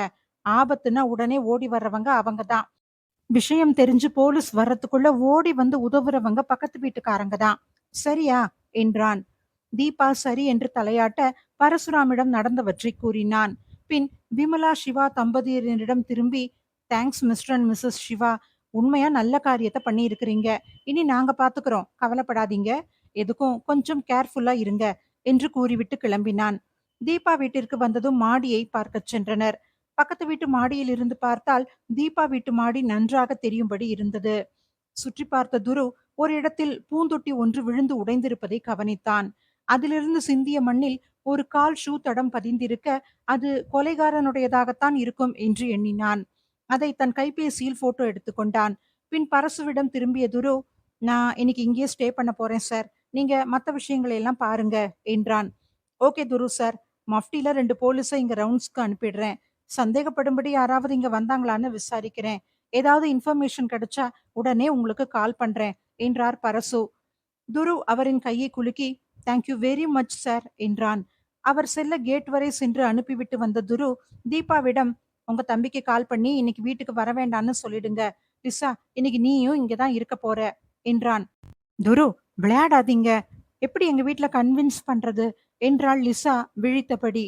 ஆபத்துனா உடனே ஓடி வர்றவங்க அவங்க தான். விஷயம் தெரிஞ்சு போலீஸ் வர்றதுக்குள்ள ஓடி வந்து உதவுறவங்க பக்கத்து வீட்டுக்காரங்க தான், சரியா என்றான். தீபா சரி என்று தலையாட்ட பரசுராமிடம் நடந்தவற்றை கூறினான். பின் விமலா சிவா தம்பதியரிடம் திரும்பி, thanks mister and missus Siva, உண்மையா நல்ல காரியத்தை பண்ணி இருக்கிறீங்க. இனி நாங்க பாத்துக்கிறோம், கவலைப்படாதீங்க, எதுக்கும் கொஞ்சம் கேர்ஃபுல்லா இருங்க என்று கூறிவிட்டு கிளம்பினான். தீபா வீட்டிற்கு வந்ததும் மாடியை பார்க்க சென்றனர். பக்கத்து வீட்டு மாடியில் இருந்து பார்த்தால் தீபா வீட்டு மாடி நன்றாக தெரியும்படி இருந்தது. சுற்றி பார்த்த துரு ஒரு இடத்தில் பூந்தொட்டி ஒன்று விழுந்து உடைந்திருப்பதை கவனித்தான். அதிலிருந்து சிந்திய மண்ணில் ஒரு கால் ஷூ தடம் பதிந்திருக்க, அது கொலைகாரனுடையதாகத்தான் இருக்கும் என்று எண்ணினான். அதை தன் கைபேசியில் போட்டோ எடுத்துக்கொண்டான். பின் பரசுவிடம் திரும்பிய துரு, நான் இன்னைக்கு இங்கேயே ஸ்டே பண்ண போறேன் சார். நீங்க மத்த விஷயங்களை எல்லாம் பாருங்க என்றான். ஓகே துரு சார். மஃப்டில 2 போலீஸை இங்க ரவுண்ட்ஸ்க்கு அனுப்பிடுறேன். சந்தேகப்படும்படி யாராவது இங்க வந்தாங்களான்னு விசாரிக்கிறேன். ஏதாவது இன்ஃபர்மேஷன் கிடைச்சா உடனே உங்களுக்கு கால் பண்றேன் என்றார் பரசு. துரு அவரின் கையை குலுக்கி, thank you very much sir என்றான். அவர் செல்ல கேட் வரை சென்று அனுப்பிவிட்டு வந்த துரு தீபாவிடம், உங்க தம்பிக்கு கால் பண்ணி இன்னைக்கு வீட்டுக்கு வர வேண்டான்னு சொல்லிடுங்க. லிசா, இன்னைக்கு நீயும் இங்கதான் இருக்க போற என்றான். துரு, விளையாடாதீங்க. எப்படி எங்க வீட்ல கன்வின்ஸ் பண்றது என்றாள் லிசா விழித்தபடி.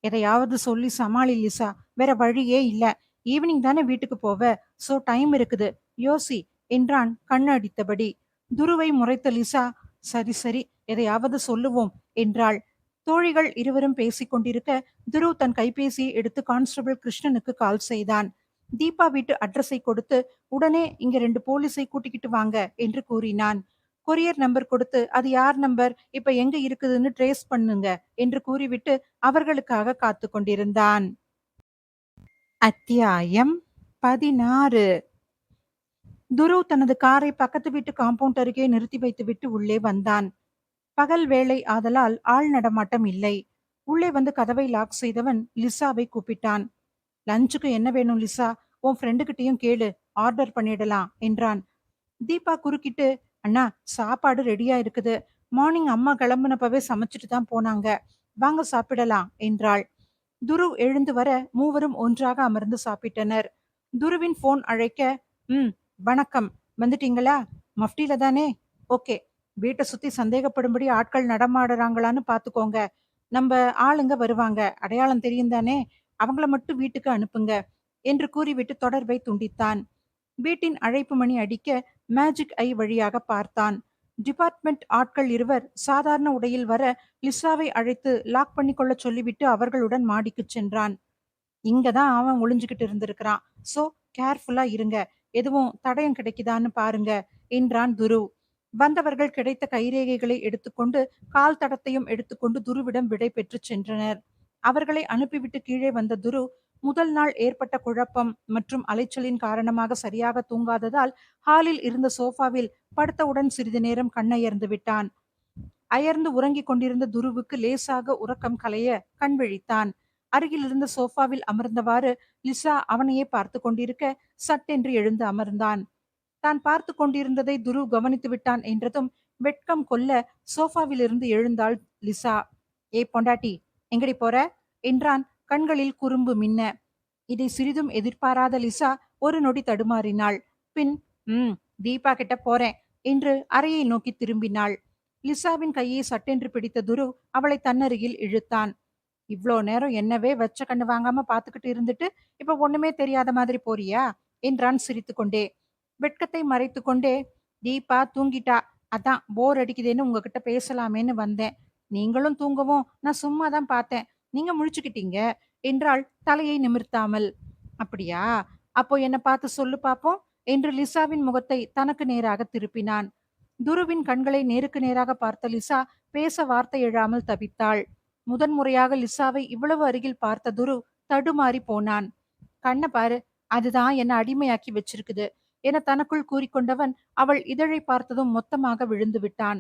எதையாவது சொல்லி சமாளி லிசா, வேற வழியே இல்ல. ஈவினிங் தானே வீட்டுக்கு போவ, சோ டைம் இருக்குது, யோசி என்றான் கண்ணடித்தபடி. துருவை முறைத்த லிசா, சரி சரி, எதையாவது சொல்லுவோம் என்றாள். தோழிகள் இருவரும் பேசிக் கொண்டிருக்க துரு தன் கைபேசியை எடுத்து கான்ஸ்டபிள் கிருஷ்ணனுக்கு கால் செய்தான். தீபா வீட்டு அட்ரஸை கொடுத்து உடனே இங்க 2 போலீஸை கூட்டிக்கிட்டு வாங்க என்று கூறினான். கொரியர் நம்பர் கொடுத்து அது யார் நம்பர், இப்ப எங்க இருக்குதுன்னு ட்ரேஸ் பண்ணுங்க என்று கூறிவிட்டு அவர்களுக்காக காத்து கொண்டிருந்தான். அத்தியாயம் 16. துரு தனது காரை பக்கத்து வீட்டு காம்பவுண்ட் அருகே நிறுத்தி வைத்துவிட்டு உள்ளே வந்தான். பகல் வேளை ஆதலால் ஆள் நடமாட்டம் இல்லை. உள்ளே வந்து கதவை லாக் செய்தவன் லிசாவை கூப்பிட்டான். லஞ்சுக்கு என்ன வேணும் லிசா, உன் ஃப்ரெண்டு கிட்டயும் கேளு, ஆர்டர் பண்ணிடலாம் என்றான். தீபா குறுக்கிட்டு, அண்ணா சாப்பாடு ரெடியா இருக்குது. மார்னிங் அம்மா கிளம்புனப்பவே சமைச்சிட்டு தான் போனாங்க, வாங்க சாப்பிடலாம் என்றாள். துரு எழுந்து வர மூவரும் ஒன்றாக அமர்ந்து சாப்பிட்டனர். துருவின் போன் அழைக்க, ம் வணக்கம், வந்துட்டீங்களா? மஃப்டில தானே? ஓகே. வீட்டை சுத்தி சந்தேகப்படும்படி ஆட்கள் நடமாடுறாங்களான்னு பாத்துக்கோங்க. நம்ம ஆளுங்க வருவாங்க, அடையாளம் தெரியும் தானே? அவங்கள மட்டும் வீட்டுக்கு அனுப்புங்க என்று கூறிவிட்டு தொடர்பை துண்டித்தான். வீட்டின் அழைப்பு மணி அடிக்க மேஜிக் ஐ வழியாக பார்த்தான். டிபார்ட்மெண்ட் ஆட்கள் இருவர் சாதாரண உடையில் வர லிசாவை அழைத்து லாக் பண்ணி கொள்ள சொல்லிவிட்டு அவர்களுடன் மாடிக்கு சென்றான். இங்கதான் அவன் ஒளிஞ்சுகிட்டு இருந்திருக்கிறான், சோ கேர்ஃபுல்லா இருங்க, எதுவும் தடயம் கிடைக்குதான்னு பாருங்க என்றான் துரு. வந்தவர்கள் கிடைத்த கைரேகைகளை எடுத்துக்கொண்டு கால் தடத்தையும் எடுத்துக்கொண்டு துருவிடம் விடை பெற்று சென்றனர். அவர்களை அனுப்பிவிட்டு கீழே வந்த துரு முதல் நாள் ஏற்பட்ட குழப்பம் மற்றும் அலைச்சலின் காரணமாக சரியாக தூங்காததால் ஹாலில் இருந்த சோஃபாவில் படுத்தவுடன் சிறிது நேரம் கண்ணயர்ந்து விட்டான். அயர்ந்து உறங்கிக் கொண்டிருந்த துருவுக்கு லேசாக உறக்கம் கலைய கண் விழித்தான். அருகில் இருந்த சோஃபாவில் அமர்ந்தவாறு லிசா அவனையே பார்த்து கொண்டிருக்க சட்டென்று எழுந்து அமர்ந்தான். தான் பார்த்து கொண்டிருந்ததை துரு கவனித்து விட்டான் என்றதும் வெட்கம் கொல்ல சோஃபாவிலிருந்து எழுந்தாள் லிசா. ஏ பொண்டாட்டி, எங்கடி போற என்றான் கண்களில் குறும்பு மின்ன. இதை சிறிதும் எதிர்பாராத லிசா ஒரு நொடி தடுமாறினாள். பின், தீபா கிட்ட போறேன் என்று அறையை நோக்கி திரும்பினாள். லிசாவின் கையை சட்டென்று பிடித்த துரு அவளை தன்னருகில் இழுத்தான். இவ்ளோ நேரம் என்னவே வச்ச கண்ணு வாங்காம பாத்துக்கிட்டு இருந்துட்டு இப்ப ஒண்ணுமே தெரியாத மாதிரி போறியா என்றான் சிரித்து கொண்டே. வெட்கத்தை மறைத்து கொண்டே, தீபா தூங்கிட்டா, அதான் போர் அடிக்குதுன்னு உங்ககிட்ட பேசலாமேன்னு வந்தேன். நீங்களும் தூங்கவும் நான் சும்மா தான் பார்த்தேன், நீங்க முழிச்சுக்கிட்டீங்க என்றாள் தலையை நிமிர்த்தாமல். அப்படியா, அப்போ என்ன பார்த்து சொல்லு பாப்போம் என்று லிசாவின் முகத்தை தனக்கு நேராக திருப்பினான். துருவின் கண்களை நேருக்கு நேராக பார்த்த லிசா பேச வார்த்தை எழாமல் தவித்தாள். முதன்முறையாக லிசாவை இவ்வளவு அருகில் பார்த்த துரு தடுமாறி போனான். கண்ண பாரு, அதுதான் என்ன அடிமையாக்கி வச்சிருக்குது என தனக்குள் கூறிக்கொண்டவன் அவள் இதழை பார்த்ததும் மொத்தமாக விழுந்து விட்டான்.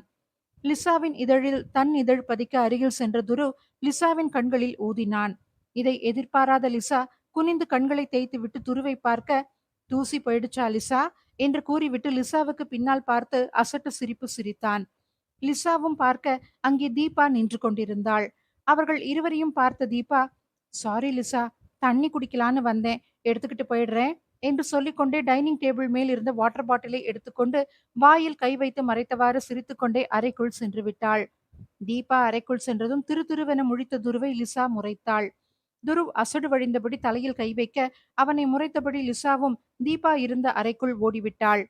லிசாவின் இதழில் தன் இதழ் பதிக்க அருகில் சென்ற துரு லிசாவின் கண்களில் ஊதினான். இதை எதிர்பாராத லிசா குனிந்து கண்களை தேய்த்து விட்டு துருவை பார்க்க, தூசி போயிடுச்சா லிசா என்று கூறிவிட்டு லிசாவுக்கு பின்னால் பார்த்து அசட்டு சிரிப்பு சிரித்தான். லிசாவும் பார்க்க அங்கே தீபா நின்று கொண்டிருந்தாள். அவர்கள் இருவரையும் பார்த்த தீபா, சாரி லிசா, தண்ணி குடிக்கலான்னு வந்தேன், எடுத்துக்கிட்டு போயிடுறேன் என்று சொல்லிக்கொண்டே டைனிங் டேபிள் மேல் இருந்த வாட்டர் பாட்டிலை எடுத்துக்கொண்டு வாயில் கை வைத்து மறைத்தவாறு சிரித்துக்கொண்டே அறைக்குள் சென்று விட்டாள். தீபா அறைக்குள் சென்றதும் திருவென முழித்த துருவை லிசா முறைத்தாள். துருவ் அசடு வழிந்தபடி தலையில் கை வைக்க அவனை முறைத்தபடி லிசாவும் தீபா இருந்த அறைக்குள் ஓடிவிட்டாள்.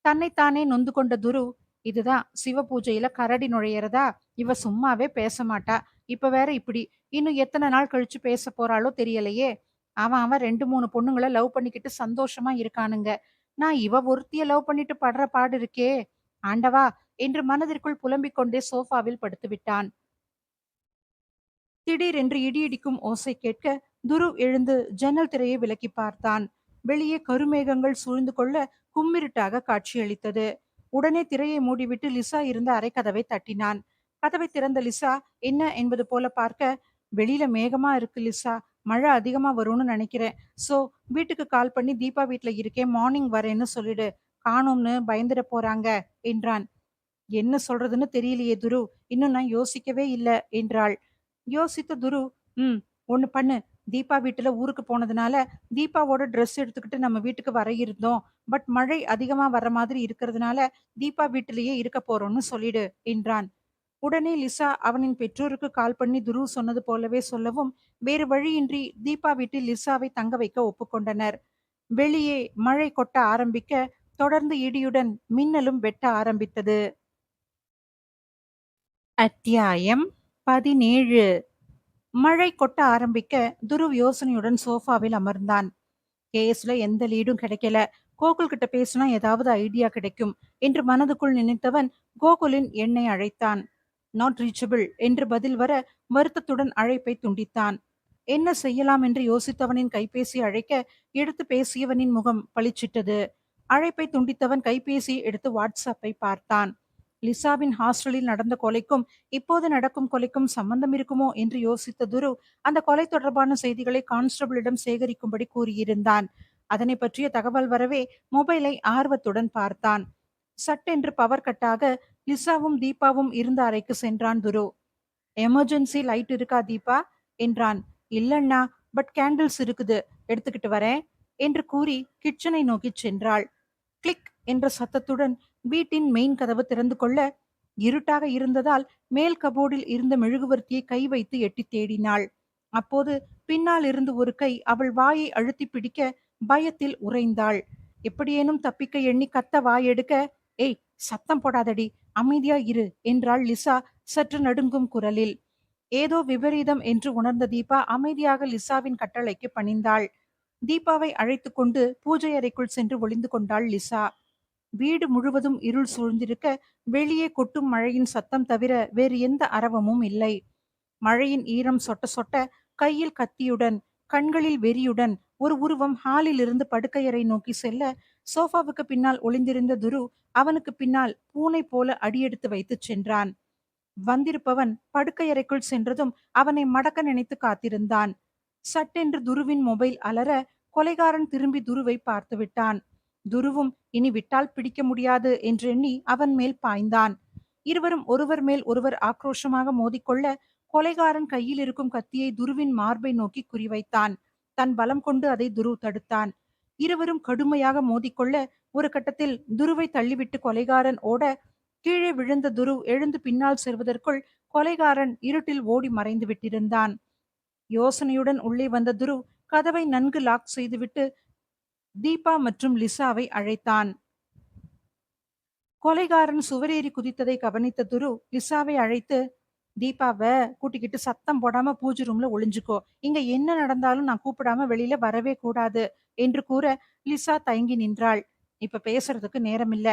தன்னைத்தானே நொந்து கொண்ட துரு, இதுதான் சிவ பூஜையில கரடி நுழையறதா, இவ சும்மாவே பேச மாட்டா, இப்ப வேற இப்படி, இன்னும் எத்தனை நாள் கழிச்சு பேச போறாளோ தெரியலையே. அவன் அவன் 2 3 பொண்ணுங்களை லவ் பண்ணிக்கிட்டு சந்தோஷமா இருக்கானுங்க, நான் இவ ஒருத்திய லவ் பண்ணிட்டு படுற பாடு இருக்கே ஆண்டவா என்று மனதிற்குள் புலம்பிக் கொண்டே சோஃபாவில் படுத்துவிட்டான். திடீரென்று இடி இடிக்கும் ஓசை கேட்க துருவ் எழுந்து ஜன்னல் திரையை விலக்கி பார்த்தான். வெளியே கருமேகங்கள் சூழ்ந்து கொள்ள கும்மிருட்டாக காட்சியளித்தது. உடனே திரையை மூடிவிட்டு லிசா இருந்த அறைக்கதவை தட்டினான். கதவை திறந்த லிசா என்ன என்பது போல பார்க்க, வெளியில மேகமா இருக்கு லிசா, மழை அதிகமா வரும்னு நினைக்கிறேன். சோ வீட்டுக்கு கால் பண்ணி தீபா வீட்ல இருக்கேன், மார்னிங் வரேன்னு சொல்லிடு, காணோம்னு பயந்துட போறாங்க என்றான். என்ன சொல்றதுன்னு தெரியலையே துரு, இன்னும் நான் யோசிக்கவே இல்ல என்றாள். யோசித்த துரு, ம், ஒண்ணு பண்ணு. தீபா வீட்டுல ஊருக்கு போனதுனால தீபாவோட ட்ரெஸ் எடுத்துக்கிட்டு நம்ம வீட்டுக்கு வர இருந்தோம். பட் மழை அதிகமா வர்ற மாதிரி இருக்கிறதுனால தீபா வீட்டிலேயே இருக்க போறோம்னு சொல்லிடு என்றான். உடனே லிசா அவனின் பெற்றோருக்கு கால் பண்ணி துரு சொன்னது போலவே சொல்லவும், வேறு வழியின்றி தீபா வீட்டில் லிசாவை தங்க வைக்க ஒப்புக்கொண்டனர். வெளியே மழை கொட்ட ஆரம்பிக்க, தொடர்ந்து இடியுடன் மின்னலும் வெட்ட ஆரம்பித்தது. அத்தியாயம் 17. மழை கொட்ட ஆரம்பிக்க துருவ் யோசனையுடன் சோஃபாவில் அமர்ந்தான். கேஸ்ல எந்த லீடும் கிடைக்கல, கோகுல் கிட்ட பேசினா ஏதாவது ஐடியா கிடைக்கும் என்று மனதுக்குள் நினைத்தவன் கோகுலின் எண்ணை அழைத்தான். நாட் ரீச்சபிள் என்று பதில் வர வருத்தத்துடன் அழைப்பை துண்டித்தான். என்ன செய்யலாம் என்று யோசித்தவனின் கைபேசி அழைக்க எடுத்து பேசியவனின் முகம் பளிச்சிட்டது. அழைப்பை துண்டித்தவன் கைபேசியை எடுத்து வாட்ஸ்அப்பை பார்த்தான். லிசாவின் ஹாஸ்டலில் நடந்த கொலைக்கும் இப்போது நடக்கும் கொலைக்கும் சம்பந்தம் இருக்குமோ என்று யோசித்த துரு அந்த கொலை தொடர்பான செய்திகளை கான்ஸ்டபிளிடம் சேகரிக்கும்படி கூறியிருந்தான். அதனை பற்றிய தகவல் வரவே மொபைலை ஆர்வத்துடன் பார்த்தான். சட்டென்று பவர் கட்டாக லிசாவும் தீபாவும் இருந்த அறைக்கு சென்றான் துரு. எமர்ஜென்சி லைட் இருக்கா தீபா என்றான். இல்லண்ணா, பட் கேண்டில்ஸ் இருக்குது, எடுத்துக்கிட்டு வரேன் என்று கூறி கிச்சனை நோக்கி சென்றாள். கிளிக் என்ற சத்தத்துடன் வீட்டின் மெயின் கதவு திறந்து கொள்ள, இருட்டாக இருந்ததால் மேல் கபோர்டில் இருந்த மெழுகுவர்த்தியை கை வைத்து எட்டி தேடினாள். அப்போது பின்னால் இருந்து ஒரு கை அவள் வாயை அழுத்தி பிடிக்க பயத்தில் உறைந்தாள். எப்படியேனும் தப்பிக்க எண்ணி கத்த வாயெடுக்க, ஏய் சத்தம் போடாதடி, அமைதியா இரு என்றாள் லிசா சற்று நடுங்கும் குரலில். ஏதோ விபரீதம் என்று உணர்ந்த தீபா அமைதியாக லிசாவின் கட்டளைக்கு பணிந்தாள். தீபாவை அழைத்து கொண்டு பூஜை அறைக்குள் சென்று ஒளிந்து கொண்டாள் லிசா. வீடு முழுவதும் இருள் சூழ்ந்திருக்க, வெளியே கொட்டும் மழையின் சத்தம் தவிர வேறு எந்த அரவமும் இல்லை. மழையின் ஈரம் சொட்ட சொட்ட கையில் கத்தியுடன், கண்களில் வெறியுடன் ஒரு உருவம் ஹாலில் இருந்து படுக்கையறை நோக்கி செல்ல, சோஃபாவுக்கு பின்னால் ஒளிந்திருந்த துரு அவனுக்கு பின்னால் பூனை போல அடியெடுத்து வைத்து சென்றான். வந்திருப்பவன் படுக்கையறைக்குள் சென்றதும் அவனை மடக்க நினைத்து காத்திருந்தான். சட்டென்று துருவின் மொபைல் அலற, கொலைகாரன் திரும்பி துருவை பார்த்து விட்டான். துருவும் இனி விட்டால் பிடிக்க முடியாது என்றெண்ணி அவன் மேல் பாய்ந்தான். இருவரும் ஒருவர் மேல் ஒருவர் ஆக்ரோஷமாக மோதிக்கொள்ள, கொலைகாரன் கையில் இருக்கும் கத்தியை துருவின் மார்பை நோக்கி குறிவைத்தான். தன் பலம் கொண்டு அதை துரு தடுத்தான். இருவரும் கடுமையாக மோதிக்கொள்ள, ஒரு கட்டத்தில் துருவை தள்ளிவிட்டு கொலைகாரன் ஓட, கீழே விழுந்த துரு எழுந்து பின்னால் செல்வதற்குள் கொலைகாரன் இருட்டில் ஓடி மறைந்து விட்டிருந்தான். யோசனையுடன் உள்ளே வந்த துரு கதவை நன்கு லாக் செய்துவிட்டு தீபா மற்றும் லிசாவை அழைத்தான். கொலைகாரன் சுவரேறி குதித்ததை கவனித்த துரு லிசாவை அழைத்து, தீபாவை கூட்டிக்கிட்டு சத்தம் போடாம பூஜை ரூம்ல ஒளிஞ்சுக்கோ, இங்க என்ன நடந்தாலும் நான் கூப்பிடாம வெளியில வரவே கூடாது என்று கூற, லிசா தயங்கி நின்றாள். இப்ப பேசுறதுக்கு நேரமில்ல,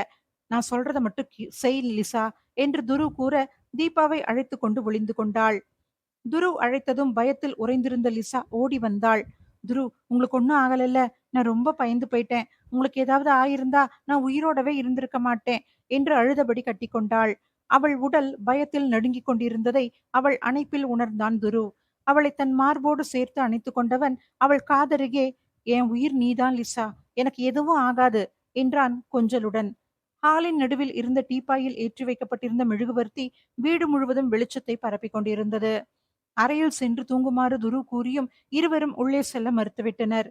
நான் சொல்றத மட்டும் செய் லிசா என்று துரு கூற, தீபாவை அழைத்து கொண்டு ஒளிந்து கொண்டாள். துரு அழைத்ததும் பயத்தில் உறைந்திருந்த லிசா ஓடி வந்தாள். துரு, உங்களுக்கு ஒன்னும் ஆகலல்ல, நான் ரொம்ப பயந்து போயிட்டேன், உங்களுக்கு ஏதாவது ஆயிருந்தா நான் உயிரோடவே இருந்திருக்க மாட்டேன் என்று அழுதபடி கட்டிக்கொண்டாள். அவள் உடல் பயத்தில் நடுங்கிக் கொண்டிருந்ததை அவள் அணைப்பில் உணர்ந்தான் துரு. அவளை தன் மார்போடு சேர்த்து அணைத்து கொண்டவன் அவள் காதருகே, என் உயிர் நீதான் லிசா, எனக்கு எதுவும் ஆகாது என்றான் கொஞ்சலுடன். ஹாலின் நடுவில் இருந்த டீப்பாயில் ஏற்றி வைக்கப்பட்டிருந்த மெழுகுவர்த்தி வீடு முழுவதும் வெளிச்சத்தை பரப்பிக் கொண்டிருந்தது. அறையில் சென்று தூங்குமாறு துரு கூறியும் இருவரும் உள்ளே செல்ல மறுத்துவிட்டனர்.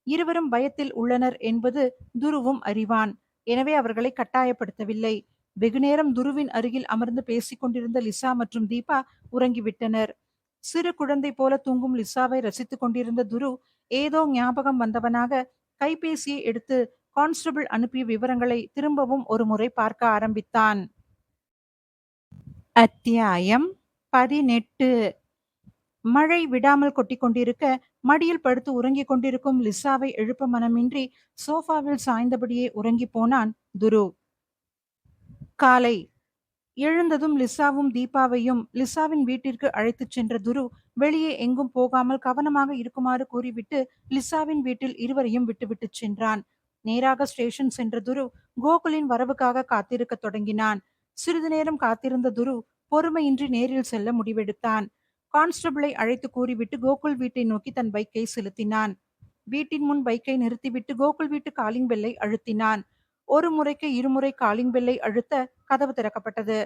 இருவரும் பயத்தில் உள்ளனர் என்பது துருவும் அறிவான். எனவே அவர்களை கட்டாயப்படுத்தவில்லை. வெகுநேரம் துருவின் அருகில் அமர்ந்து பேசிக் கொண்டிருந்த லிசா மற்றும் தீபா உறங்கிவிட்டனர். சிறு குழந்தை போல தூங்கும் லிசாவை ரசித்துக் கொண்டிருந்த துரு ஏதோ ஞாபகம் வந்தவனாக கைபேசியை எடுத்து கான்ஸ்டபிள் அனுப்பிய விவரங்களை திரும்பவும் ஒரு முறை பார்க்க ஆரம்பித்தான். அத்தியாயம் 18. மழை விடாமல் கொட்டிக்கொண்டிருக்க, மடியில் படுத்து உறங்கிக் கொண்டிருக்கும் லிசாவை எழுப்ப மனமின்றி சோஃபாவில் சாய்ந்தபடியே உறங்கி போனான் துரு. காலை எழுந்ததும் லிசாவும் தீபாவையும் லிசாவின் வீட்டிற்கு அழைத்துச் சென்ற துரு வெளியே எங்கும் போகாமல் கவனமாக இருக்குமாறு கூறிவிட்டு லிசாவின் வீட்டில் இருவரையும் விட்டுவிட்டு சென்றான். நேராக ஸ்டேஷன் சென்ற துரு கோகுலின் வரவுக்காக காத்திருக்க தொடங்கினான். சிறிது நேரம் காத்திருந்த துரு பொறுமையின்றி நேரில் செல்ல முடிவெடுத்தான். கான்ஸ்டபிளை அழைத்து கூறிவிட்டு கோகுல் வீட்டை நோக்கி தன் பைக்கை செலுத்தினான். வீட்டின் முன் பைக்கை நிறுத்திவிட்டு கோகுல் வீட்டு காலிங் பெல்லை அழுத்தினான். ஒரு முறைக்கு இருமுறை காலிங் பெல்லை அழுத்த கதவு திறக்கப்பட்டது.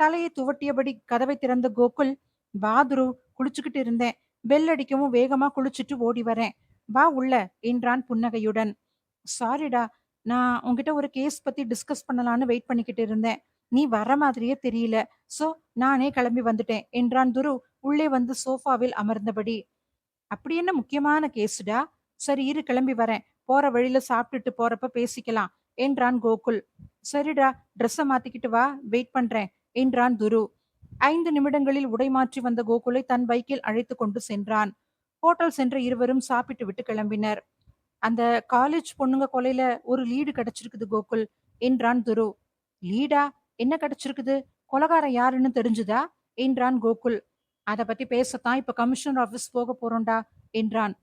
தலையை துவட்டியபடி கதவை திறந்த கோகுல், "வா துரு, குளிச்சுக்கிட்டு இருந்தேன். பெல் அடிக்கவும் வேகமா குளிச்சுட்டு ஓடி வரேன். வா உள்ள" என்றான் புன்னகையுடன். "சாரிடா, நான் உன்கிட்ட ஒரு கேஸ் பத்தி டிஸ்கஸ் பண்ணலான்னு வெயிட் பண்ணிக்கிட்டு இருந்தேன். நீ வர மாதிரியே தெரியல. சோ நானே கிளம்பி வந்துட்டேன்" என்றான் துரு உள்ளே வந்து சோஃபாவில் அமர்ந்தபடி. "அப்படி என்ன முக்கியமான கேஸுடா? சரி இரு, கிளம்பி வரேன். போற வழியில சாப்பிட்டுட்டு போறப்ப பேசிக்கலாம்" என்றான் கோகுல். "சரிடா, ட்ரெஸ்ஸ மாத்திக்கிட்டு வா, வெயிட் பண்றேன்" என்றான் துரு. 5 நிமிடங்களில் உடை மாற்றி வந்த கோகுலை தன் பைக்கில் அழைத்து கொண்டு சென்றான். ஹோட்டல் சென்ற இருவரும் சாப்பிட்டு விட்டு கிளம்பினர். "அந்த காலேஜ் பொண்ணுங்க கொலையில ஒரு லீடு கிடைச்சிருக்குது கோகுல்" என்றான் துரு. "லீடா? என்ன கிடைச்சிருக்குது? கொலகாரன் யாருன்னு தெரிஞ்சுதா?" என்றான் கோகுல். "அத பத்தி பேசத்தான் இப்ப கமிஷனர் ஆபீஸ் போக போறோம்டா" என்றான்.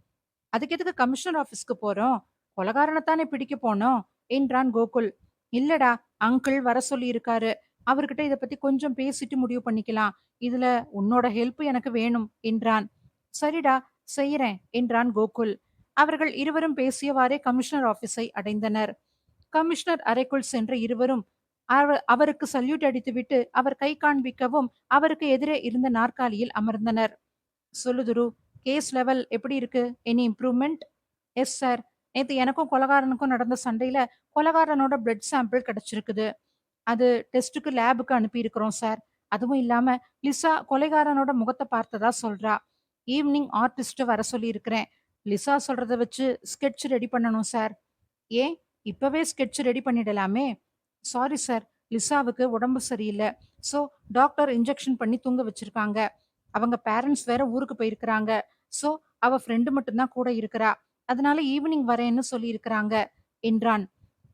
"அதுக்கு எதுக்கு கமிஷனர் ஆபீஸ்க்கு போறோம்? கொலகாரனைத்தானே பிடிக்க போனோம்" என்றான் கோகுல். "இல்லடா, அங்கிள் வர சொல்லி இருக்காரு. அவர்கிட்ட இத பத்தி கொஞ்சம் பேசிட்டு முடிவு பண்ணிக்கலாம். இதுல உன்னோட ஹெல்ப் எனக்கு வேணும்" என்றான். "சரிடா, செய்யறேன்" என்றான் கோகுல். அவர்கள் இருவரும் பேசியவாறே கமிஷனர் ஆபீஸை அடைந்தனர். கமிஷனர் அறைக்குள் சென்ற இருவரும் அவருக்கு சல்யூட் அடித்துவிட்டு அவர் கை காண்பிக்கவும் அவருக்கு எதிரே இருந்த நாற்காலியில் அமர்ந்தனர். "சொல்லு துரு, கேஸ் லெவல் எப்படி இருக்கு? Any improvement?" "Yes sir. நேத்து எனக்கும் கொலகாரனுக்கும் நடந்த சண்டையில கொலகாரனோட பிளட் சாம்பிள் கிடைச்சிருக்குது. அது டெஸ்ட்டுக்கு லேபுக்கு அனுப்பியிருக்கிறோம் சார். அதுவும் இல்லாம லிசா கொலைகாரனோட முகத்த பார்த்ததா சொல்றா. ஈவினிங் ஆர்டிஸ்ட வர சொல்லியிருக்கிறேன். லிசா சொல்றத வச்சு ஸ்கெட்ச் ரெடி பண்ணணும் சார்." "ஏன், இப்பவே ஸ்கெட்ச் ரெடி பண்ணிடலாமே?" "சாரி சார், லிசாவுக்கு உடம்பு சரியில்ல. சோ டாக்டர் இன்ஜெக்ஷன் பண்ணி தூங்க வச்சிருக்காங்க. அவங்க பேரண்ட்ஸ் வேற ஊருக்கு போயிருக்கிறாங்க. சோ அவ ஃப்ரெண்டு மட்டும் தான் கூட இருக்கிறா. அதனால ஈவினிங் வரேன்னு சொல்லியிருக்கிறாங்க" என்றான்.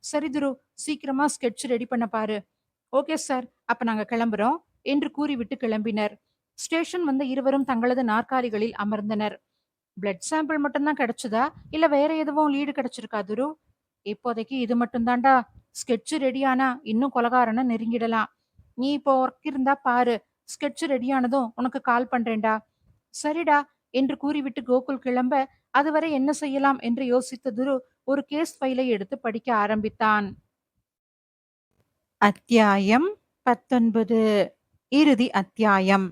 "சரி துரு, சீக்கிரமா ஸ்கெட்ச் ரெடி பண்ண பாரு." "ஓகே சார், அப்ப நாங்க கிளம்புறோம்" என்று கூறிவிட்டு கிளம்பினர். ஸ்டேஷன் வந்த இருவரும் தங்களது நாற்காலிகளில் அமர்ந்தனர். "பிளட் சாம்பிள் மட்டும்தான் கிடைச்சதா, இல்ல வேற எதுவும் லீடு கிடைச்சிருக்கா துரு?" "இப்போதைக்கு இது மட்டும் தான்டா. ஸ்கெட்ச் ரெடியானா இன்னும் கொலகாரனை நெருங்கிடலாம். நீ இப்போ ஒர்க் இருந்தா பாரு. ஸ்கெட்ச் ரெடியானதும் உனக்கு கால் பண்றேன்டா." "சரிடா" என்று கூறிவிட்டு கோகுல் கிளம்ப, அதுவரை என்ன செய்யலாம் என்று யோசித்த துரு ஒரு கேஸ் ஃபைலை எடுத்து படிக்க ஆரம்பித்தான். அத்தியாயம் 19. இறுதி அத்தியாயம்.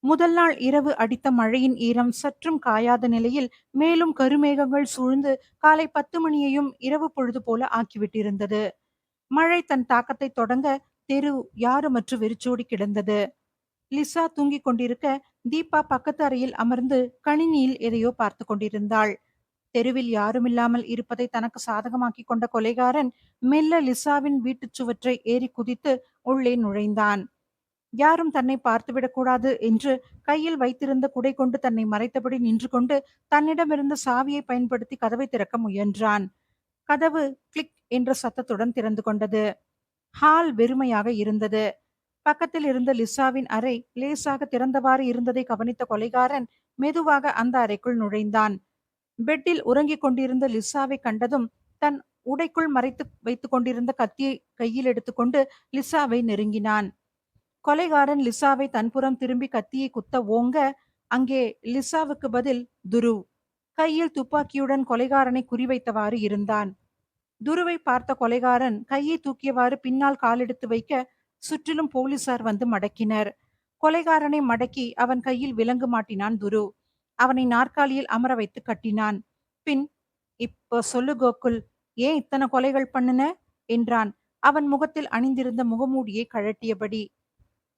முதல் நாள் இரவு அடித்த மழையின் ஈரம் சற்றும் காயாத நிலையில் மேலும் கருமேகங்கள் சூழ்ந்து காலை 10 மணியையும் இரவு பொழுது போல ஆக்கிவிட்டிருந்தது. மழை தன் தாக்கத்தை தொடங்க தெரு யாருமற்று வெறிச்சோடி கிடந்தது. லிசா தூங்கிக் கொண்டிருக்க தீபா பக்கத்து அறையில் அமர்ந்து கணினியில் எதையோ பார்த்து கொண்டிருந்தாள். தெருவில் யாருமில்லாமல் இருப்பதை தனக்கு சாதகமாக்கிக் கொண்ட கொலைகாரன் மெல்ல லிசாவின் வீட்டுச் சுவற்றை ஏறி குதித்து உள்ளே நுழைந்தான். யாரும் தன்னை பார்த்துவிடக் கூடாது என்று கையில் வைத்திருந்த குடை கொண்டு தன்னை மறைத்தபடி நின்று கொண்டு தன்னிடமிருந்த சாவியை பயன்படுத்தி கதவை திறக்க முயன்றான். கதவு கிளிக் என்ற சத்தத்துடன் திறந்து கொண்டது. ஹால் வெறுமையாக இருந்தது. பக்கத்தில் இருந்த லிசாவின் அறை லேசாக திறந்தவாறு இருந்ததை கவனித்த கொலைகாரன் மெதுவாக அந்த அறைக்குள் நுழைந்தான். பெட்டில் உறங்கிக் கொண்டிருந்த லிசாவை கண்டதும் தன் உடைக்குள் மறைத்து வைத்துக் கொண்டிருந்த கத்தியை கையில் எடுத்துக்கொண்டு லிசாவை நெருங்கினான். கொலைகாரன் லிசாவை தன்புறம் திரும்பி கத்தியை குத்த ஓங்க, அங்கே லிசாவுக்கு பதில் துரு கையில் துப்பாக்கியுடன் கொலைகாரனை குறிவைத்தவாறு இருந்தான். துருவை பார்த்த கொலைகாரன் கையை தூக்கியவாறு பின்னால் காலெடுத்து வைக்க சுற்றிலும் போலீசார் வந்து மடக்கினர். கொலைகாரனை மடக்கி அவன் கையில் விலங்கு மாட்டினான் துரு. அவனை நாற்காலியில் அமர வைத்து கட்டினான். பின், "இப்போ சொல்லு கோகுல், ஏன் இத்தனை கொலைகள் பண்ணுன?" என்றான் அவன் முகத்தில் அணிந்திருந்த முகமூடியை கழட்டியபடி.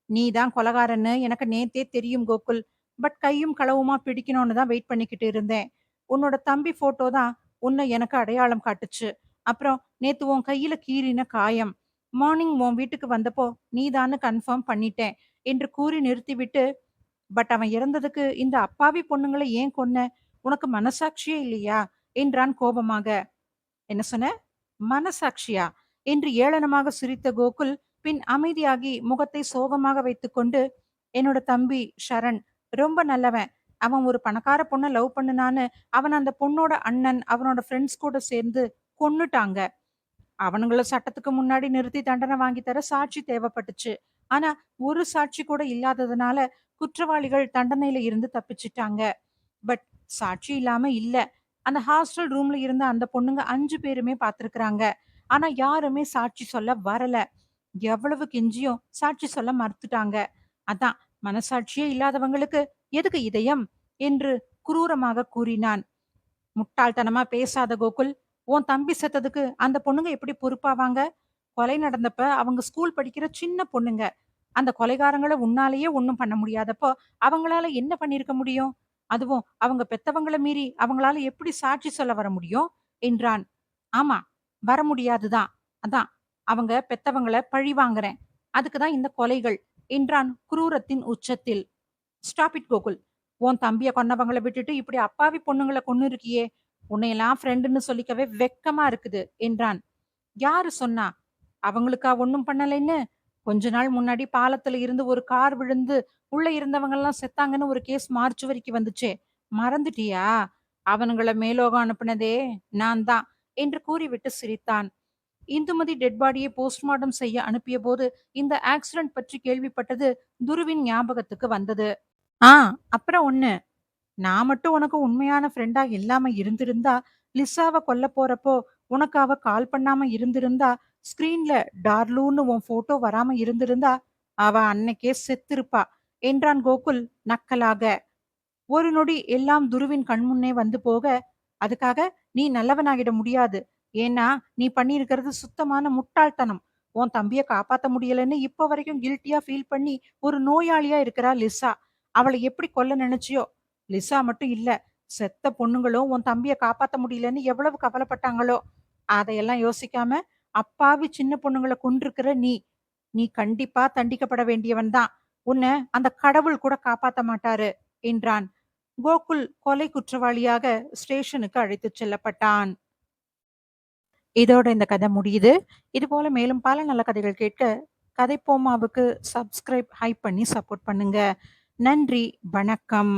"நீதான் கொலகாரன்னு எனக்கு நேத்தே தெரியும் கோகுல். பட் கையும் களவுமா பிடிக்கணும்னு தான் வெயிட் பண்ணிக்கிட்டு இருந்தேன். உன்னோட தம்பி போட்டோ தான் உன்னை எனக்கு அடையாளம் காட்டுச்சு. அப்புறம் நேத்து உன் கையில கீறின காயம். மார்னிங் உன் வீட்டுக்கு வந்தப்போ நீதான்னு கன்ஃபார்ம் பண்ணிட்டேன்" என்று கூறி நிறுத்திவிட்டு, "பட் அவன் இறந்ததுக்கு இந்த அப்பாவி பொண்ணுங்களை ஏன் கொன்ன? உனக்கு மனசாட்சியே இல்லையா?" என்றான் கோபமாக. "என்ன சொன்ன? மனசாட்சியா?" என்று ஏளனமாக சிரித்த கோகுல் பின் அமைதியாகி முகத்தை சோகமாக வைத்துக்கொண்டு, "என்னோட தம்பி ஷரண் ரொம்ப நல்லவன். அவன் ஒரு பணக்கார பொண்ண லவ் பண்ணுனான்னு, அவன அந்த பொண்ணோட அண்ணன், அவனோட ஃப்ரெண்ட்ஸ் கூட சேர்ந்து கொன்னுட்டாங்க. அவனுங்கள சட்டத்துக்கு முன்னாடி நிறுத்தி தண்டனை வாங்கி தர சாட்சி தேவைப்பட்டுச்சு. ஆனா, ஒரு சாட்சி கூட இல்லாததுனால குற்றவாளிகள் தண்டனையில இருந்து தப்பிச்சுட்டாங்க. பட் சாட்சி இல்லாம இல்ல. அந்த ஹாஸ்டல் ரூம்ல இருந்த அந்த பொண்ணுங்க 5 பேருமே பார்த்திருக்காங்க. ஆனா யாருமே சாட்சி சொல்ல வரல. எவ்வளவு கெஞ்சியும் சாட்சி சொல்ல மறுத்துட்டாங்க. அதான் மனசாட்சியே இல்லாதவங்களுக்கு எதுக்கு இதயம் என்று குரூரமாக கூறினான். முட்டாள்தனமா பேசாத கோகுல். உன் தம்பி செத்ததுக்கு அந்த பொண்ணுங்க எப்படி பொறுப்பாவாங்க? கொலை நடந்தப்ப அவங்க ஸ்கூல் படிக்கிற சின்ன பொண்ணுங்க. அந்த கொலைகாரங்கள உன்னாலேயே ஒண்ணும் பண்ண முடியாதப்போ, அவங்களால என்ன பண்ணியிருக்க முடியும்? அதுவும் அவங்க பெத்தவங்கள மீறி அவங்களால எப்படி சாட்சி சொல்ல வர முடியும்? என்றான். ஆமா, வர முடியாது தான். அதான் அவங்க பெத்தவங்கள பழி வாங்குறேன். அதுக்கு தான் இந்த கொலைகள் என்றான் குரூரத்தின் உச்சத்தில். Stop it Gokul. உன் தம்பிய கொன்னவங்கள விட்டுட்டு இப்படி அப்பாவி பொண்ணுங்கள கொன்னு இருக்கியே. உன்னையெல்லாம் ஃப்ரெண்டுன்னு சொல்லிக்கவே வெட்கமா இருக்குது என்றான். யாரு சொன்னா? அவங்களுக்கா ஒண்ணும் பண்ணலைன்னு? கொஞ்ச நாள் முன்னாடி பாலத்துல இருந்து ஒரு கார் விழுந்து உள்ள இருந்தவங்கலாம் செத்தாங்கன்னு ஒரு கேஸ் மார்ச் வரைக்கும் வந்துச்சே. மறந்துட்டியா? அவனுங்கள மேலோகம் அனுப்புனதே நான் தான் என்று கூறிவிட்டு சிரித்தான். இந்துமதி டெட் பாடியை போஸ்ட்மார்ட்டம் செய்ய அனுப்பிய போது இந்த ஆக்சிடென்ட் பற்றி கேள்விப்பட்டது துருவின் ஞாபகத்துக்கு வந்தது. ஆ, அப்புறம் ஒண்ணு. நான் மட்டும் உனக்கு உண்மையான ஃப்ரெண்டா இல்லாம இருந்திருந்தா, லிசாவ கொல்லப் போறப்போ உனக்கு அவ கால் பண்ணாம இருந்திருந்தா, ஸ்கிரீன்ல டார்லூன்னு உன் போட்டோ வராம இருந்திருந்தா, அவ அன்னைக்கே செத்திருப்பா என்றான் கோகுல் நக்கலாக. ஒரு நொடி எல்லாம் துருவின் கண்முன்னே வந்து போக, அதுக்காக நீ நல்லவனாகிட முடியாது. ஏன்னா நீ பண்ணியிருக்கிறது சுத்தமான முட்டாள்தனம். உன் தம்பிய காப்பாத்த முடியலன்னு இப்ப வரைக்கும் கில்ட்டியா ஃபீல் பண்ணி ஒரு நோயாளியா இருக்கிறா லிசா. அவளை எப்படி கொல்ல நினைச்சியோ? லிசா மட்டும் இல்ல, செத்த பொண்ணுங்களும் உன் தம்பிய காப்பாத்த முடியலன்னு எவ்வளவு கவலைப்பட்டாங்களோ. அதையெல்லாம் யோசிக்காம அப்பாவி சின்ன பொண்ணுங்கள கொன்றிருக்கிற நீ நீ கண்டிப்பா தண்டிக்கப்பட வேண்டியவன் தான். உன்னை அந்த கடவுள் கூட காப்பாத்த மாட்டாரு என்றான். கோகுல் கொலை குற்றவாளியாக ஸ்டேஷனுக்கு அழைத்துச் செல்லப்பட்டான். இதோட இந்த கதை முடியுது. இது போல மேலும் பல நல்ல கதைகள் கேட்க கதைப்போமாவுக்கு சப்ஸ்கிரைப், ஹைப் பண்ணி சப்போர்ட் பண்ணுங்க. நன்றி, வணக்கம்.